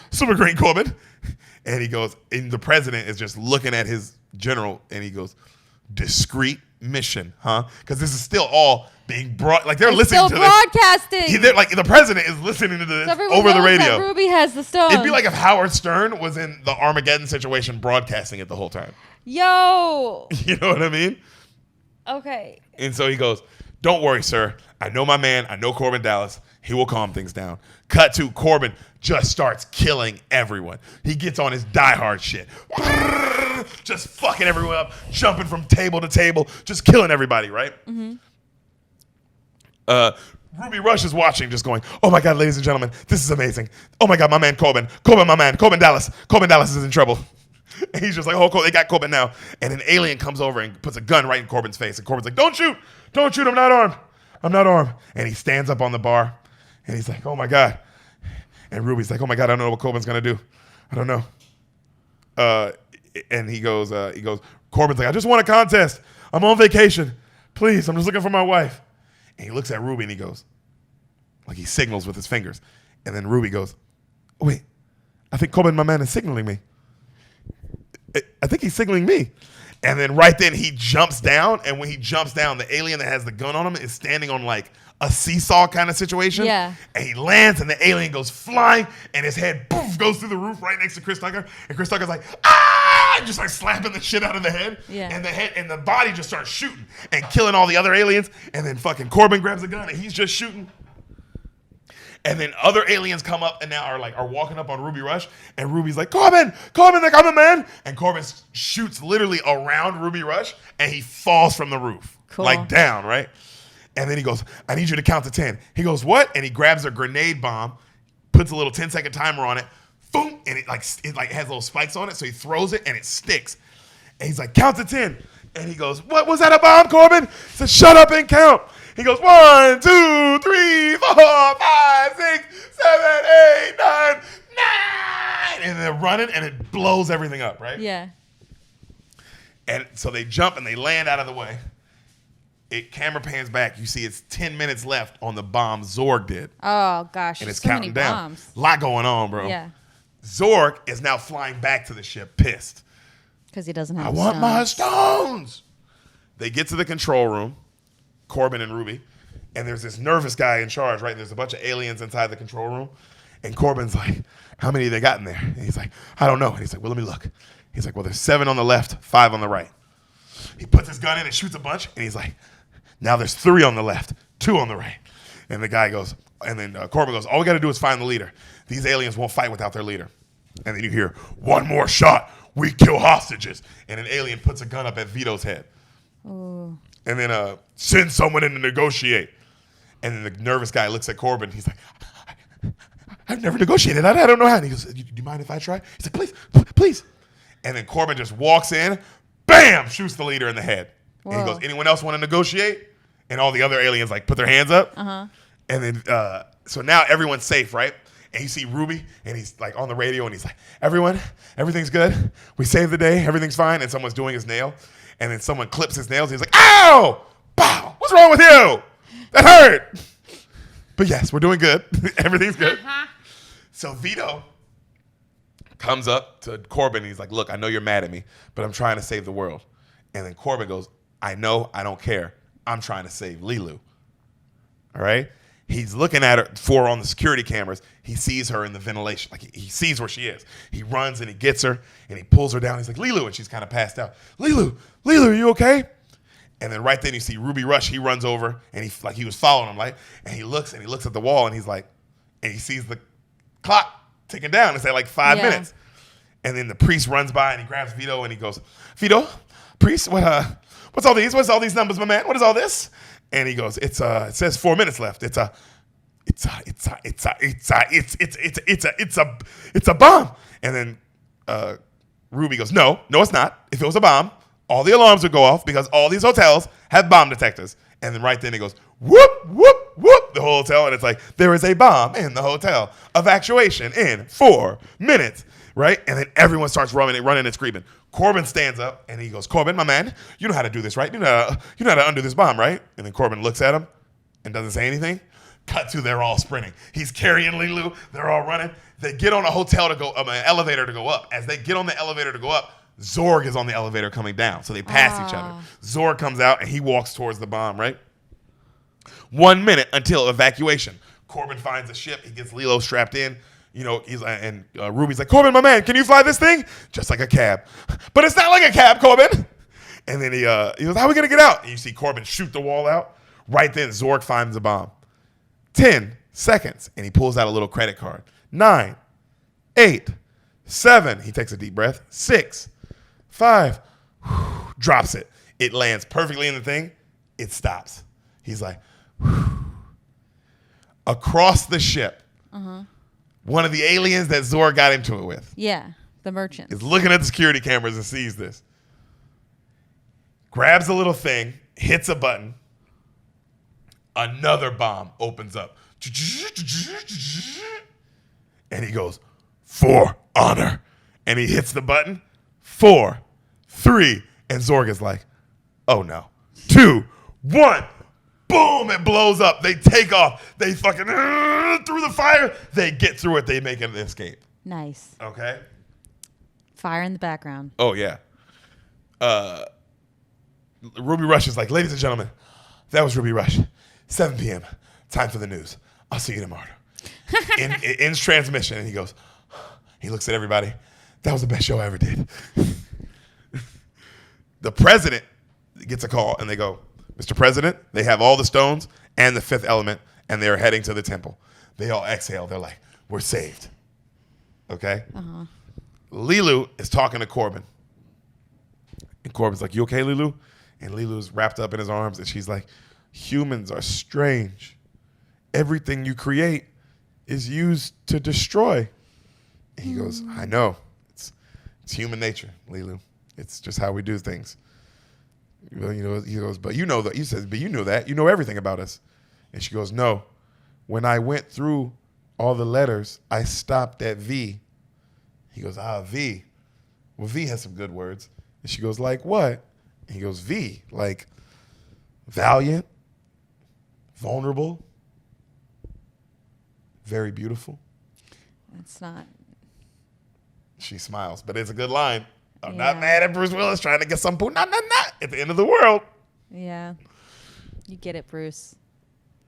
Corbin. And he goes, and the president is just looking at his general, and he goes, discreet mission, huh? Because this is still all being brought, like they're listening to broadcasting. They're like, the president is listening to this So over the radio. Ruby has the stones. It'd be like if Howard Stern was in the Armageddon situation broadcasting it the whole time. Yo. You know what I mean? Okay. And so he goes, don't worry, sir. I know my man. I know Corbin Dallas. He will calm things down. Cut to Corbin just starts killing everyone. He gets on his diehard shit. Just fucking everyone up, jumping from table to table, just killing everybody, right? Mm-hmm. Ruby Rush is watching, just going, oh my God, ladies and gentlemen, this is amazing. Oh my God, my man Corbin, my man, Corbin Dallas is in trouble. And he's just like, oh, they got Corbin now. And an alien comes over and puts a gun right in Corbin's face. And Corbin's like, don't shoot, I'm not armed. And he stands up on the bar, and he's like, oh my God. And Ruby's like, oh my God, I don't know what Corbin's gonna do. I don't know. And he goes, Corbin's like, I just want a contest. I'm on vacation. Please, I'm just looking for my wife. And he looks at Ruby and he goes, like he signals with his fingers. And then Ruby goes, oh, wait, I think Corbin, my man, is signaling me. I think he's signaling me. And then right then he jumps down. And when he jumps down, the alien that has the gun on him is standing on like a seesaw kind of situation. Yeah. And he lands and the alien goes flying and his head poof, goes through the roof right next to Chris Tucker. And Chris Tucker's like, ah! And just like slapping the shit out of the head. Yeah. And the head and the body just starts shooting and killing all the other aliens. And then fucking Corbin grabs a gun and he's just shooting. And then other aliens come up and now are walking up on Ruby Rush. And Ruby's like, Corbin, they're coming, man. And Corbin shoots literally around Ruby Rush and he falls from the roof. Cool. Like down, right? And then he goes, I need you to count to 10. He goes, what? And he grabs a grenade bomb, puts a little 10-second timer on it, boom, and it has little spikes on it, so he throws it and it sticks. And he's like, count to 10. And he goes, what, was that a bomb, Corbin? He says, shut up and count. He goes, 1, 2, 3, 4, 5, 6, 7, 8, 9, 9. And they're running and it blows everything up, right? Yeah. And so they jump and they land out of the way. Camera pans back. You see it's 10 minutes left on the bomb Zorg did. Oh, gosh. And it's so counting many down. bombs. A lot going on, bro. Yeah. Zorg is now flying back to the ship, pissed. Because he doesn't have I want my stones. They get to the control room, Corbin and Ruby, and there's this nervous guy in charge, right? There's a bunch of aliens inside the control room. And Corbin's like, how many they got in there? And he's like, I don't know. And he's like, well, let me look. He's like, well, there's 7 on the left, 5 on the right. He puts his gun in and shoots a bunch, and he's like, now there's 3 on the left, 2 on the right. And the guy goes, and then Corbin goes, all we got to do is find the leader. These aliens won't fight without their leader. And then you hear, one more shot, we kill hostages. And an alien puts a gun up at Vito's head. Ooh. And then send someone in to negotiate. And then the nervous guy looks at Corbin. He's like, I've never negotiated. I don't know how. And he goes, do you mind if I try? He's like, please, please. And then Corbin just walks in, bam, shoots the leader in the head. Whoa. And he goes, anyone else want to negotiate? And all the other aliens like put their hands up. Uh-huh. And then, so now everyone's safe, right? And you see Ruby, and he's like on the radio, and he's like, everyone, everything's good. We saved the day. Everything's fine. And someone's doing his nail. And then someone clips his nails. He's like, ow! Pow! What's wrong with you? That hurt. But yes, we're doing good. Everything's good. Uh-huh. So Vito comes up to Corbin, and he's like, look, I know you're mad at me, but I'm trying to save the world. And then Corbin goes, I know, I don't care. I'm trying to save Lilu. All right? He's looking at her on the security cameras. He sees her in the ventilation. Like he sees where she is. He runs and he gets her and he pulls her down. He's like, Lilu, and she's kind of passed out. Lilu, are you okay? And then right then you see Ruby Rush. He runs over and he was following him, like, and he looks at the wall and he's like, and he sees the clock ticking down. It's at like 5 minutes. And then the priest runs by and he grabs Vito and he goes, Vito, priest, what's all these? What's all these numbers, my man? What is all this? And he goes, it says 4 minutes left. It's a bomb. And then Ruby goes, no, it's not. If it was a bomb, all the alarms would go off because all these hotels have bomb detectors. And then right then it goes, whoop, whoop, whoop, the whole hotel. And it's like, there is a bomb in the hotel. Evacuation in 4 minutes. Right? And then everyone starts running and screaming. Corbin stands up and he goes, Corbin, my man, you know how to do this, right? You know how to undo this bomb, right? And then Corbin looks at him and doesn't say anything. Cut to, they're all sprinting. He's carrying Lilu. They're all running. They get on a an elevator to go up. As they get on the elevator to go up, Zorg is on the elevator coming down. So they pass each other. Zorg comes out and he walks towards the bomb, right? 1 minute until evacuation. Corbin finds a ship. He gets Lilo strapped in. You know, Ruby's like, Corbin, my man, can you fly this thing? Just like a cab. But it's not like a cab, Corbin. And then he goes, how are we going to get out? And you see Corbin shoot the wall out. Right then, Zorg finds the bomb. 10 seconds. And he pulls out a little credit card. 9, 8, 7. He takes a deep breath. 6, 5. Drops it. It lands perfectly in the thing. It stops. He's like, across the ship. Uh-huh. One of the aliens that Zorg got into it with. Yeah, the merchant. Is looking at the security cameras and sees this. Grabs a little thing, hits a button. Another bomb opens up. And he goes, for honor. And he hits the button. 4, 3. And Zorg is like, oh no. 2, 1. Boom, it blows up. They take off. They fucking through the fire. They get through it. They make an escape. Nice. Okay. Fire in the background. Oh, yeah. Ruby Rush is like, ladies and gentlemen, that was Ruby Rush. 7 p.m. Time for the news. I'll see you tomorrow. Ends transmission. And he looks at everybody. That was the best show I ever did. The president gets a call and they go, Mr. President, they have all the stones and the 5th element, and they're heading to the temple. They all exhale. They're like, we're saved. Okay? Uh-huh. Lilu is talking to Corbin. And Corbin's like, you okay, Lilu? And Lilu's wrapped up in his arms, and she's like, humans are strange. Everything you create is used to destroy. And he goes, I know. It's human nature, Lilu. It's just how we do things. He goes, but you know that. He says, but you know that. You know everything about us. And she goes, no. When I went through all the letters, I stopped at V. He goes, V. Well, V has some good words. And she goes, like what? And he goes, V, like valiant, vulnerable, very beautiful. It's not. She smiles, but it's a good line. I'm not mad at Bruce Willis trying to get some poo, nah, at the end of the world. Yeah. You get it, Bruce.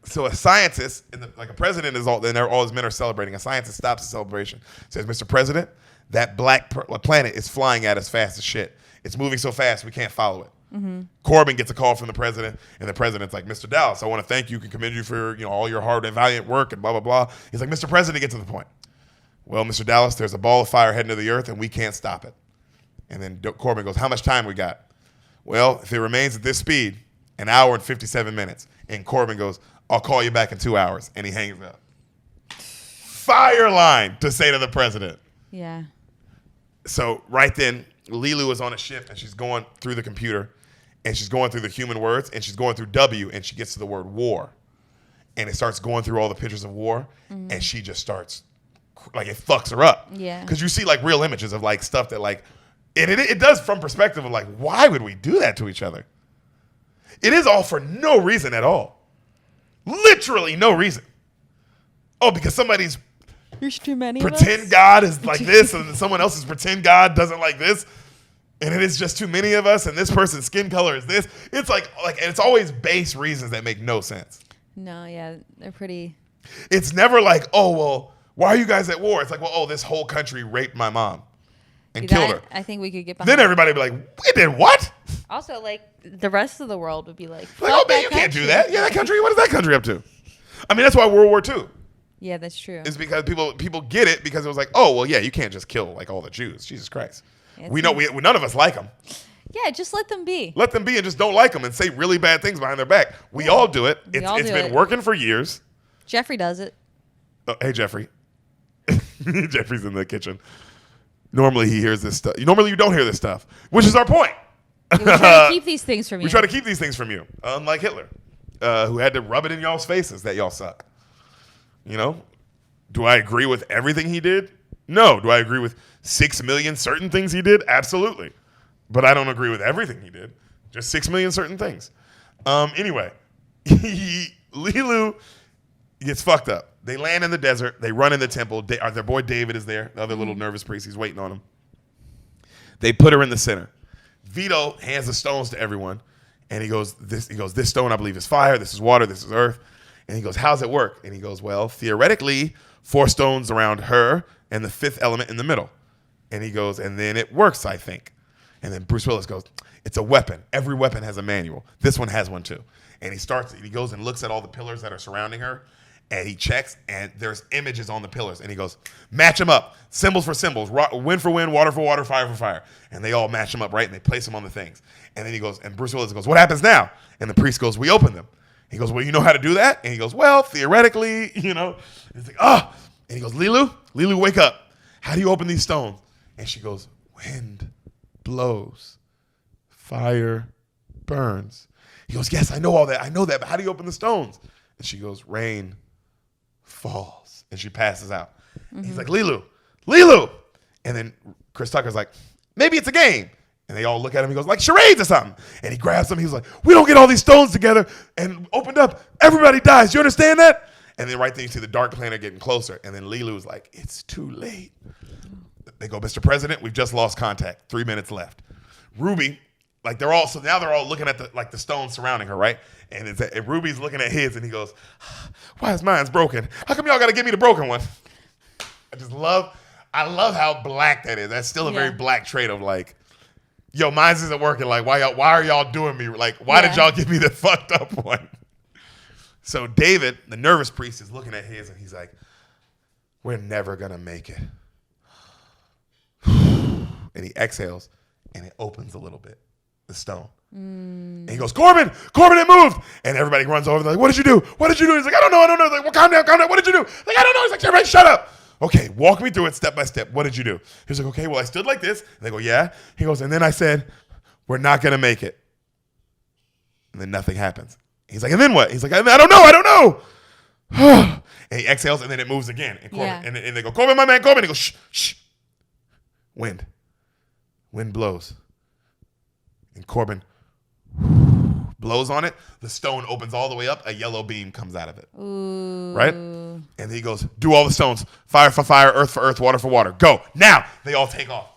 So a scientist, like a president is all, and all his men are celebrating. A scientist stops the celebration, says, Mr. President, that black planet is flying at us fast as shit. It's moving so fast we can't follow it. Mm-hmm. Corbin gets a call from the president, and the president's like, Mr. Dallas, I want to thank you and commend you for all your hard and valiant work and blah, blah, blah. He's like, Mr. President, get to the point. Well, Mr. Dallas, there's a ball of fire heading to the earth, and we can't stop it. And then Corbin goes, how much time we got? Well, if it remains at this speed, an hour and 57 minutes. And Corbin goes, I'll call you back in 2 hours. And he hangs up. Fire line to say to the president. Yeah. So right then, Lilu is on a ship, and she's going through the computer, and she's going through the human words, and she's going through W, and she gets to the word war. And it starts going through all the pictures of war, and she just starts, like, it fucks her up. Yeah. Because you see, like, real images of, like, stuff that, like, it does from perspective of, like, why would we do that to each other? It is all for no reason at all. Literally no reason. Oh, because somebody's There's too many pretend of us? God is like this, and someone else's pretend God doesn't like this, and it is just too many of us, and this person's skin color is this. It's like, and it's always base reasons that make no sense. No, yeah, they're pretty. It's never like, oh, well, why are you guys at war? It's like, well, oh, this whole country raped my mom and killed her. I think we could get behind. Then everybody would be like, we did what? Also, like, the rest of the world would be like, Like, oh, man, you can't do that. Yeah, that country, what is that country up to? I mean, that's why World War II. Yeah, that's true. Is because people get it because it was like, oh, well, yeah, you can't just kill like all the Jews. Jesus Christ. Yeah, we know none of us like them. Yeah, just let them be. Let them be and just don't like them and say really bad things behind their back. We all do it. It's been working for years. Jeffrey does it. Oh, hey, Jeffrey. Jeffrey's in the kitchen. Normally he hears this stuff. Normally you don't hear this stuff, which is our point. Yeah, we try to keep these things from you. We try to keep these things from you, unlike Hitler, who had to rub it in y'all's faces that y'all suck. You know? Do I agree with everything he did? No. Do I agree with 6 million certain things he did? Absolutely. But I don't agree with everything he did. Just 6 million certain things. Anyway, Lilu gets fucked up. They land in the desert. They run in the temple. Their boy David is there. The other little nervous priest. He's waiting on him. They put her in the center. Vito hands the stones to everyone. And he goes, this stone, I believe, is fire. This is water. This is earth. And he goes, how's it work? And he goes, well, theoretically, 4 stones around her and the 5th element in the middle. And he goes, and then it works, I think. And then Bruce Willis goes, it's a weapon. Every weapon has a manual. This one has one too. And he goes and looks at all the pillars that are surrounding her. And he checks, and there's images on the pillars. And he goes, match them up. Symbols for symbols. Wind for wind, water for water, fire for fire. And they all match them up, right? And they place them on the things. And then he goes, and Bruce Willis goes, what happens now? And the priest goes, we open them. He goes, well, you know how to do that? And he goes, well, theoretically, you know. And he's like, oh. And he goes, Lilu, wake up. How do you open these stones? And she goes, wind blows, fire burns. He goes, yes, I know all that. I know that, but how do you open the stones? And she goes, rain falls. And she passes out. And he's like, Lilu. And then Chris Tucker's like, maybe it's a game. And they all look at him. He goes, like charades or something. And he grabs them. He's like, we don't get all these stones together and opened up. Everybody dies. You understand that? And then right then you see the dark planet getting closer. And then Lilu's like, it's too late. They go, Mr. President, we've just lost contact. 3 minutes left. Ruby, like they're all looking at the stones surrounding her, right? And Ruby's looking at his and he goes, why is mine's broken? How come y'all got to give me the broken one? I love how black that is. That's still a very black trait of like, yo, mine's isn't working. Like, why are y'all doing me? Like, why did y'all give me the fucked up one? So David, the nervous priest, is looking at his and he's like, we're never going to make it. And he exhales and it opens a little bit. the stone. And he goes, Corbin, it moved. And everybody runs over. They're like, what did you do? He's like, I don't know. He's like, well, calm down. What did you do? Like, I don't know. He's like, everybody shut up. Okay, walk me through it step by step. What did you do? He's like, okay, well, I stood like this. And they go, yeah. He goes, and then I said, we're not going to make it. And then nothing happens. He's like, and then what? He's like, I don't know. And he exhales, and then it moves again. And Corbin, and they go, Corbin, my man, Corbin. He goes, shh. Wind blows. And Corbin blows on it. The stone opens all the way up. A yellow beam comes out of it. Ooh. Right? And he goes, do all the stones. Fire for fire, earth for earth, water for water. Go. Now, they all take off.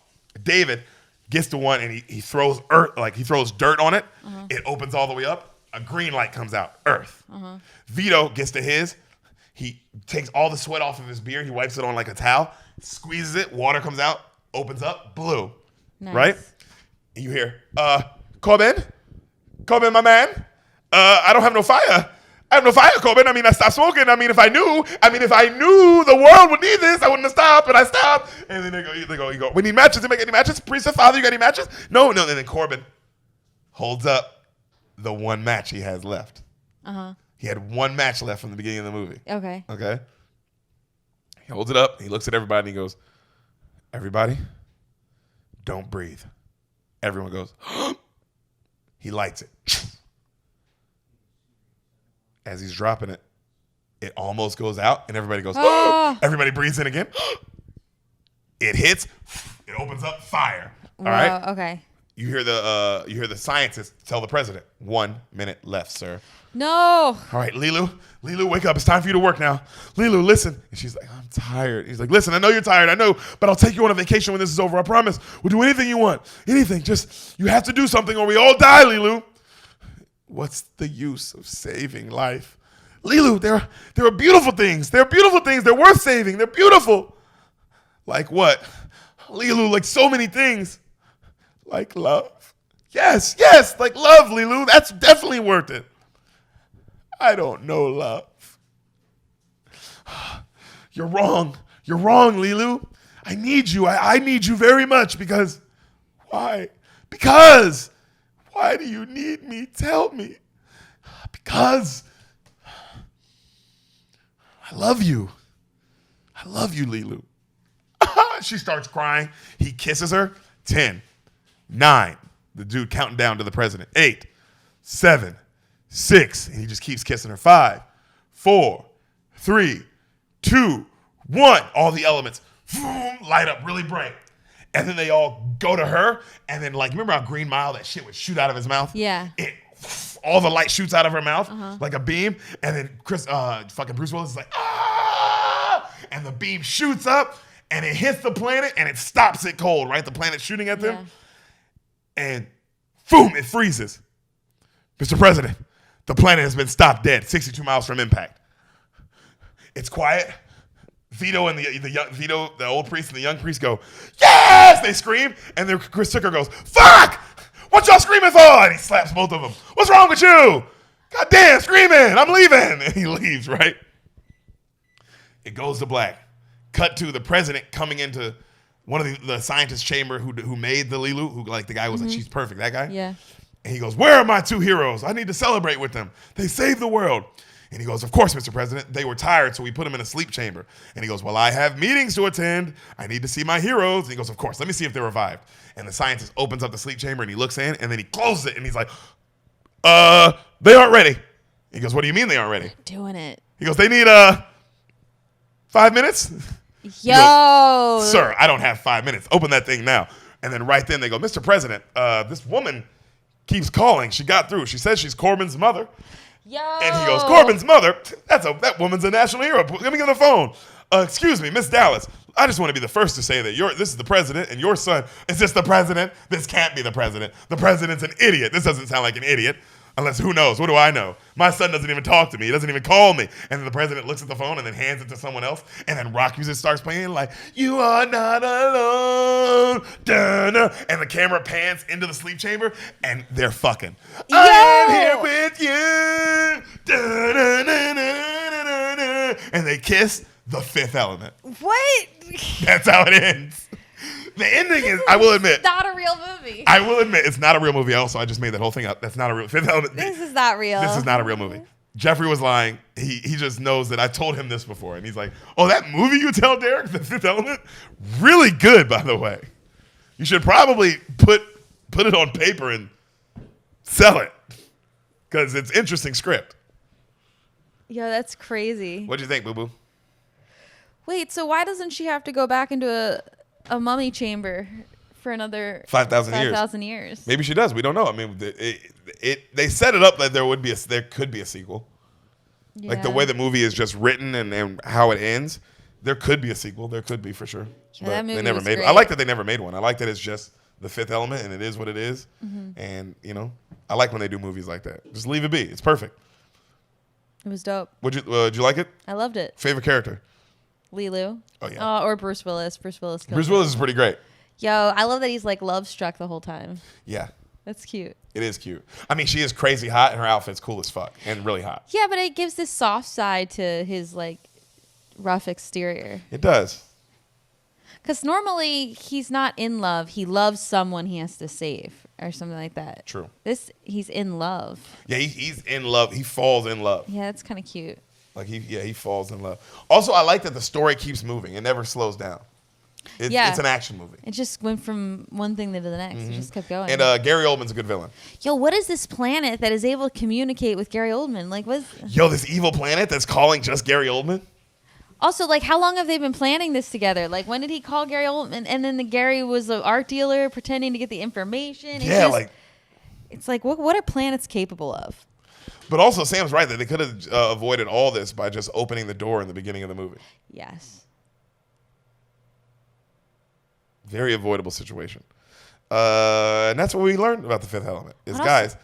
David gets to one, and he throws earth, like he throws dirt on it. It opens all the way up. A green light comes out. Earth. Vito gets to his. He takes all the sweat off of his beard. He wipes it on like a towel. Squeezes it. Water comes out. Opens up. Blue. Nice. Right? And you hear, Corbin, my man. I don't have no fire. I have no fire, Corbin. I mean, I stopped smoking. I mean, if I knew the world would need this, I wouldn't have stopped, but I stopped. And then they go, we need matches. They make any matches? Priest and father, you got any matches? No. And then Corbin holds up the one match he has left. He had one match left from the beginning of the movie. Okay. He holds it up. He looks at everybody and he goes, everybody, don't breathe. Everyone goes, he lights it. As he's dropping it, it almost goes out, and everybody goes, everybody breathes in again. It hits, it opens up, fire. All right? Okay. You hear the scientists tell the president, 1 minute left, sir. No. All right, Lilu, wake up. It's time for you to work now. Lilu, listen. And she's like, I'm tired. He's like, listen, I know you're tired. I know, but I'll take you on a vacation when this is over. I promise. We'll do anything you want. Anything. Just, you have to do something or we all die, Lilu. What's the use of saving life? Lilu, there are beautiful things. There are beautiful things. They're worth saving. They're beautiful. Like what? Lilu, like so many things. Like love. Yes, like love, Lilu. That's definitely worth it. I don't know love. You're wrong, Lilu. I need you. I need you very much because why? Because why do you need me? Tell me. Because I love you. I love you, Lilu. She starts crying. He kisses her. 10, 9. The dude counting down to the president. 8, 7, 6. And he just keeps kissing her. 5, 4, 3, 2, 1. All the elements light up really bright. And then they all go to her. And then, like, remember how Green Mile, that shit would shoot out of his mouth? Yeah. All the light shoots out of her mouth like a beam. And then fucking Bruce Willis is like, ah! And the beam shoots up and it hits the planet and it stops it cold, right? The planet's shooting at them. Yeah. And boom, it freezes. Mr. President, the planet has been stopped dead, 62 miles from impact. It's quiet. Vito and the old priest and the young priest go, yes! They scream. And then Chris Tucker goes, fuck! What y'all screaming for? And he slaps both of them. What's wrong with you? God damn, screaming. I'm leaving. And he leaves, right? It goes to black. Cut to the president coming into one of the scientist chamber who made the Lilu, who like the guy was like, she's perfect, that guy. Yeah. And he goes, where are my two heroes? I need to celebrate with them. They saved the world. And he goes, of course, Mr. President. They were tired, so we put them in a sleep chamber. And he goes, well, I have meetings to attend. I need to see my heroes. And he goes, of course, let me see if they're revived. And the scientist opens up the sleep chamber and he looks in and then he closes it and he's like, they aren't ready. He goes, what do you mean they aren't ready? Doing it. He goes, they need 5 minutes? Yo. Goes, sir, I don't have 5 minutes. Open that thing now. And then right then they go, Mr. President, this woman keeps calling. She got through. She says she's Corbin's mother. Yo. And he goes, Corbin's mother? That woman's a national hero. Let me get on the phone. Excuse me, Miss Dallas. I just want to be the first to say that this is the president and your son. Is this the president? This can't be the president. The president's an idiot. This doesn't sound like an idiot. Unless, who knows? What do I know? My son doesn't even talk to me. He doesn't even call me. And then the president looks at the phone and then hands it to someone else. And then rock music starts playing like, you are not alone. Da-na. And the camera pans into the sleep chamber and they're fucking. Yo! I am here with you. Da-na-na-na-na-na-na. And they kiss the Fifth Element. What? That's how it ends. The ending is, I will admit, Not a real movie. I will admit, it's not a real movie. Also, I just made that whole thing up. That's not a real. Fifth Element. This is not real. This is not a real movie. Jeffrey was lying. He just knows that I told him this before, and he's like, "Oh, that movie you tell Derek, The Fifth Element, really good, by the way. You should probably put it on paper and sell it because it's interesting script." Yeah, that's crazy. What'd you think, Boo Boo? Wait, so why doesn't she have to go back into a mummy chamber for another 5,000 years. 5,000 years? Maybe she does. We don't know. I mean, they set it up that there could be a sequel. Yeah. Like the way the movie is just written and how it ends, there could be a sequel. There could be for sure. Yeah, But that movie they never was made great. one. I like that they never made one. I like that it's just The Fifth Element and it is what it is. Mm-hmm. And, I like when they do movies like that. Just leave it be. It's perfect. It was dope. Did you like it? I loved it. Favorite character? Lilu. Oh, yeah. Or Bruce Willis. Bruce Willis. killed Bruce it. Willis is pretty great. Yo, I love that he's like love struck the whole time. Yeah. That's cute. It is cute. I mean, she is crazy hot and her outfit's cool as fuck and really hot. Yeah, but it gives this soft side to his like rough exterior. It does. Because normally he's not in love. He loves someone he has to save or something like that. True. He's in love. Yeah, he's in love. He falls in love. Yeah, that's kind of cute. Like he falls in love. Also, I like that the story keeps moving. It never slows down. Yeah. It's an action movie. It just went from one thing to the next. It just kept going. And Gary Oldman's a good villain. Yo, what is this planet that is able to communicate with Gary Oldman? Like, what's... Yo, this evil planet that's calling just Gary Oldman? Also, like, how long have they been planning this together? Like, when did he call Gary Oldman? And then Gary was an art dealer pretending to get the information. It's like, what are planets capable of? But also, Sam's right that they could have avoided all this by just opening the door in the beginning of the movie. Yes. Very avoidable situation. And that's what we learned about The Fifth Element. Is What guys,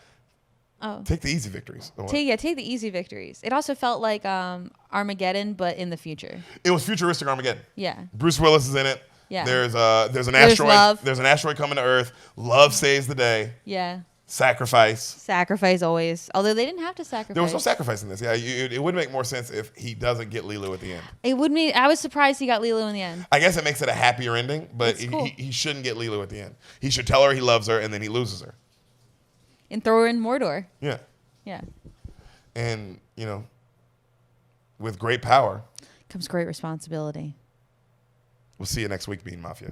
Oh. take the easy victories. Take the easy victories. It also felt like Armageddon, but in the future. It was futuristic Armageddon. Yeah. Bruce Willis is in it. Yeah. There's an asteroid. love. There's an asteroid coming to Earth. Love saves the day. Yeah. Sacrifice. Sacrifice always. Although they didn't have to sacrifice. There was no sacrifice in this. Yeah, it would make more sense if he doesn't get Lilu at the end. It would mean I was surprised he got Lilu in the end. I guess it makes it a happier ending, but It's cool. he shouldn't get Lilu at the end. He should tell her he loves her, and then he loses her. And throw her in Mordor. Yeah. Yeah. And, with great power, Comes great responsibility. we'll see you next week, Bean Mafia.